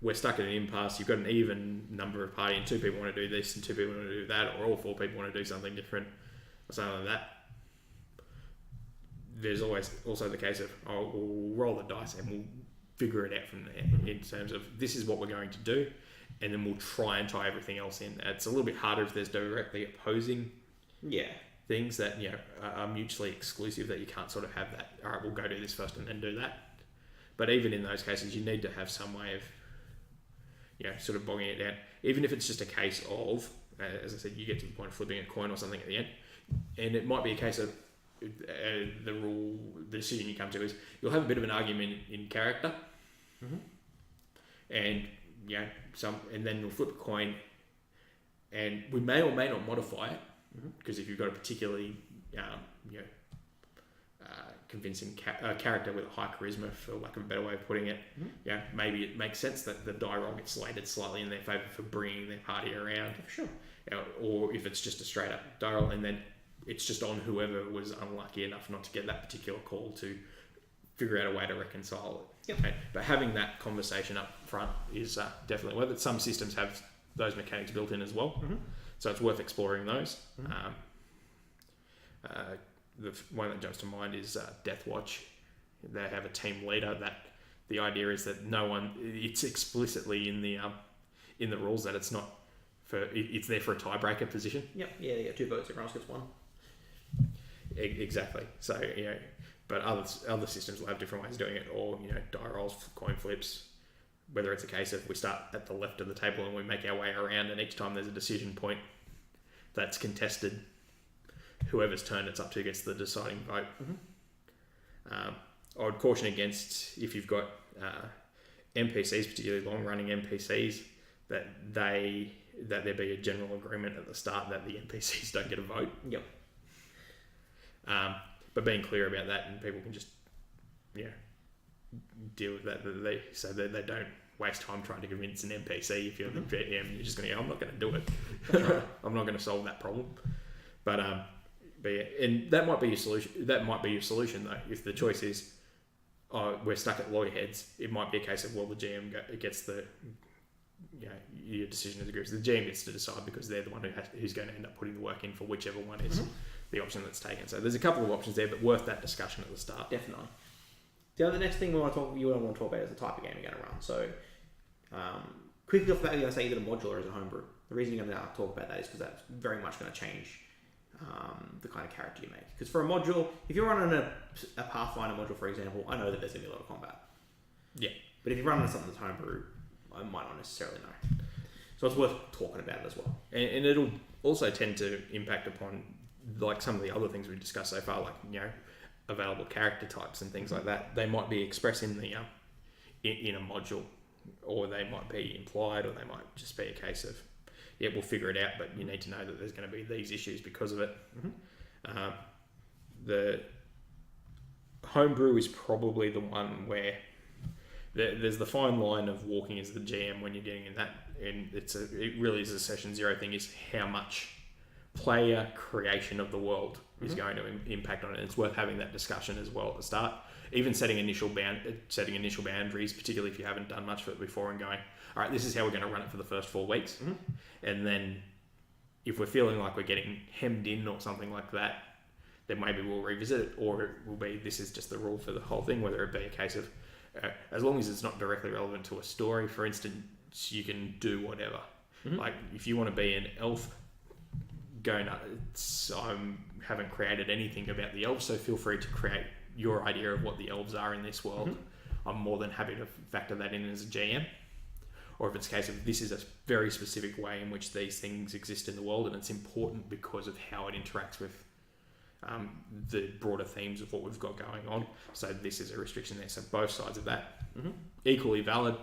we're stuck in an impasse, you've got an even number of party and 2 people want to do this and 2 people want to do that, or all 4 people want to do something different or something like that. There's always also the case of, we'll roll the dice and we'll figure it out from there in terms of, this is what we're going to do, and then we'll try and tie everything else in. It's a little bit harder if there's directly opposing things that are mutually exclusive, that you can't sort of have that, all right, we'll go do this first and then do that. But even in those cases, you need to have some way of sort of bogging it down. Even if it's just a case of, as I said, you get to the point of flipping a coin or something at the end, and it might be a case of the decision you come to is, you'll have a bit of an argument in character, and and then you'll flip a coin, and we may or may not modify it, because if you've got a particularly convincing character with a high charisma, for lack of a better way of putting it, maybe it makes sense that the die roll gets slated slightly in their favour for bringing their party around. For sure. Or if it's just a straight up die roll, and then it's just on whoever was unlucky enough not to get that particular call to figure out a way to reconcile it. Yep. Okay? But having that conversation up front is definitely worth it. Some systems have those mechanics built in as well, so it's worth exploring those. The one that jumps to mind is Death Watch. They have a team leader. That the idea is that it's explicitly in the rules that it's not it's there for a tiebreaker position. Yep. Yeah, you get 2 votes, everyone else gets 1. Exactly. So but other systems will have different ways of doing it, or die rolls, coin flips. Whether it's a case of we start at the left of the table and we make our way around, and each time there's a decision point that's contested, whoever's turn it's up to gets the deciding vote. I would caution against, if you've got NPCs, particularly long-running NPCs, that there be a general agreement at the start that the NPCs don't get a vote. Yep. But being clear about that, and people can just deal with that, so that they don't waste time trying to convince an NPC. If you're the GM, you're just going to go, I'm not going to do it. Right. I'm not going to solve that problem. But yeah, and that might be your solution. That might be your solution, though. If the choice is, we're stuck at loggerheads, it might be a case of, well, the GM gets the, your decision as a group. So the GM gets to decide, because they're the one who's going to end up putting the work in for whichever one is the option that's taken. So there's a couple of options there, but worth that discussion at the start. Definitely. The next thing you want to talk about is the type of game you're going to run. So, quickly off the bat, you're going to say either a modular or as a homebrew. The reason you're going to talk about that is because that's very much going to change the kind of character you make. Because for a module, if you're running a Pathfinder module, for example, I know that there's going to be a lot of combat. Yeah. But if you're running something that's homebrew, I might not necessarily know. So it's worth talking about it as well. And it'll also tend to impact upon, like, some of the other things we've discussed so far, like, available character types and things like that. They might be expressed in the in a module, or they might be implied, or they might just be a case of, we'll figure it out, but you need to know that there's going to be these issues because of it. The homebrew is probably the one where there's the fine line of walking as the GM when you're getting in that, and it really is a session zero thing, is how much player creation of the world is going to impact on it. It's worth having that discussion as well at the start. Even setting initial boundaries, particularly if you haven't done much for it before, and going, all right, this is how we're going to run it for the first 4 weeks. And then if we're feeling like we're getting hemmed in or something like that, then maybe we'll revisit it, or it will be, this is just the rule for the whole thing, whether it be a case of, as long as it's not directly relevant to a story, for instance, you can do whatever. Like, if you want to be an elf, go nuts. I haven't created anything about the elves, so feel free to create your idea of what the elves are in this world. I'm more than happy to factor that in as a GM. Or if it's a case of, this is a very specific way in which these things exist in the world, and it's important because of how it interacts with the broader themes of what we've got going on. So this is a restriction there. So both sides of that, equally valid,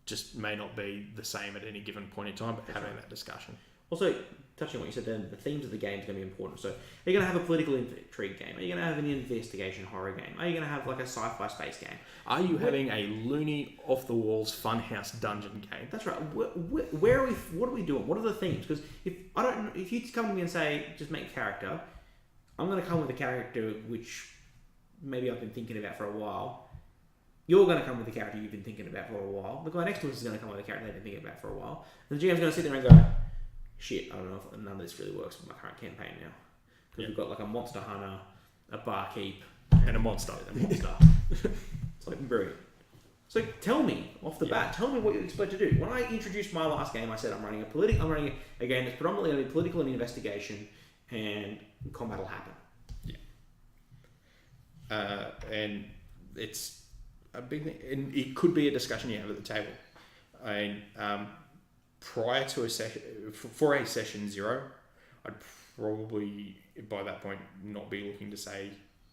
just may not be the same at any given point in time, but having that discussion. Also, touching on what you said then, the themes of the game is going to be important. So, are you going to have a political intrigue game? Are you going to have an investigation horror game? Are you going to have like a sci-fi space game? Are you having a loony, off-the-walls, funhouse dungeon game? That's right. Where are we? What are we doing? What are the themes? Because if you come to me and say just make a character, I'm going to come with a character which maybe I've been thinking about for a while. You're going to come with a character you've been thinking about for a while. The guy next to us is going to come with a character they've been thinking about for a while. And the GM's going to sit there and go, shit, I don't know if none of this really works with my current campaign now. Because we've got like a monster hunter, a barkeep, and a monster. It's like brilliant. So tell me off the bat, tell me what you expect to do. When I introduced my last game, I said I'm running a game that's predominantly going to be political and investigation, and combat will happen. And it's a big thing, and it could be a discussion you have at the table. And prior to a session, for a session zero, I'd probably by that point not be looking to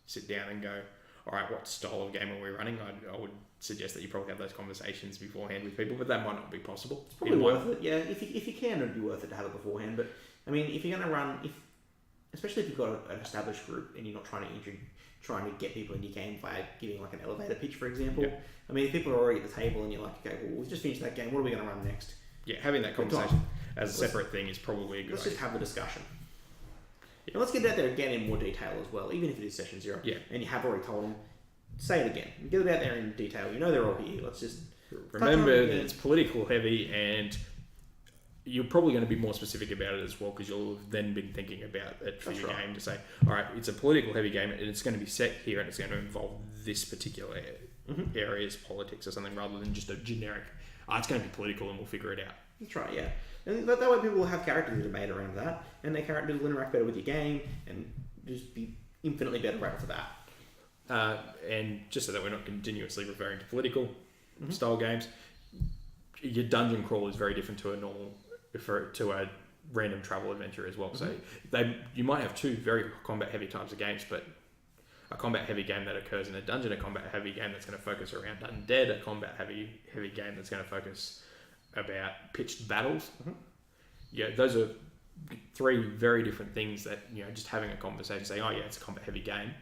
sit down and go, all right, what style of game are we running? I would suggest that you probably have those conversations beforehand with people, but that might not be possible. It's probably worth it, yeah. If you can, it'd be worth it to have it beforehand. But I mean, if you're going to run, especially if you've got an established group and you're not trying to get people into your game by giving like an elevator pitch, for example. Yep. I mean, if people are already at the table and you're like, okay, well, we've just finished that game, what are we going to run next? Yeah, having that conversation as a separate thing is probably a good idea. Let's just have the discussion. Yeah. And let's get out there again in more detail as well, even if it is session zero. Yeah. And you have already told them, say it again. Get it out there in detail. You know they're all here. Let's just remember that it's political heavy, and you're probably going to be more specific about it as well, because you'll have then been thinking about it for your game to say, all right, it's a political heavy game and it's going to be set here and it's going to involve this particular area's politics or something, rather than just a generic, it's going to be political and we'll figure it out. That's right, yeah. And that way people will have characters that are made around that, and their characters will interact better with your game and just be infinitely better for that. And just so that we're not continuously referring to political style games, your dungeon crawl is very different to a random travel adventure as well. So you might have two very combat heavy types of games, but a combat heavy game that occurs in a dungeon, a combat heavy game that's going to focus around undead, a combat heavy game that's going to focus about pitched battles. Yeah, those are three very different things that, just having a conversation saying, oh yeah, it's a combat heavy game,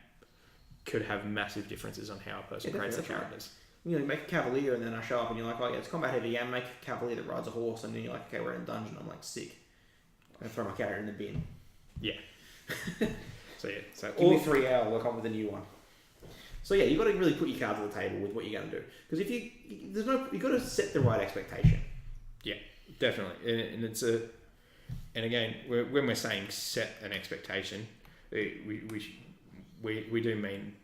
could have massive differences on how a person creates their characters. You make a cavalier and then I show up and you're like, oh yeah, it's combat heavy game, make a cavalier that rides a horse, and then you're like, okay, we're in a dungeon. I'm like, sick. I throw my character in the bin. Yeah. So give me 3 hours, we'll come up with a new one. So yeah, you've got to really put your cards on the table with what you're going to do, because if you've got to set the right expectation. Yeah, definitely, and it's and again, when we're saying set an expectation, we do mean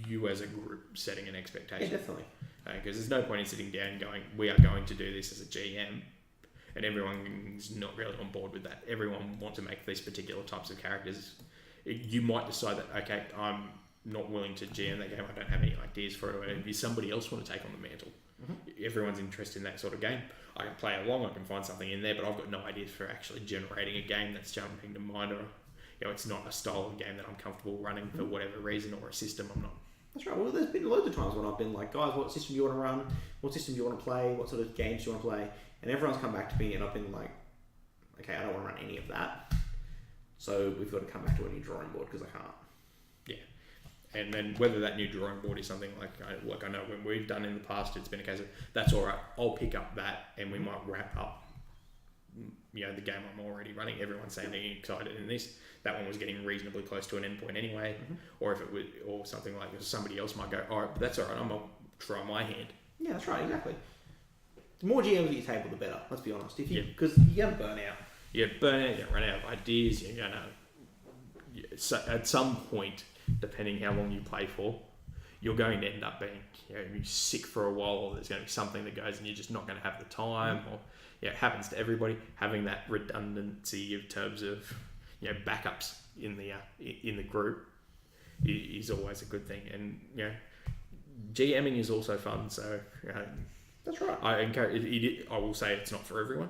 you as a group setting an expectation. Yeah, definitely. Because there's no point in sitting down and going, we are going to do this as a GM, and everyone's not really on board with that. Everyone wants to make these particular types of characters. You might decide that, okay, I'm not willing to GM that game, I don't have any ideas for it, or if somebody else want to take on the mantle. Everyone's interested in that sort of game. I can play along, I can find something in there, but I've got no ideas for actually generating a game that's jumping to mind, or it's not a style of game that I'm comfortable running for whatever reason, or a system I'm not. That's right. Well, there's been loads of times when I've been like, guys, what system do you want to run? What system do you want to play? What sort of games do you want to play? And everyone's come back to me and I've been like, okay, I don't want to run any of that. So we've got to come back to a new drawing board because I can't. Yeah. And then whether that new drawing board is something like I know when we've done in the past, it's been a case of that's all right. I'll pick up that, and we might wrap up. The game I'm already running. Everyone's sounding excited in this. That one was getting reasonably close to an endpoint anyway. Or if it was, or something like somebody else might go, all right, but that's all right. I'm gonna try my hand. Yeah, that's right. Exactly. The more GMs at your table, the better. Let's be honest. If you because you're gonna burn out. You burn out. You run out of ideas. You're gonna. So at some point, depending how long you play for, you're going to end up being sick for a while, or there's going to be something that goes and you're just not going to have the time, or it happens to everybody. Having that redundancy in terms of backups in the group is always a good thing, and GMing is also fun. So that's right. I encourage. I will say it's not for everyone.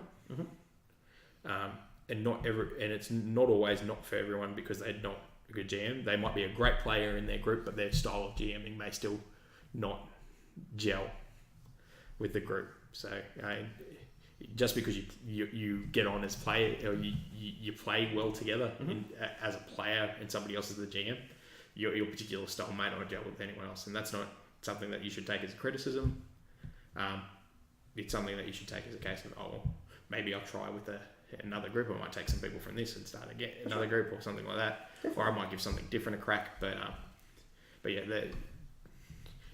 And it's not always not for everyone because they're not a good GM. They might be a great player in their group, but their style of GMing may still not gel with the group. So just because you get on as player, or you play well together as a player, and somebody else is the GM, your particular style may not gel with anyone else, and that's not something that you should take as a criticism. It's something that you should take as a case of maybe I'll try with another group. I might take some people from this and start again another group or something like that. Definitely. Or I might give something different a crack. But yeah,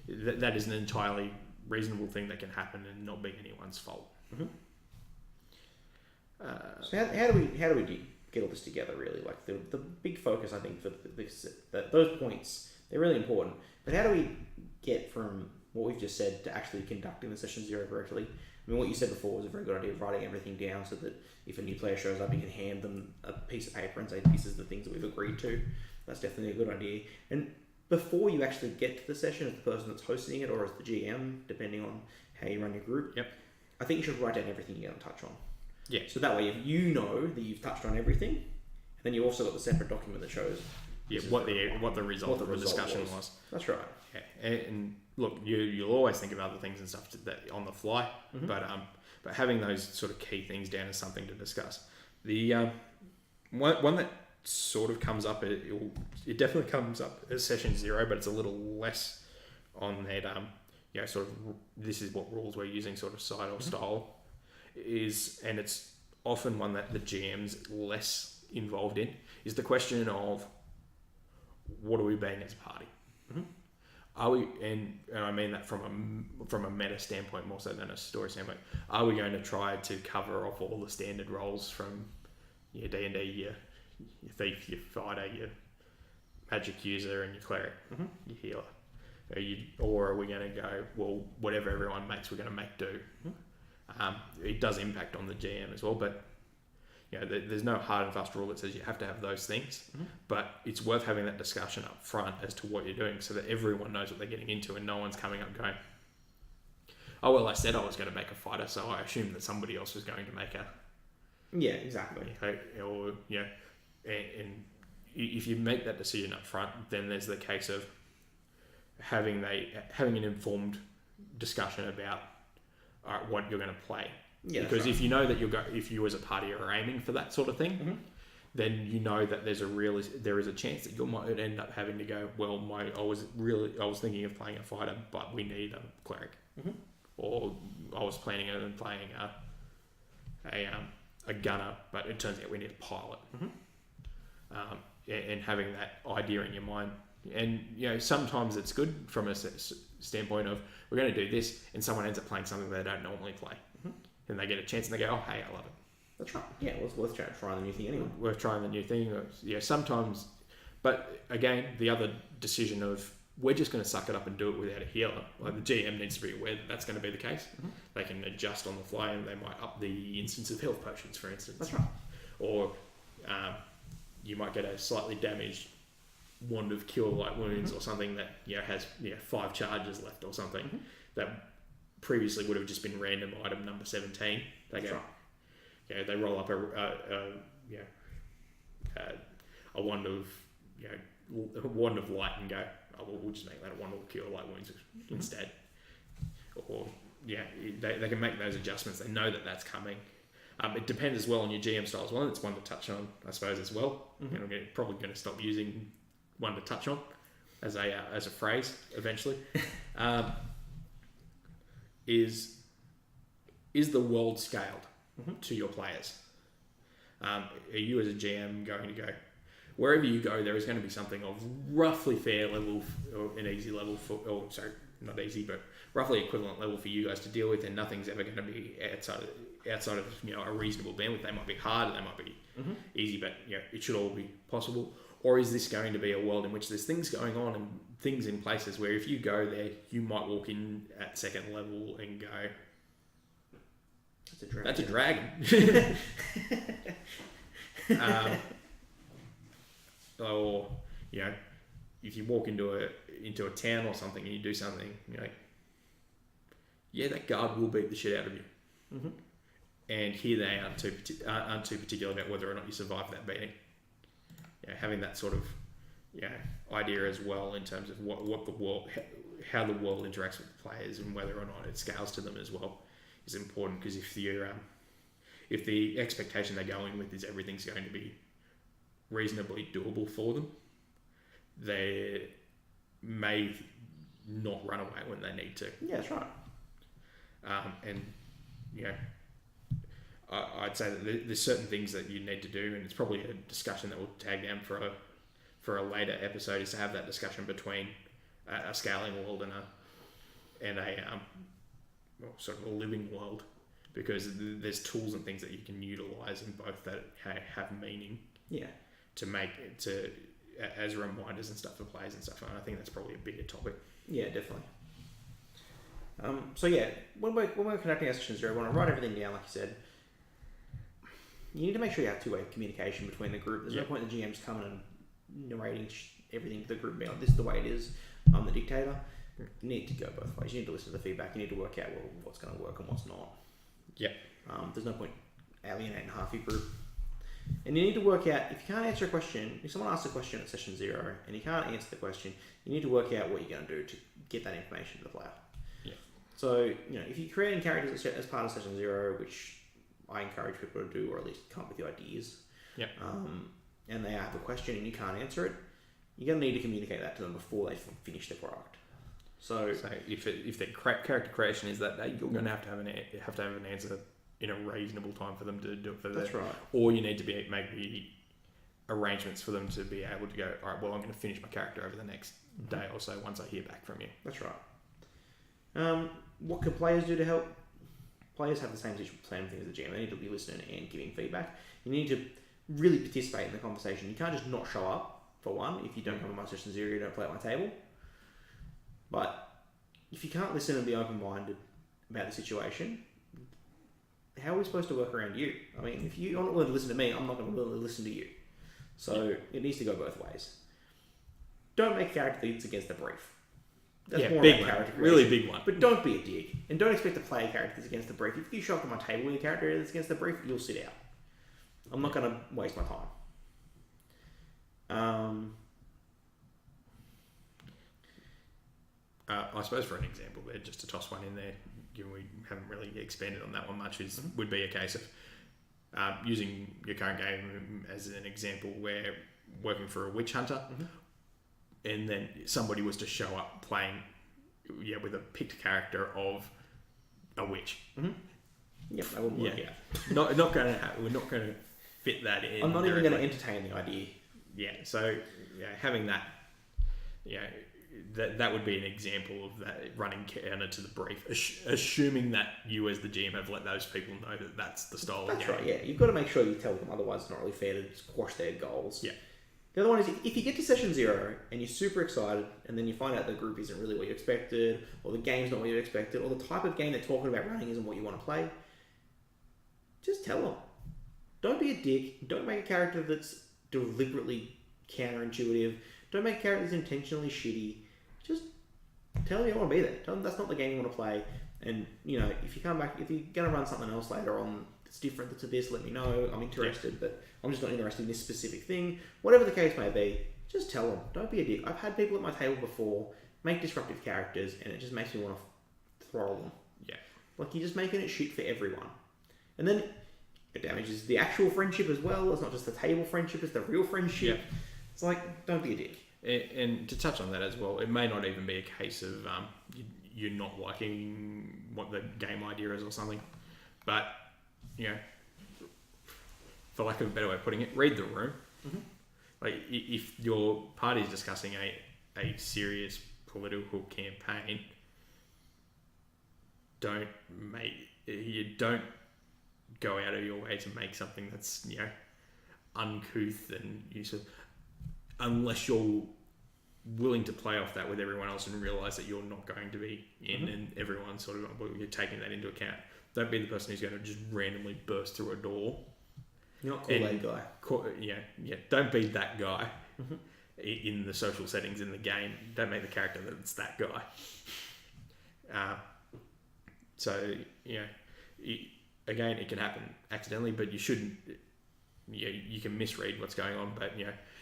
that is an entirely reasonable thing that can happen and not be anyone's fault. So how do we get all this together? Really, like the big focus I think for those points, they're really important. But how do we get from what we've just said to actually conducting the session 0 correctly? I mean, what you said before was a very good idea of writing everything down so that if a new player shows up, you can hand them a piece of paper and say, this is the things that we've agreed to. That's definitely a good idea. And before you actually get to the session, as the person that's hosting it or as the GM, depending on how you run your group, I think you should write down everything you're going to touch on. Yeah. So that way, if you know that you've touched on everything, then you also got the separate document that shows what the result of the discussion was. That's right. Yeah. And look, you'll always think of other things and stuff that on the fly, but having those sort of key things down is something to discuss. The one that sort of comes up, it definitely comes up as session 0, but it's a little less on that sort of this is what rules we're using sort of side or style is, and it's often one that the GM's less involved in, is the question of what are we being as a party? Are we, and I mean that from a meta standpoint more so than a story standpoint, are we going to try to cover off all the standard roles from your D&D, your thief, your fighter, your magic user, and your cleric, your healer? Or are we going to go, well, whatever everyone makes, we're going to make do? It does impact on the GM as well, but there's no hard and fast rule that says you have to have those things, but it's worth having that discussion up front as to what you're doing so that everyone knows what they're getting into and no one's coming up going, oh, well, I said I was going to make a fighter, so I assumed that somebody else was going to make a... Yeah, exactly. Or, and if you make that decision up front, then there's the case of having an informed discussion about what you're going to play. Yeah, because if you know that if you as a party are aiming for that sort of thing, then you know that there is a chance that you might end up having to go, well, I was thinking of playing a fighter, but we need a cleric, or I was planning on playing a gunner, but it turns out we need a pilot, and having that idea in your mind. And sometimes it's good from a standpoint of we're going to do this, and someone ends up playing something they don't normally play. And they get a chance and they go, oh, hey, I love it. That's right. Yeah, well, it's worth trying the new thing anyway. Worth trying the new thing. Sometimes, but again, the other decision of we're just going to suck it up and do it without a healer. Like the GM needs to be aware that that's going to be the case. They can adjust on the fly and they might up the instance of health potions, for instance. That's right. Or you might get a slightly damaged wand of cure light wounds or something that has 5 charges left or something that previously would have just been random item number 17. They go, they roll up a wand of light and go, oh, well, we'll just make that a wand of cure light wounds instead. Or they can make those adjustments. They know that that's coming. It depends as well on your GM style as well. It's one to touch on, I suppose, as well. And I'm probably going to stop using one to touch on as a phrase eventually, is the world scaled to your players? Are you as a GM going to go wherever you go? There is going to be something of roughly fair level or an easy level for, or sorry, not easy, but roughly equivalent level for you guys to deal with, and nothing's ever going to be outside of a reasonable bandwidth. They might be hard, they might be easy, but it should all be possible. Or is this going to be a world in which there's things going on and things in places where if you go there, you might walk in at second level and go, that's a dragon. Or if you walk into a town or something and you do something, that guard will beat the shit out of you. And here they aren't too particular about whether or not you survive that beating. Having that sort of idea as well in terms of what the world, how the world interacts with the players and whether or not it scales to them as well is important, because if the expectation they're going with is everything's going to be reasonably doable for them, they may not run away when they need to. Yeah, that's right. I'd say that there's certain things that you need to do, and it's probably a discussion that we'll tag down for a later episode, is to have that discussion between a scaling world and a sort of a living world, because there's tools and things that you can utilize in both that have meaning. Yeah. To make it as reminders and stuff for players and stuff, and I think that's probably a bigger topic. Yeah, definitely. When we're conducting our session 0, we want to write everything down, like you said. You need to make sure you have two-way communication between the group. There's no point in the GMs coming and narrating everything to the group, being like, this is the way it is, I'm the dictator. You need to go both ways. You need to listen to the feedback. You need to work out what's going to work and what's not. Yeah. There's no point alienating half your group. And you need to work out, if you can't answer a question, if someone asks a question at session 0 and you can't answer the question, you need to work out what you're going to do to get that information to the player. Yeah. So, if you're creating characters as part of session 0, which I encourage people to do, or at least come up with your ideas, and they have a question and you can't answer it, you're going to need to communicate that to them before they finish the product. So if their character creation is that day, you're going to have to have an answer in a reasonable time for them to do it for that. That's right. Or you need to make the arrangements for them to be able to go, all right, well, I'm going to finish my character over the next day or so once I hear back from you. That's right. What can players do to help? Players have the same thing as the GM. They need to be listening and giving feedback. You need to really participate in the conversation. You can't just not show up, for one. If you don't come to my session 0, you don't play at my table. But if you can't listen and be open-minded about the situation, how are we supposed to work around you? I mean, if you're not willing to listen to me, I'm not going to be willing to listen to you. So it needs to go both ways. Don't make character that's against the brief. That's more big about character one. creation. Really big one. But don't be a dick. And don't expect to play a character that's against the brief. If you show up to my table with a character that's against the brief, you'll sit out. I'm not going to waste my time. I suppose for an example there, just to toss one in there, given we haven't really expanded on that one much, would be a case of using your current game as an example where working for a witch hunter, and then somebody was to show up playing with a picked character of a witch. Yep, that wouldn't work out. Not going to we're not going to fit that in. I'm not even going to entertain the idea. So having that, that would be an example of that running counter to the brief, assuming that you as the GM have let those people know that that's the style of game. That's right, yeah. You've got to make sure you tell them, otherwise it's not really fair to squash their goals. Yeah. The other one is, if you get to session 0 and you're super excited and then you find out the group isn't really what you expected, or the game's not what you expected, or the type of game they're talking about running isn't what you want to play, just tell them. Don't be a dick. Don't make a character that's deliberately counterintuitive. Don't make a character that's intentionally shitty. Just tell them you want to be there. Tell them that's not the game you want to play. And, if you come back, if you're going to run something else later on that's different to this, let me know. I'm interested, but I'm just not interested in this specific thing. Whatever the case may be, just tell them. Don't be a dick. I've had people at my table before make disruptive characters, and it just makes me want to throttle them. Yeah. Like, you're just making it shit for everyone. And then it damages the actual friendship as well. It's not just the table friendship, it's the real friendship. Yeah. It's like, don't be a dick. And to touch on that as well, it may not even be a case of you're not liking what the game idea is or something, but for lack of a better way of putting it, read the room. Mm-hmm. Like if your party is discussing a serious political campaign, don't go out of your way to make something that's uncouth and useless, unless you're willing to play off that with everyone else and realise that you're not going to be in, and everyone's sort of you're taking that into account. Don't be the person who's going to just randomly burst through a door. You're not Kool-Aid guy. Don't be that guy in the social settings in the game. Don't make the character that's that guy. Again, it can happen accidentally, but you shouldn't. You can misread what's going on, but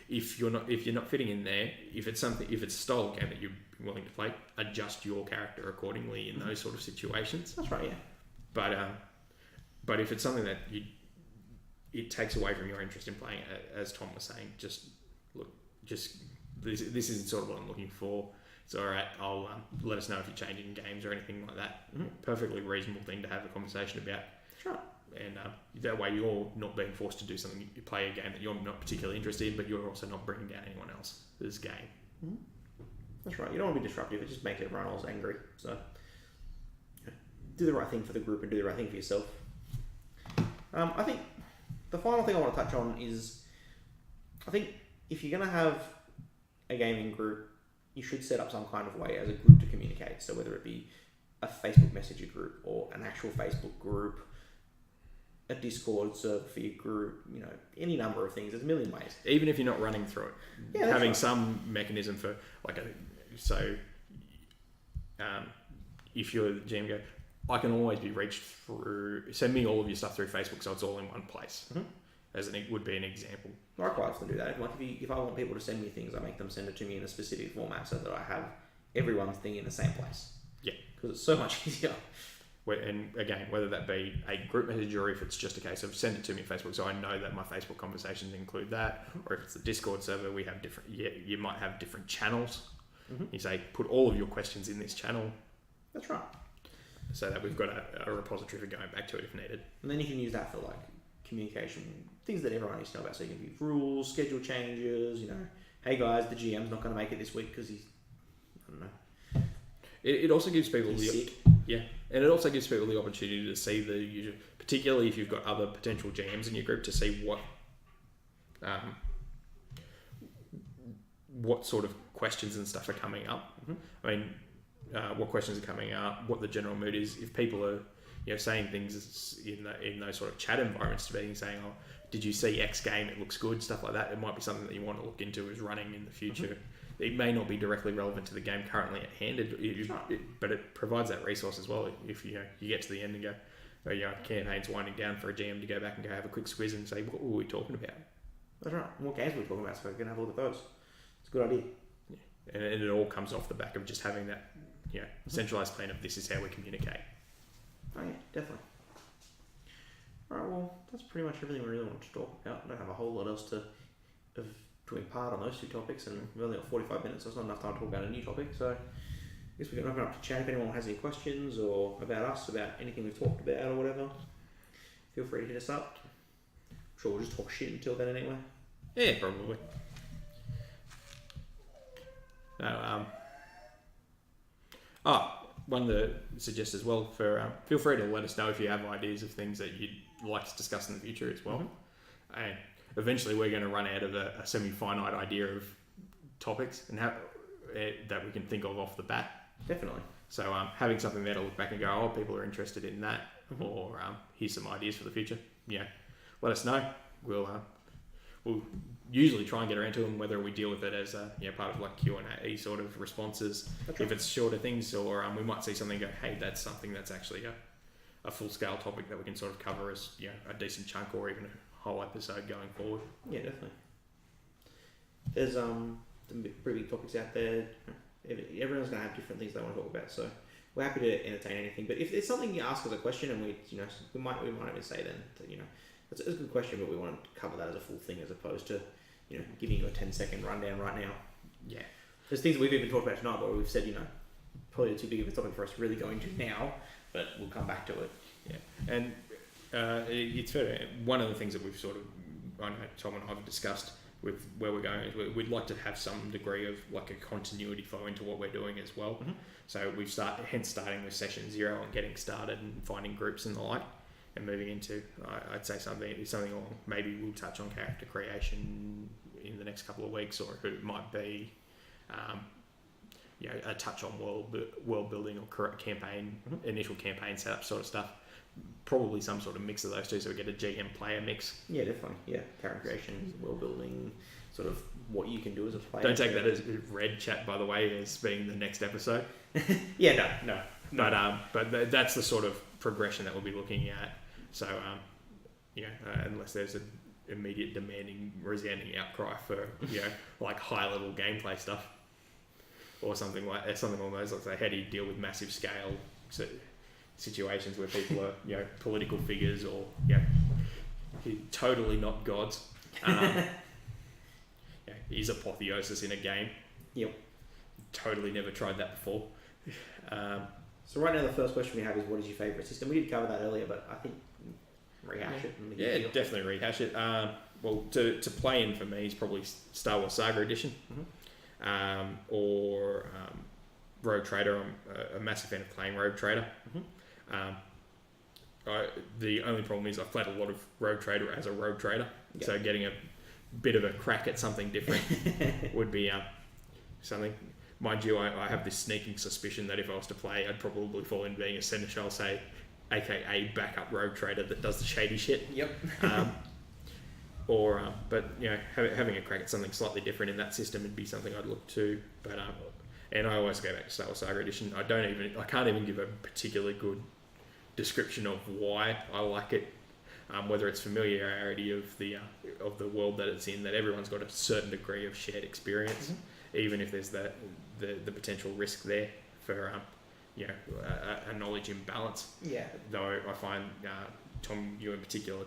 if you're not fitting in there, if it's a style of game that you're willing to play, adjust your character accordingly in those sort of situations. That's right, yeah. But if it's something that it takes away from your interest in playing, as Tom was saying, this isn't sort of what I'm looking for. It's all right. I'll let us know if you're changing games or anything like that. Mm-hmm. Perfectly reasonable thing to have a conversation about. That's right. And that way you're not being forced to do something. You play a game that you're not particularly interested in, but you're also not bringing down anyone else's game. Mm-hmm. That's right. You don't want to be disruptive. It just makes everyone else angry. So do the right thing for the group and do the right thing for yourself. I think the final thing I want to touch on is, I think if you're going to have a gaming group, you should set up some kind of way as a group to communicate. So whether it be a Facebook Messenger group or an actual Facebook group, a Discord server for your group, any number of things. There's a million ways. Even if you're not running through it, having some mechanism for if you're the GM, go, I can always be reached through. Send me all of your stuff through Facebook, so it's all in one place. Mm-hmm. As it would be an example. I quite often do that. If I want people to send me things, I make them send it to me in a specific format so that I have everyone's thing in the same place. Yeah, because it's so much easier. And again, whether that be a group message or if it's just a case of send it to me on Facebook, so I know that my Facebook conversations include that, or if it's the Discord server, we have different. You might have different channels. Mm-hmm. You say put all of your questions in this channel. That's right. So that we've got a repository for going back to it if needed. And then you can use that for communication, things that everyone needs to know about. So you can give rules, schedule changes. Hey guys, the GM's not going to make it this week because he's, I don't know. It also gives people sick. Yeah, and it also gives people the opportunity to see the user, particularly if you've got other potential GMs in your group, to see what sort of questions and stuff are coming up. Mm-hmm. I mean, what questions are coming up, what the general mood is. If people are saying things in those sort of chat environments, saying, "Oh, did you see X game? It looks good," stuff like that. It might be something that you want to look into as running in the future. Mm-hmm. It may not be directly relevant to the game currently at hand, but it provides that resource as well. If you get to the end and go, campaign's winding down for a GM to go back and go have a quick squiz and say, what were we talking about? That's right. What games were we talking about? So we can have a look at those. It's a good idea. Yeah. And it all comes off the back of just having that centralized plan of this is how we communicate. Oh yeah, definitely. Alright, well, that's pretty much everything we really want to talk about. I don't have a whole lot else to impart on those two topics, and we've only got 45 minutes, so it's not enough time to talk about a new topic. So I guess we can open up to chat if anyone has any questions or about us, about anything we've talked about or whatever. Feel free to hit us up. I'm sure we'll just talk shit until then anyway. Yeah, probably. No, one to suggest as well feel free to let us know if you have ideas of things that you'd like to discuss in the future as well. Mm-hmm. And eventually we're going to run out of a semi-finite idea of topics and that we can think of off the bat. Definitely. So having something there to look back and go, oh, people are interested in that, mm-hmm. or here's some ideas for the future. Yeah, let us know. We'll usually try and get around to them, whether we deal with it as part of Q&A sort of responses. That's if right. It's shorter things, or we might see something and go, hey, that's something that's actually a full-scale topic that we can sort of cover as a decent chunk or even a whole episode going forward. Yeah, definitely. There's some pretty big topics out there. Everyone's going to have different things they want to talk about, so we're happy to entertain anything. But if there's something you ask as a question, and we might even say then that, it's a good question, but we want to cover that as a full thing as opposed to giving you a 10-second rundown right now. Yeah. There's things that we've even talked about tonight where we've said, probably too big of a topic for us to really go into now, but we'll come back to it. Yeah, and it's fair. One of the things that we've sort of, I know Tom and I have discussed with where we're going is we'd like to have some degree of like a continuity flow into what we're doing as well. Mm-hmm. So we've starting with session 0 and getting started and finding groups and the like, and moving into I'd say something along, maybe we'll touch on character creation in the next couple of weeks, or it might be a touch on world building or campaign, initial campaign setup sort of stuff. Probably some sort of mix of those two, so we get a GM player mix. Yeah, definitely. Yeah, character creation, world building, sort of what you can do as a player. Don't take that as red chat, by the way, as being the next episode. Yeah, no. But that's the sort of progression that we'll be looking at. So, unless there's an immediate resounding outcry for like high level gameplay stuff, or something along those lines. Like, how do you deal with massive scale situations where people are political figures or totally not gods? Is apotheosis in a game? Yep. Totally never tried that before. So right now the first question we have is, what is your favourite system? We did cover that earlier, but I think rehash it. Yeah, definitely rehash it. Well, to play in for me is probably Star Wars Saga Edition, or Rogue Trader. I'm a massive fan of playing Rogue Trader. The only problem is I've played a lot of Rogue Trader as a Rogue Trader, so getting a bit of a crack at something different would be something. Mind you, I have this sneaking suspicion that if I was to play, I'd probably fall in being a Seneschal, say, aka backup Rogue Trader that does the shady shit. Yep. But having a crack at something slightly different in that system would be something I'd look to. But and I always go back to Star Wars Saga Edition. I can't even give a particularly good description of why I like it. Whether it's familiarity of the world that it's in, that everyone's got a certain degree of shared experience, even if there's the potential risk there for a knowledge imbalance. Yeah. Though I find Tom, you in particular,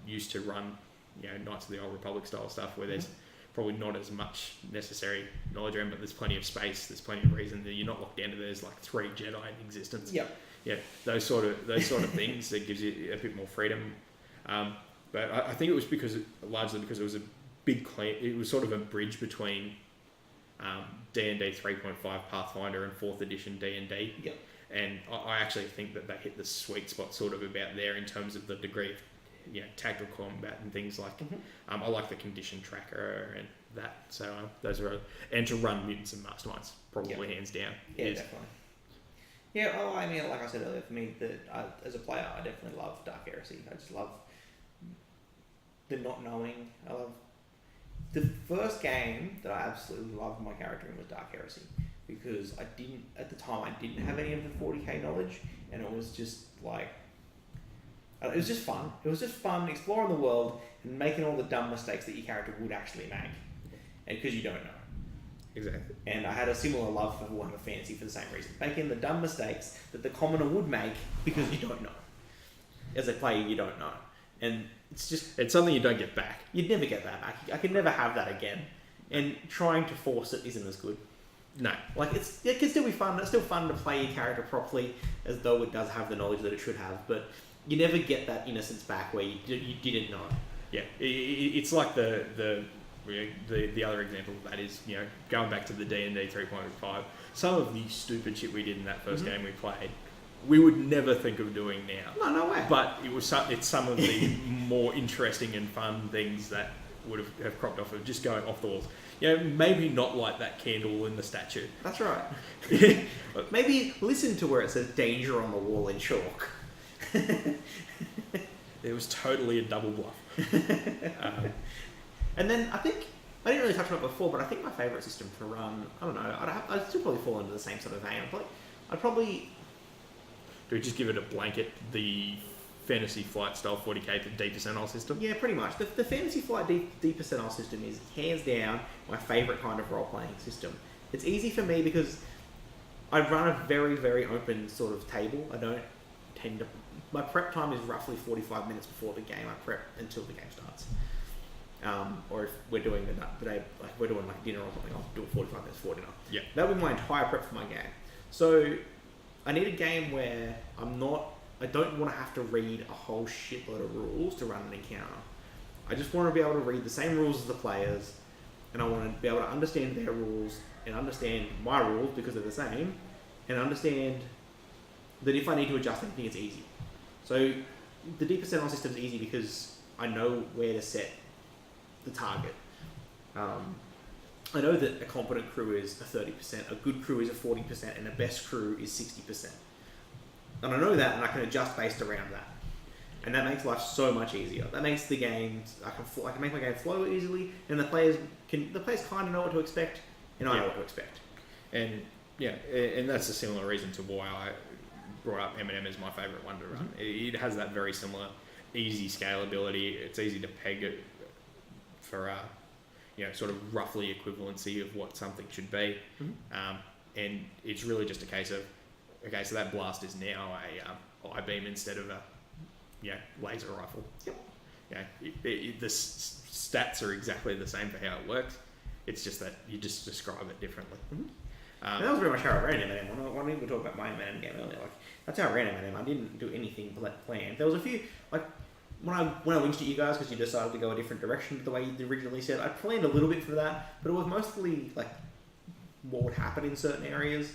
used to run Knights of the Old Republic style stuff where there's probably not as much necessary knowledge around, but there's plenty of space, there's plenty of reason that you're not locked down to there's like 3 Jedi in existence. Yep. Yeah, those sort of things that gives you a bit more freedom. But I think it was largely because it was a big it was sort of a bridge between D&D 3.5 Pathfinder and 4th edition D&D. Yep. And I actually think that they hit the sweet spot sort of about there in terms of the degree of tactical combat and things like. I like the condition tracker and that. So those are, and to run mutants and masterminds probably hands down. Yeah, definitely. Yeah, well, I mean, like I said earlier, for me, as a player, I definitely love Dark Heresy. I just love the not knowing. I love the first game that I absolutely loved my character in was Dark Heresy, because at the time I didn't have any of the 40k knowledge, and it was just like, it was just fun. It was just fun exploring the world and making all the dumb mistakes that your character would actually make, and because you don't know. Exactly. And I had a similar love for Warhammer Fantasy for the same reason. Making the dumb mistakes that the commoner would make because you don't know. As a player, you don't know. And it's something you don't get back. You'd never get that back. I could never have that again. And trying to force it isn't as good. No. Like, it can still be fun. It's still fun to play your character properly, as though it does have the knowledge that it should have. But you never get that innocence back where you didn't know. Yeah. It's like the other example of that is, going back to the D&D 3.5, some of the stupid shit we did in that first game we played, we would never think of doing now. No way. But it's some of the more interesting and fun things that would have cropped off of just going off the walls. Maybe not like that candle in the statue. That's right. Maybe listen to where it says danger on the wall in chalk. It was totally a double bluff. And then I think, I didn't really touch on it before, but I think my favourite system to run, I don't know, I'd still probably fall into the same sort of vein. I'd probably... Do we just give it a blanket, the Fantasy Flight style 40k to D percentile system? Yeah, pretty much. The Fantasy Flight D percentile system is hands down my favourite kind of role-playing system. It's easy for me because I run a very, very open sort of table. I don't tend to... My prep time is roughly 45 minutes before the game. I prep until the game starts. or if we're doing the day, like we're doing like dinner or something, I'll do it 45 minutes before dinner. Yeah. That'll be my entire prep for my game. So I need a game where I don't want to have to read a whole shitload of rules to run an encounter. I just want to be able to read the same rules as the players, and I want to be able to understand their rules and understand my rules because they're the same, and understand that if I need to adjust anything, it's easy. So the deeper set-on system is easy because I know where to set the target. I know that a competent crew is a 30%, a good crew is a 40%, and a best crew is 60%. And I know that, and I can adjust based around that. And that makes life so much easier. That makes the games, I can make my game flow easily, and the players kind of know what to expect, and I know what to expect. And and that's a similar reason to why I brought up M&M as my favourite one to run. It has that very similar easy scalability. It's easy to peg it for sort of roughly equivalency of what something should be. And it's really just a case of, okay, so that blast is now a I-beam instead of a laser rifle. Yep. The stats are exactly the same for how it works. It's just that you just describe it differently. And that was very much how I ran M&M. When we talked about my M&M game earlier, like that's how I ran M&M. I didn't do anything planned. There was a few, like when I winched at you guys because you decided to go a different direction to the way you originally said. I planned a little bit for that, but it was mostly like what would happen in certain areas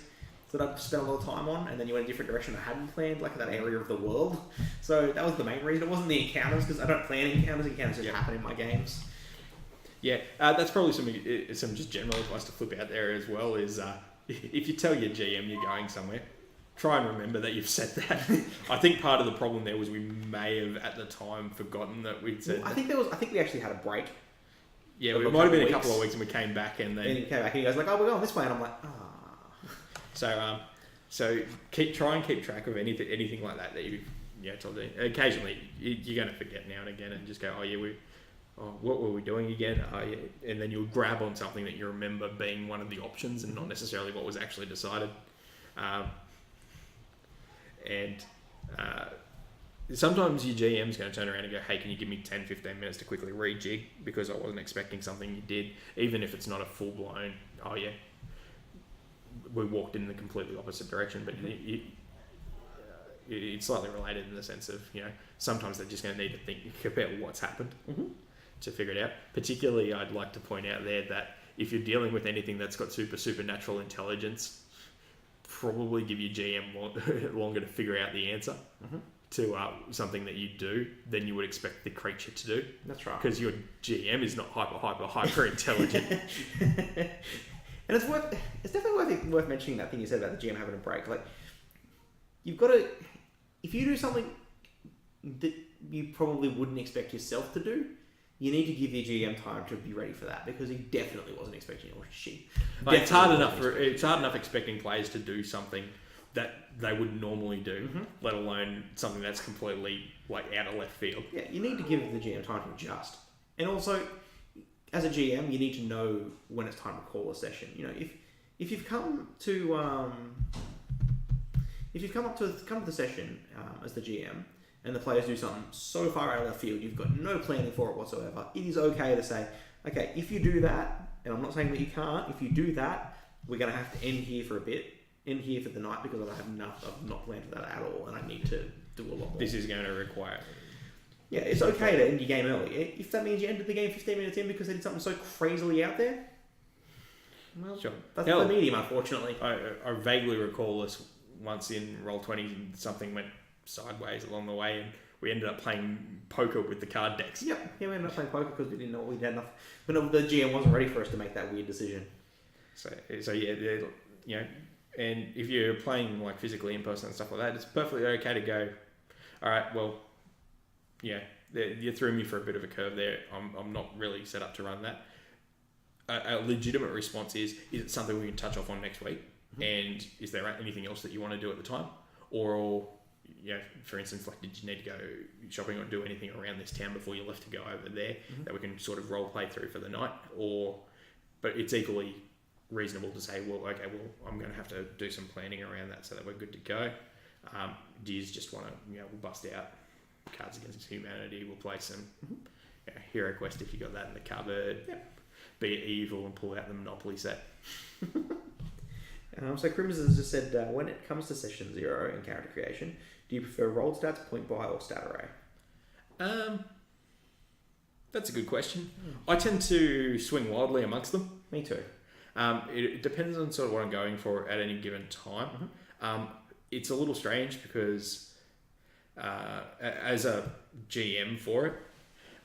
that I'd spent a lot of time on, and then you went a different direction I hadn't planned, like that area of the world. So that was the main reason. It wasn't the encounters, because I don't plan encounters. Encounters just happen in my games. Yeah, that's probably some just general advice to flip out there as well, is if you tell your GM you're going somewhere, try and remember that you've said that. I think part of the problem there was we may have at the time forgotten that we'd said I think we actually had a break. Yeah, it might have been a couple of weeks, and we came back, and then you came back and you guys were like, oh, we're going this way, and I'm like, So try and keep track of anything like that you've told me. Occasionally you're going to forget now and again, and just go, what were we doing again? And then you'll grab on something that you remember being one of the options and not necessarily what was actually decided. Sometimes your GM's going to turn around and go, hey, can you give me 10-15 minutes to quickly rejig because I wasn't expecting something you did, even if it's not a full-blown, we walked in the completely opposite direction, but it's slightly related in the sense of, sometimes they're just going to need to think about what's happened to figure it out. Particularly, I'd like to point out there that if you're dealing with anything that's got supernatural intelligence, probably give your GM longer to figure out the answer to something that you do than you would expect the creature to do. That's right. Because your GM is not hyper intelligent. And it's definitely worth mentioning that thing you said about the GM having a break. Like, you've got to, if you do something that you probably wouldn't expect yourself to do, you need to give your GM time to be ready for that, because he definitely wasn't expecting it, or she. It's hard enough expecting players to do something that they would normally do, let alone something that's completely out of left field. Yeah, you need to give the GM time to adjust, and also, as a GM, you need to know when it's time to call a session. If you've come to the session as the GM, and the players do something so far out of left field, you've got no planning for it whatsoever, it is okay to say, okay, if you do that, and I'm not saying that you can't, if you do that, we're going to have to end here for the night, because I have enough, I've not planned for that at all, and I need to do a lot more. This is going to require... Yeah, it's okay to end your game early. If that means you ended the game 15 minutes in because they did something so crazily out there, well, sure. That's the medium, unfortunately. I vaguely recall this once in Roll20, something went sideways along the way, and we ended up playing poker with the card decks. Yep, we ended up playing poker because we didn't know we had enough. But the GM wasn't ready for us to make that weird decision. So and if you're playing physically in person and stuff like that, it's perfectly okay to go, all right, well, you threw me for a bit of a curve there. I'm not really set up to run that. A legitimate response is it something we can touch off on next week? And is there anything else that you want to do at the time? Or, for instance, did you need to go shopping or do anything around this town before you left to go over there that we can sort of role play through for the night? But it's equally reasonable to say, I'm going to have to do some planning around that so that we're good to go. Do you just want to, we'll bust out Cards Against Humanity, we'll play some Hero Quest if you got that in the cupboard. Yep. Be evil and pull out the Monopoly set. So Crimson has just said, when it comes to session 0 in character creation, do you prefer rolled stats, point buy, or stat array? That's a good question. I tend to swing wildly amongst them. Me too. It depends on sort of what I'm going for at any given time. It's a little strange because as a GM for it,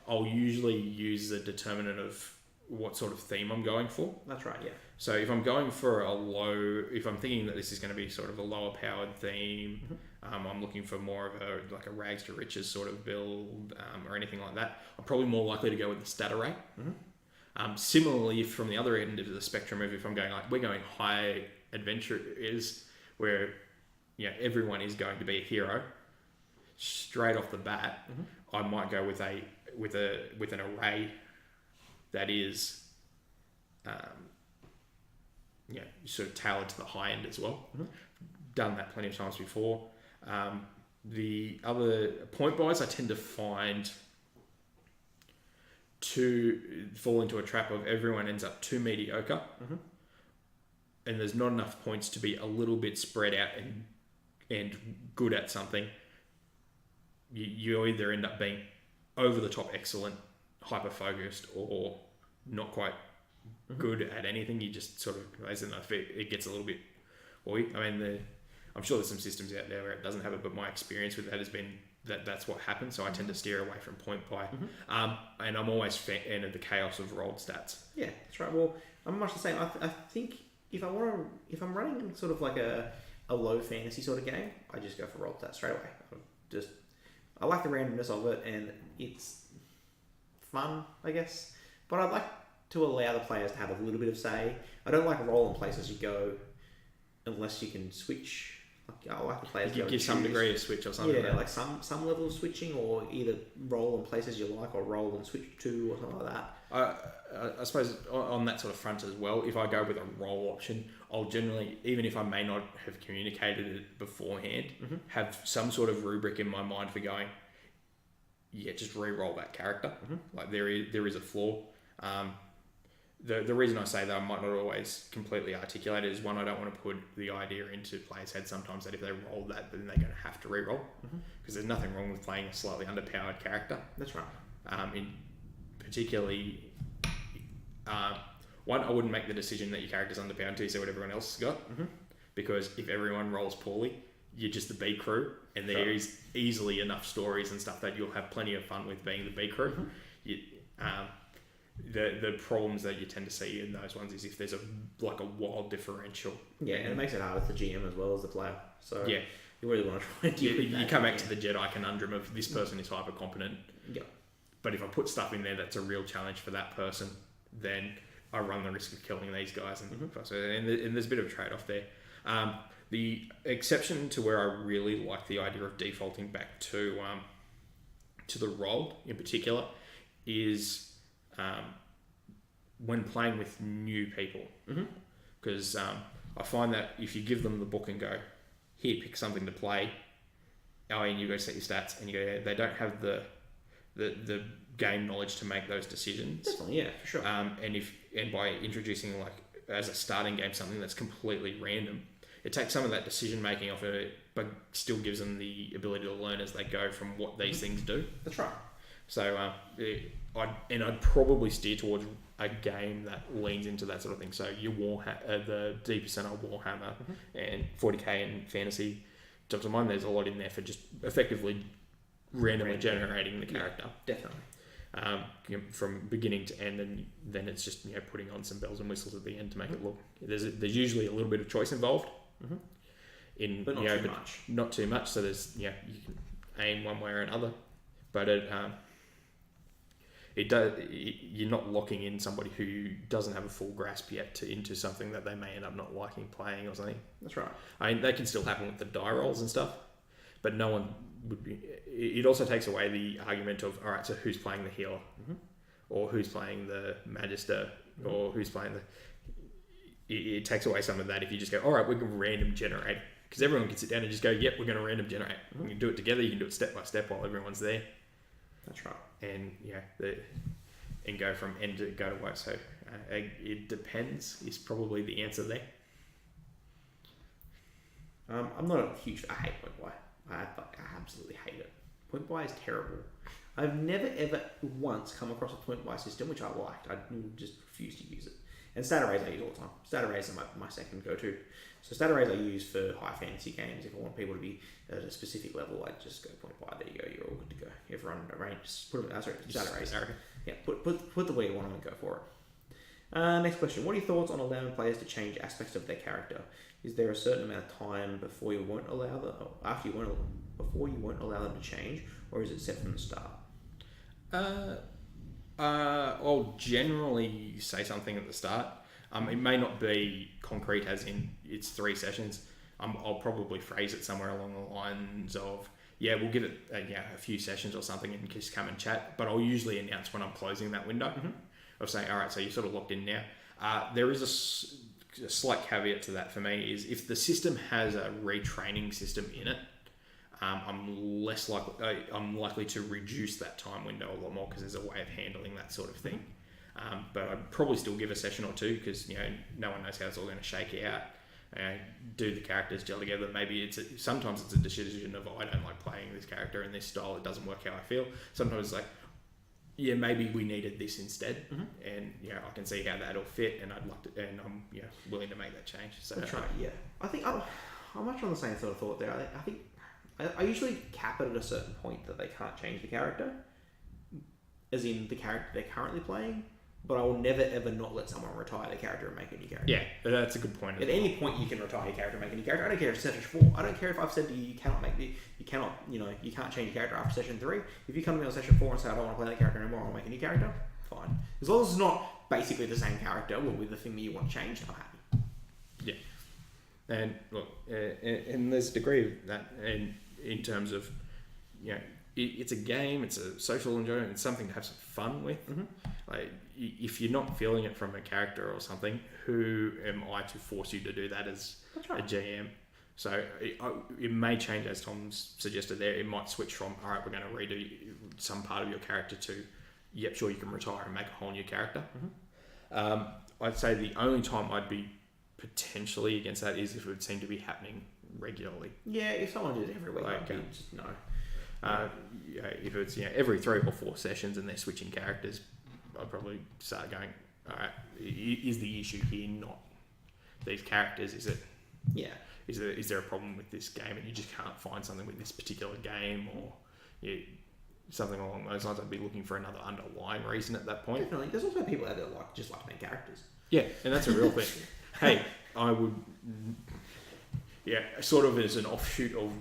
I'll usually use the determinant of what sort of theme I'm going for. That's right, yeah. So if I'm going for if I'm thinking that this is going to be sort of a lower powered theme, I'm looking for more of a rags to riches sort of build or anything like that, I'm probably more likely to go with the stat array. Similarly, from the other end of the spectrum, if I'm going we're going high adventure is where everyone is going to be a hero straight off the bat, I might go with an array that is sort of tailored to the high end as well. Done that plenty of times before. The other point buys I tend to find to fall into a trap of everyone ends up too mediocre, and there's not enough points to be a little bit spread out and good at something. You either end up being over the top excellent, hyper focused, or not quite good at anything. You just sort of, as enough, it gets a little bit. I'm sure there's some systems out there where it doesn't have it, but my experience with that has been that's what happens. So I tend to steer away from point buy, and I'm always fan of the chaos of rolled stats. Yeah, that's right. Well, I'm much the same. I think if I'm running sort of like a low fantasy sort of game, I just go for rolled stats straight away. I like the randomness of it, and it's fun, I guess. But I'd like to allow the players to have a little bit of say. I don't like roll in places you go unless you can switch. I like the players You give some degree of switch or something. Yeah, like some level of switching, or either roll in places you like, or roll and switch to, or something like that. I suppose on that sort of front as well, if I go with a roll option, I'll generally, even if I may not have communicated it beforehand, have some sort of rubric in my mind for going, just re-roll that character. Like there is a flaw. The reason I say that I might not always completely articulate it is, one, I don't want to put the idea into players' heads sometimes that if they roll that, then they're going to have to re-roll. Because there's nothing wrong with playing a slightly underpowered character. That's right. Particularly, one, I wouldn't make the decision that your character's underpowered until you see what everyone else has got. Because if everyone rolls poorly, you're just the B crew, and there is easily enough stories and stuff that you'll have plenty of fun with being the B crew. The problems that you tend to see in those ones is if there's a wild differential. Yeah, and it makes it harder for the GM as well as the player. So yeah, you really want to try and deal with that. You come back to the Jedi conundrum of this person is hyper competent. Yeah. But if I put stuff in there that's a real challenge for that person, then I run the risk of killing these guys, and there's a bit of a trade-off there. The exception to where I really like the idea of defaulting back to the roll in particular is when playing with new people, because I find that if you give them the book and go, here, pick something to play, and you go set your stats, and you go, they don't have the game knowledge to make those decisions. Definitely, yeah, for sure. And by introducing as a starting game something that's completely random, it takes some of that decision making off of it, but still gives them the ability to learn as they go from what these things do. That's right. So I'd probably steer towards a game that leans into that sort of thing. So your the D% of Warhammer and 40k and fantasy, jumps to mind. There's a lot in there for just effectively randomly generating the character. Definitely. From beginning to end, and then it's just putting on some bells and whistles at the end to make it look. There's usually a little bit of choice involved. But not too much. Not too much. So there's you can aim one way or another, but you're not locking in somebody who doesn't have a full grasp yet into something that they may end up not liking playing or something. That's right. I mean, that can still happen with the die rolls and stuff, but no one would be. It also takes away the argument of, all right, so who's playing the healer, or who's playing the magister, or who's playing the. It takes away some of that if you just go, all right, we're going to random generate, because everyone can sit down and just go, yep, we're going to random generate. We can do it together. You can do it step by step while everyone's there. That's right. and and go from end to go to work. So it depends is probably the answer there. I'm not a huge. I hate point buy. I absolutely hate it. Point buy is terrible. I've never ever once come across a point buy system which I liked. I just refuse to use it. And stat arrays I use all the time. Stat arrays are my second go-to. So stat arrays I use for high fantasy games. If I want people to be at a specific level, I just go point buy. There you go. You're all good to go. Everyone arrange. Just put them. Stat arrays. Yeah. Put the way you want them and go for it. Next question. What are your thoughts on allowing players to change aspects of their character? Is there a certain amount of time before you won't allow them, or after you won't, before you won't allow them to change, or is it set from the start? I'll generally say something at the start. It may not be concrete, as in it's 3 sessions. I'll probably phrase it somewhere along the lines of, we'll give it a few sessions or something and just come and chat. But I'll usually announce when I'm closing that window of saying, all right, so you're sort of locked in now. There is a slight caveat to that for me is if the system has a retraining system in it, I'm likely to reduce that time window a lot more because there's a way of handling that sort of thing. But I'd probably still give a session or two because no one knows how it's all going to shake out. Do the characters gel together? Maybe sometimes it's a decision of I don't like playing this character in this style. It doesn't work how I feel. Sometimes it's like, maybe we needed this instead, and I can see how that'll fit, and I'd like to, and I'm willing to make that change. So that's right. Yeah, I think I'm much on the same sort of thought there. I think I usually cap it at a certain point that they can't change the character, as in the character they're currently playing. But I will never ever not let someone retire their character and make a new character. Yeah, that's a good point. At any point you can retire your character and make a new character. I don't care if it's session 4. I don't care if I've said to you you cannot you can't change your character after session 3. If you come to me on session 4 and say I don't want to play that character anymore, I'll make a new character. Fine, as long as it's not basically the same character with the thing that you want changed. I'm happy. Yeah, and look, and there's a degree of that, and in terms of it's a game, it's a social enjoyment, it's something to have some fun with. Like, if you're not feeling it from a character or something, who am I to force you to do that as a GM? So it may change, as Tom's suggested there. It might switch from, all right, we're going to redo some part of your character to, yep, sure, you can retire and make a whole new character. I'd say the only time I'd be potentially against that is if it would seem to be happening regularly. Yeah, if someone did it every week, just no. If it's every 3 or 4 sessions and they're switching characters, I'd probably start going, all right, is the issue here not these characters? Is it? Yeah. Is there a problem with this game and you just can't find something with this particular game, or something along those lines? I'd be looking for another underlying reason at that point. Definitely. There's also people out there that just like main characters. Yeah, and that's a real thing. Hey, I would, sort of as an offshoot of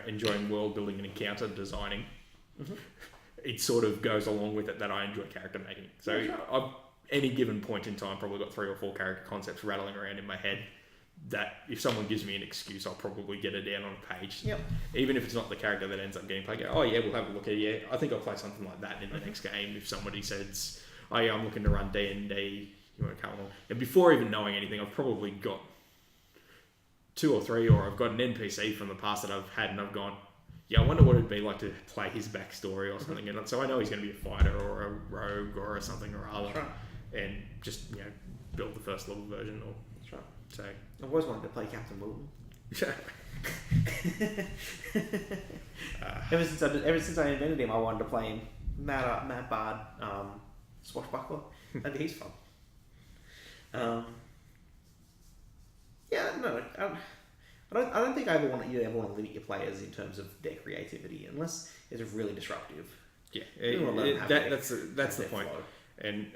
enjoying world building and encounter designing, it sort of goes along with it that I enjoy character making. So I've any given point in time probably got 3 or 4 character concepts rattling around in my head that if someone gives me an excuse, I'll probably get it down on a page. Yep. Even if it's not the character that ends up getting played, we'll have a look at it. I think I'll play something like that in the next game. If somebody says, I'm looking to run D&D, you want to come along? And before even knowing anything, I've probably got 2 or 3, or I've got an NPC from the past that I've had and I've gone, I wonder what it'd be like to play his backstory or something. And so I know he's going to be a fighter or a rogue or something or other. That's right. And just, build the first level version. Or That's right. So I've always wanted to play Captain Wilton. Ever since I invented him, I wanted to play him. Mad Bard, swashbuckler. I think he's fun. I don't think you ever want to limit your players in terms of their creativity unless it's really disruptive. Yeah, that's the point. Flow. And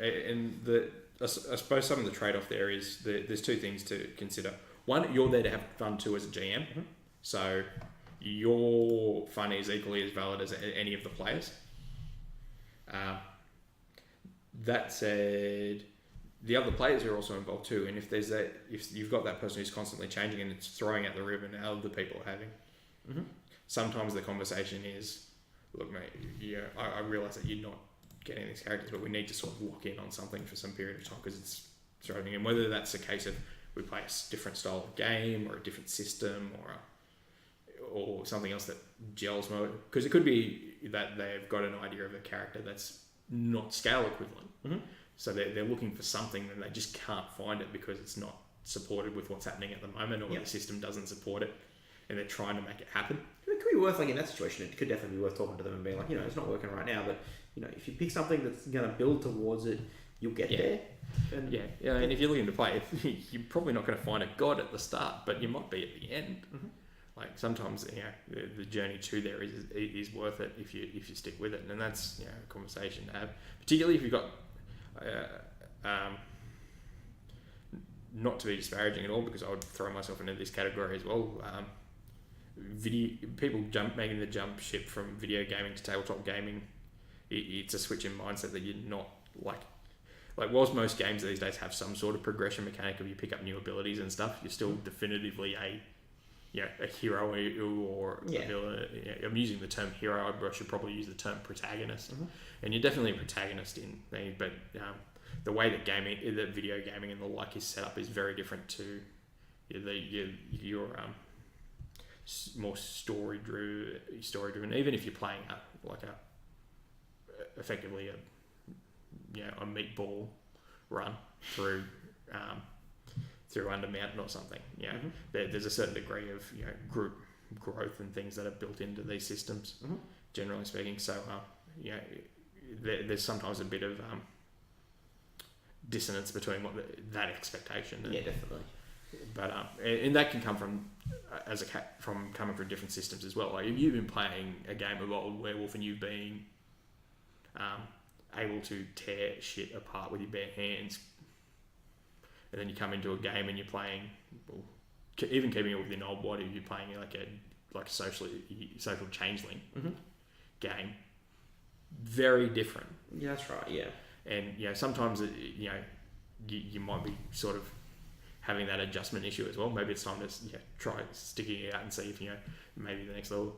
I suppose some of the trade-off there is there's 2 things to consider. One, you're there to have fun too as a GM, so your fun is equally as valid as any of the players. That said, the other players are also involved too, and if you've got that person who's constantly changing and it's throwing out the ribbon other people are having, sometimes the conversation is, look, mate, I realise that you're not getting these characters, but we need to sort of lock in on something for some period of time because it's throwing in. Whether that's a case of we play a different style of game or a different system or something else that gels more, because it could be that they've got an idea of a character that's not scale equivalent. Mm-hmm. So they're looking for something and they just can't find it because it's not supported with what's happening at the moment, or the system doesn't support it, and they're trying to make it happen. It could be worth, like in that situation, it could definitely be worth talking to them and being like, it's not working right now, but if you pick something that's going to build towards it, you'll get there. And and if you're looking to play, you're probably not going to find a god at the start, but you might be at the end. Mm-hmm. Like sometimes, the journey to there is worth it if you stick with it, and that's a conversation to have. Particularly if you've got, not to be disparaging at all, because I would throw myself into this category as well. People making the jump ship from video gaming to tabletop gaming. It's a switch in mindset that you're not like whilst most games these days have some sort of progression mechanic of you pick up new abilities and stuff, you're still definitively a hero or I'm using the term hero. I should probably use the term protagonist. Mm-hmm. And you're definitely a protagonist but the way that video gaming and the like is set up is very different to your more story driven. Even if you're playing effectively a meatball run through Undermountain or something. Mm-hmm. There's a certain degree of group growth and things that are built into these systems, mm-hmm. generally speaking. So there's sometimes a bit of dissonance between that expectation. Definitely. But and that can come from coming from different systems as well. Like if you've been playing a game of Old Werewolf and you've been able to tear shit apart with your bare hands, and then you come into a game and you're playing, even keeping it within Old Body, you're playing like a social changeling mm-hmm. game. Very different. Yeah, that's right. Yeah, and sometimes you might be sort of having that adjustment issue as well. Maybe it's time to try sticking it out and see if maybe the next level.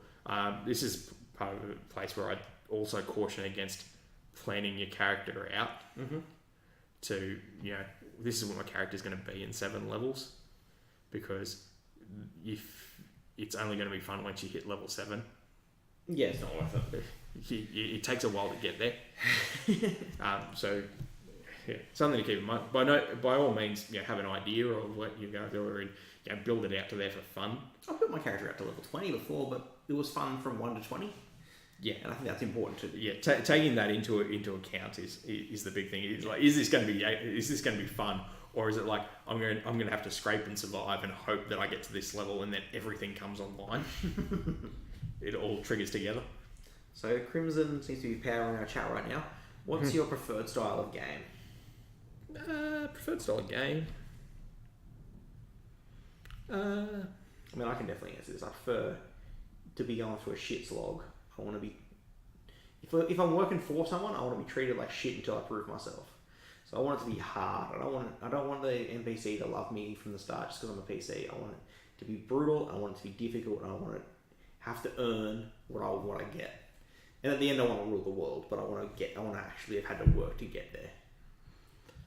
This is part of a place where I also caution against planning your character out mm-hmm. to this is what my character is going to be in 7 levels, because if it's only going to be fun once you hit level 7. Yeah, it's not worth it. It takes a while to get there. So something to keep in mind. By all means, have an idea of what you're going to do and build it out to there for fun. I put my character up to level 20 before, but it was fun from 1 to 20. Yeah, and I think that's important too. Yeah, taking that into account is the big thing. It's like, is this going to be fun, or is it like I'm going to have to scrape and survive and hope that I get to this level and then everything comes online? It all triggers together. So Crimson seems to be powering our chat right now. What's your preferred style of game? Preferred style of game. I mean, I can definitely answer this. I prefer to be going through a shit slog. I want to be... If I'm working for someone, I want to be treated like shit until I prove myself. So I want it to be hard. I don't want the NPC to love me from the start just because I'm a PC. I want it to be brutal. I want it to be difficult. And I want to have to earn what I get. And at the end, I want to rule the world, but I want to actually have had to work to get there.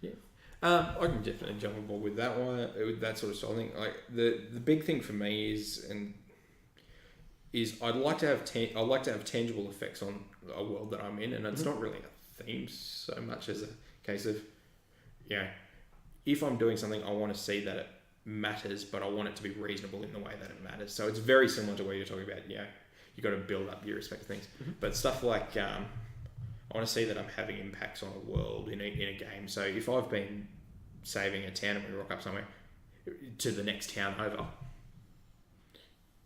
Yeah. I can definitely jump on board with that one, with that sort of style thing. Like the big thing for me is I'd like to have tangible effects on a world that I'm in, and it's not really a theme so much as a case of, if I'm doing something, I want to see that it matters, but I want it to be reasonable in the way that it matters. So it's very similar to what you're talking about. You got to build up your respect for things, but stuff like I want to see that I'm having impacts on a world in a game. So if I've been saving a town and we rock up somewhere to the next town over,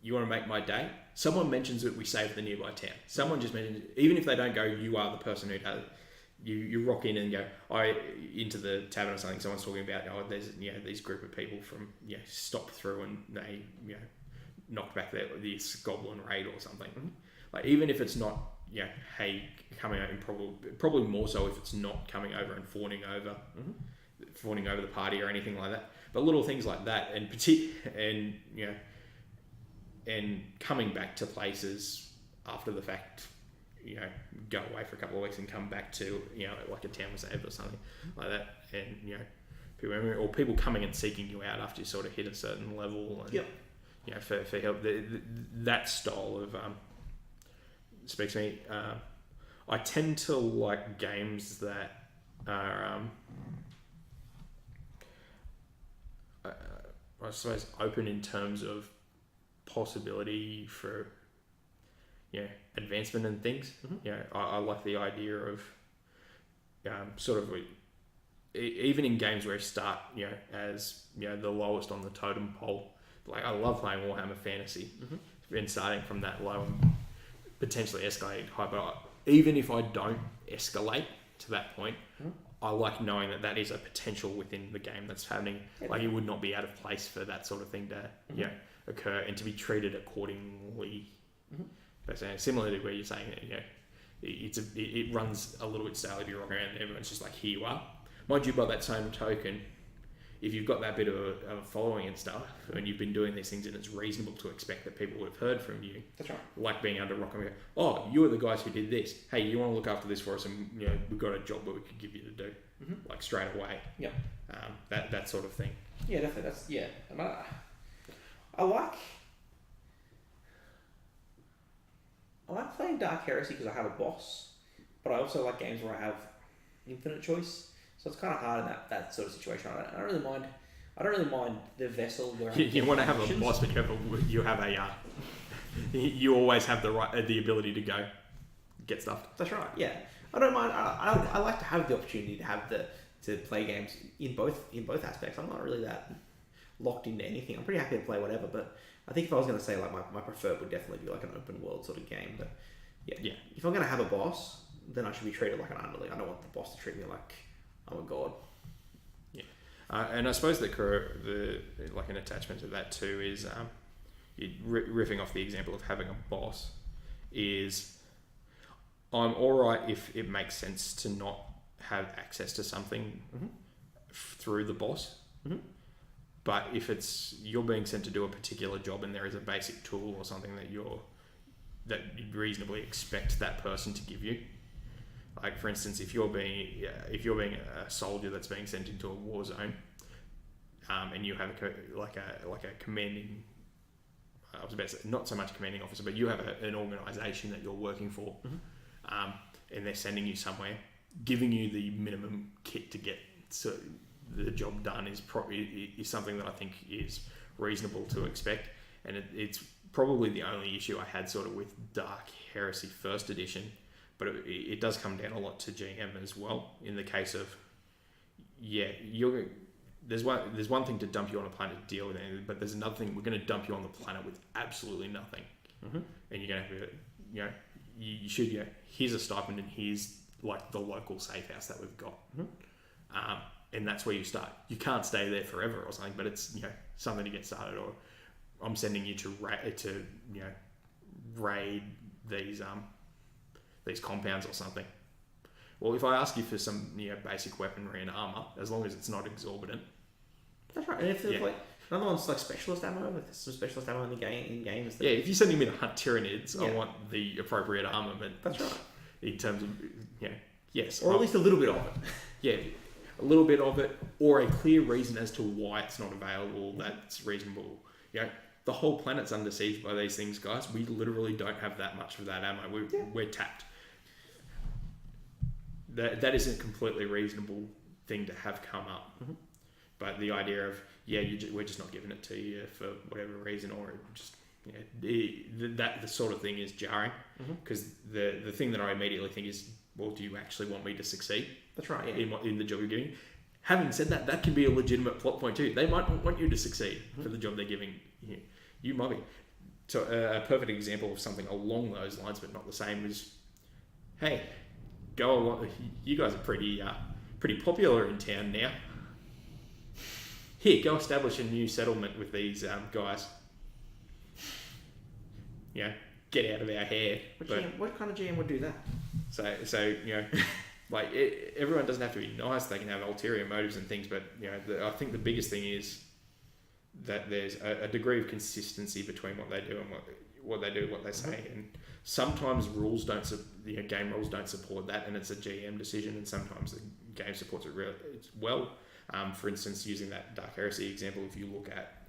you want to make my day? Someone mentions that we saved the nearby town. Someone just mentions, even if they don't go, you are the person who does it. You rock in and go, into the tavern or something. Someone's talking about, there's these group of people from stopped through and they knocked back this goblin raid or something. Like even if it's not hey coming out, and probably more so if it's not coming over and fawning over the party or anything like that. But little things like that, and coming back to places after the fact, go away for a couple of weeks and come back to, like a town was saved or something like that. And, people coming and seeking you out after you sort of hit a certain level and for help. That style of speaks to me. I tend to like games that are, I suppose, open in terms of possibility for, advancement and things. I like the idea of sort of even in games where you start, as the lowest on the totem pole. Like, I love playing Warhammer Fantasy and starting from that low and potentially escalating high. But even if I don't escalate to that point, I like knowing that is a potential within the game that's happening. Like, it would not be out of place for that sort of thing to occur and to be treated accordingly. But similar to where you're saying that, it runs a little bit stale. You rock around and everyone's just like, here you are. Mind you, by that same token, if you've got that bit of a following and stuff, and you've been doing these things, and it's reasonable to expect that people would have heard from you. That's right. Like being able to rock and go, oh, you were the guys who did this. Hey, you want to look after this for us, and we've got a job that we could give you to do, like straight away. Yeah. That sort of thing. Yeah, definitely. And I like playing Dark Heresy because I have a boss, but I also like games where I have infinite choice. So it's kind of hard in that sort of situation. I don't really mind the vessel where you want to have a boss, but you always have the ability to go get stuff. That's right. Yeah, I don't mind. I like to have the opportunity to play games in both aspects. I'm not really that locked into anything. I'm pretty happy to play whatever. But I think if I was going to say, like, my preferred would definitely be like an open world sort of game. But yeah. If I'm going to have a boss, then I should be treated like an underling. I don't want the boss to treat me like I'm a god. Yeah, and I suppose like an attachment to that too is riffing off the example of having a boss is I'm alright if it makes sense to not have access to something through the boss. But if you're being sent to do a particular job and there is a basic tool or something that you reasonably expect that person to give you. Like, for instance, if you're being a soldier that's being sent into a war zone, and you have a commanding, I was about to say, not so much a commanding officer, but you have an organisation that you're working for, and they're sending you somewhere, giving you the minimum kit to get the job done is something that I think is reasonable to expect, and it's probably the only issue I had sort of with Dark Heresy First Edition. But it does come down a lot to GM as well. In the case of, there's one thing to dump you on a planet to deal with it, but there's another thing, we're going to dump you on the planet with absolutely nothing, and you're going to have to, you should, here's a stipend and here's like the local safe house that we've got, and that's where you start. You can't stay there forever or something, but it's something to get started. Or I'm sending you to raid these compounds or something. Well, if I ask you for some basic weaponry and armor, as long as it's not exorbitant. That's right. And if there's like another one's like specialist ammo, if there's some specialist ammo in the games. If you're sending me to hunt Tyranids, I want the appropriate armament. That's right. In terms of yes, or at least a little bit of it. Yeah, a little bit of it, or a clear reason as to why it's not available. That's reasonable. The whole planet's under siege by these things, guys. We literally don't have that much of that ammo. We're tapped. That is a completely reasonable thing to have come up. But the idea of we're just not giving it to you for whatever reason, or just the sort of thing is jarring, because the thing that I immediately think is, well, do you actually want me to succeed? That's right. In the job you're giving. Having said that can be a legitimate plot point too. They might not want you to succeed for the job they're giving you. You might be. So a perfect example of something along those lines, but not the same, is, hey, go along. You guys are pretty popular in town now. Here, go establish a new settlement with these guys. Get out of our hair. What kind of GM would do that? So like everyone doesn't have to be nice. They can have ulterior motives and things, but I think the biggest thing is that there's a degree of consistency between what they do and what they do, what they say, and sometimes rules don't, game rules don't support that, and it's a GM decision, and sometimes the game supports it really well. For instance, using that Dark Heresy example, if you look at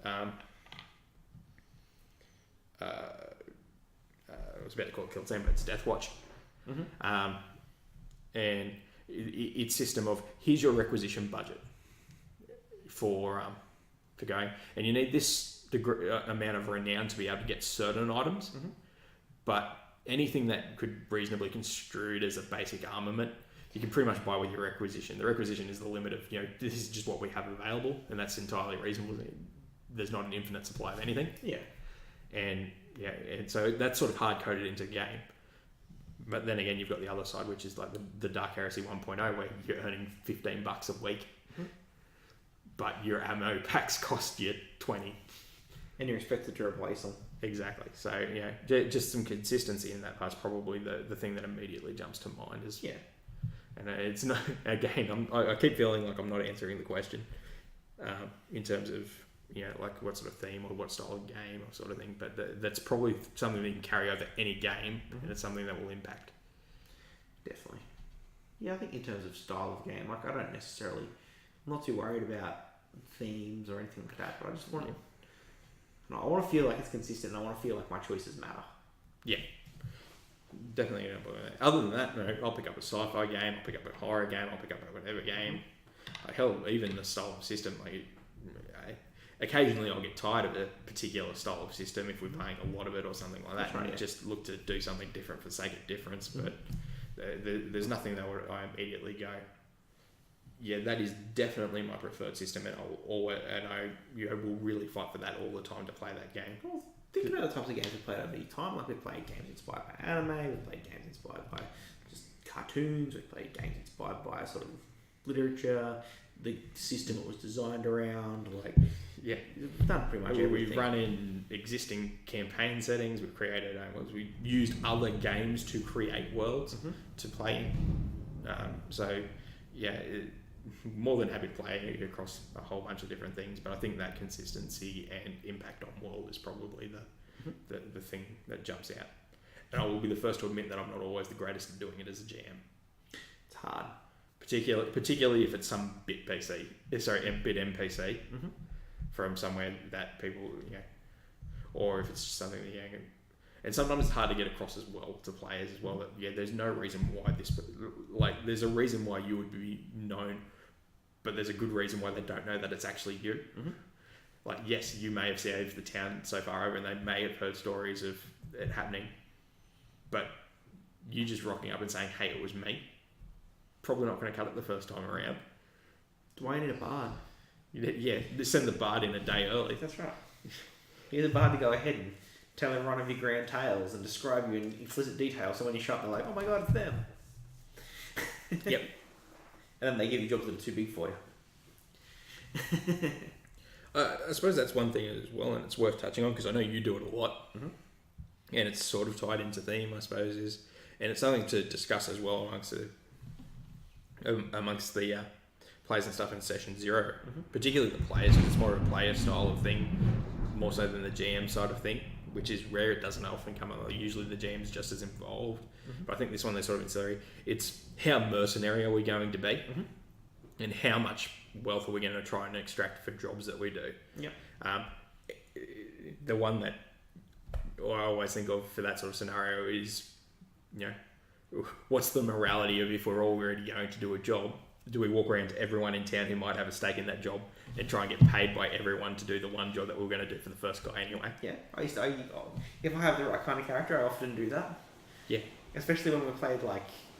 I was about to call it Kill Team, but it's Death Watch. Mm-hmm. And its system of here's your requisition budget for going, and you need this amount of renown to be able to get certain items, but anything that could reasonably construed as a basic armament, you can pretty much buy with your requisition. The requisition is the limit of, this is just what we have available, and that's entirely reasonable. There's not an infinite supply of anything. Yeah. And so that's sort of hard coded into the game. But then again, you've got the other side, which is like the Dark Heresy 1.0, where you're earning $15 a week, but your ammo packs cost you 20. And you're expected to replace them. Exactly. So just some consistency in that part's probably the thing that immediately jumps to mind. Is and it's not, again, I keep feeling like I'm not answering the question in terms of like what sort of theme or what style of game or sort of thing, but that's probably something that you can carry over any game, and it's something that will impact. Definitely. Yeah, I think in terms of style of game, like I'm not too worried about themes or anything like that, but I just want to, I want to feel like it's consistent, and I want to feel like my choices matter. Yeah. Definitely. Other than that, I'll pick up a sci-fi game, I'll pick up a horror game, I'll pick up a whatever game. Hell, even the style of system, occasionally I'll get tired of a particular style of system if we're playing a lot of it or something like that. Right, just look to do something different for the sake of difference. But there's nothing that I immediately go, yeah, that is definitely my preferred system, and I will really fight for that all the time to play that game. Well, think about the types of games we've played over the time. Like we've played games inspired by anime, we've played games inspired by just cartoons, we've played games inspired by sort of literature, the system it was designed around, we've done pretty much everything. We've run in existing campaign settings, we've created own worlds, we've used other games to create worlds to play in. More than happy to play across a whole bunch of different things, but I think that consistency and impact on world is probably the thing that jumps out. And I will be the first to admit that I'm not always the greatest at doing it as a GM. It's hard. Particularly if it's some bit NPC from somewhere that people, or if it's just something that, and sometimes it's hard to get across as well to players as well, that, there's no reason why there's a reason why you would be known, but there's a good reason why they don't know that it's actually you. Yes, you may have saved the town so far over and they may have heard stories of it happening, but you just rocking up and saying, hey, it was me, probably not going to cut it the first time around. Do I need a bard? Yeah, send the bard in a day early. That's right. Here's a bard to go ahead and tell everyone of your grand tales and describe you in explicit detail, so when you shop, they're like, oh my god, it's them. Yep. And then they give you jobs that are too big for you. I suppose that's one thing as well, and it's worth touching on, because I know you do it a lot, and it's sort of tied into theme, I suppose, and it's something to discuss as well amongst the players and stuff in session 0, particularly the players, because it's more of a player style of thing, more so than the GM side of thing, which is rare. It doesn't often come up. Usually the GM's just as involved, but I think this one, they're sort of ancillary. It's how mercenary are we going to be, and how much wealth are we going to try and extract for jobs that we do. The one that I always think of for that sort of scenario is, what's the morality of if we're already going to do a job? Do we walk around to everyone in town who might have a stake in that job and try and get paid by everyone to do the one job that we're going to do for the first guy anyway? Yeah, if I have the right kind of character, I often do that. Yeah. Especially when we played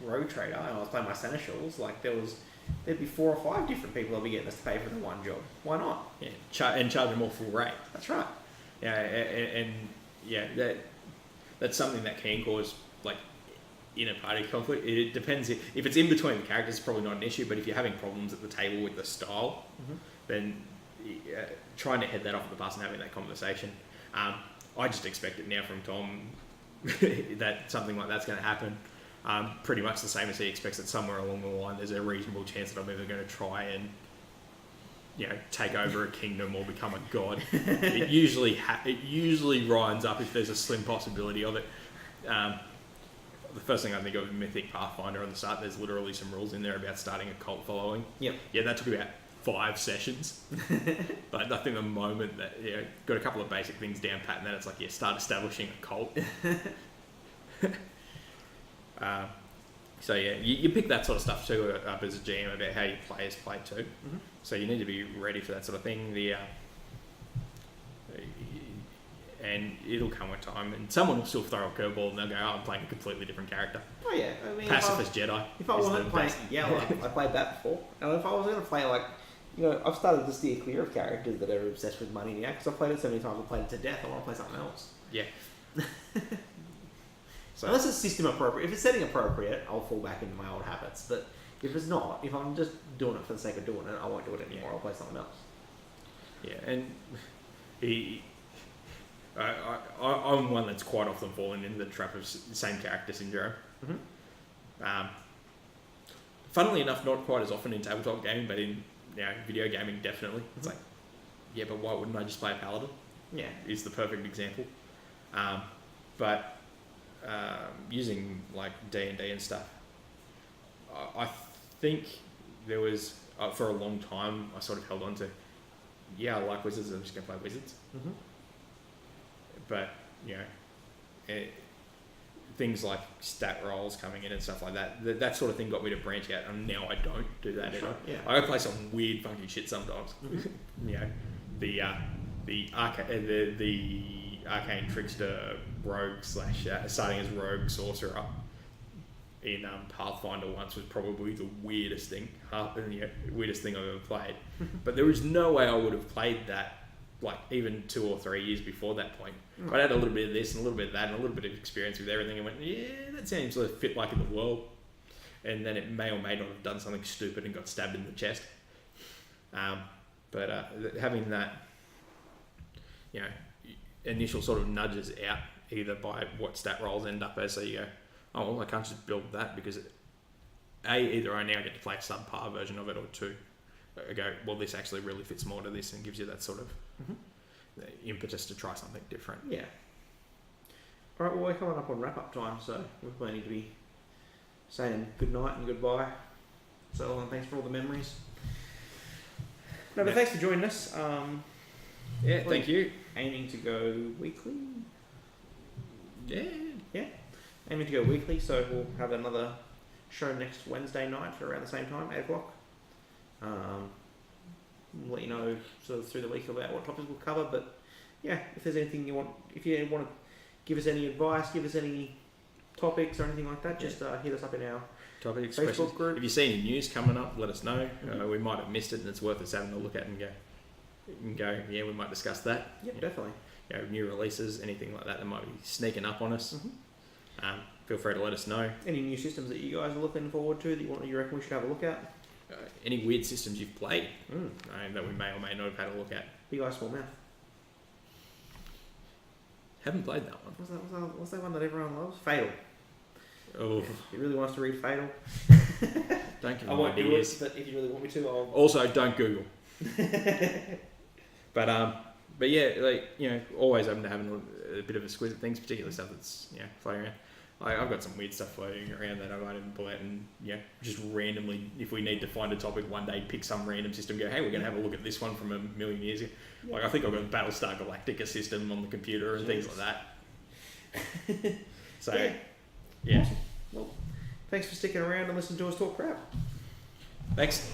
Rogue Trader and I was playing my Seneschals, there'd be 4 or 5 different people that would be getting us to pay for the one job. Why not? Yeah, and charge them all full rate. That's right. Yeah, that's something that can cause in a party conflict. It depends if it's in between the characters, it's probably not an issue, but if you're having problems at the table with the style, then trying to head that off at the bus and having that conversation. I just expect it now from Tom that something like that's going to happen. Pretty much the same as he expects that somewhere along the line there's a reasonable chance that I'm either going to try and take over a kingdom or become a god. It usually winds up if there's a slim possibility of it. The first thing I think of is Mythic Pathfinder on the start. There's literally some rules in there about starting a cult following. Yep. Yeah, that took about 5 sessions. But I think the moment that got a couple of basic things down pat, and then it's like start establishing a cult. So you pick that sort of stuff too up as a GM about how your players play too. Mm-hmm. So you need to be ready for that sort of thing. And it'll come with time, and someone will still throw a curveball, and they'll go, "Oh, I'm playing a completely different character." Oh yeah, I mean, Pacifist Jedi. If I is wasn't the playing, best. I played that before. And if I was going to play I've started to steer clear of characters that are obsessed with money now because I've played it so many times. I've played it to death. I want to play something else. Yeah. So unless it's system appropriate, if it's setting appropriate, I'll fall back into my old habits. But if it's not, if I'm just doing it for the sake of doing it, I won't do it anymore. I'll play something else. yeah, and I'm one that's quite often fallen into the trap of same character syndrome. Mm-hmm. Funnily enough, not quite as often in tabletop gaming, but in video gaming definitely. It's Mm-hmm. like, yeah, but why wouldn't I just play a paladin? Yeah. Is the perfect example. But using like D&D and stuff, I think there was for a long time I sort of held on to, I like wizards, I'm just gonna play wizards. Mm-hmm. But things like stat rolls coming in and stuff like that sort of thing got me to branch out, and now I don't do that Sure, anymore. yeah. I go play some weird funky shit sometimes. Mm-hmm. The arcane trickster rogue / starting as rogue sorcerer in Pathfinder once was probably the weirdest thing weirdest thing I've ever played. But there was no way I would have played that like even 2 or 3 years before that point. I had a little bit of this and a little bit of that and a little bit of experience with everything and went, that seems to fit like in the world. And then it may or may not have done something stupid and got stabbed in the chest. But having that initial sort of nudges out either by what stat rolls end up as, so you go, oh well, I can't just build that because either I now get to play a subpar version of it, or 2, I go, well, this actually really fits more to this and gives you that sort of impetus to try something different. Yeah. All right, well, we're coming up on wrap-up time, so we're planning to be saying good night and goodbye. So long, and thanks for all the memories. No, but thanks for joining us. Thank you. Aiming to go weekly. Yeah. Aiming to go weekly, so we'll have another show next Wednesday night for around the same time, 8 o'clock. We'll let you know sort of through the week about what topics we'll cover, but yeah, if there's anything you want to give us any advice, give us any topics or anything like that, just hit us up in our Topics, Facebook questions. group. If you see any news coming up, let us know. We might have missed it and it's worth us having a look at and go, we might discuss that. Yep, definitely. New releases, anything like that might be sneaking up on us. Feel free to let us know. Any new systems that you guys are looking forward to that you reckon we should have a look at? Any weird systems you've played that we may or may not have had a look at. Big Eye Small Mouth. Haven't played that one. What's that one that everyone loves? Fatal. Oh, You really want us to read Fatal? don't give I me won't do ideas. it, but if you really want me to, I'll... Also, don't Google. But always open to having a bit of a squeeze at things, particularly stuff that's floating around. I've got some weird stuff floating around that I might even pull out and just randomly, if we need to find a topic one day, pick some random system, go, hey, we're going to have a look at this one from a million years ago. Like I think I've got a Battlestar Galactica system on the computer and things like that. So Awesome. Well, thanks for sticking around and listening to us talk crap. Thanks.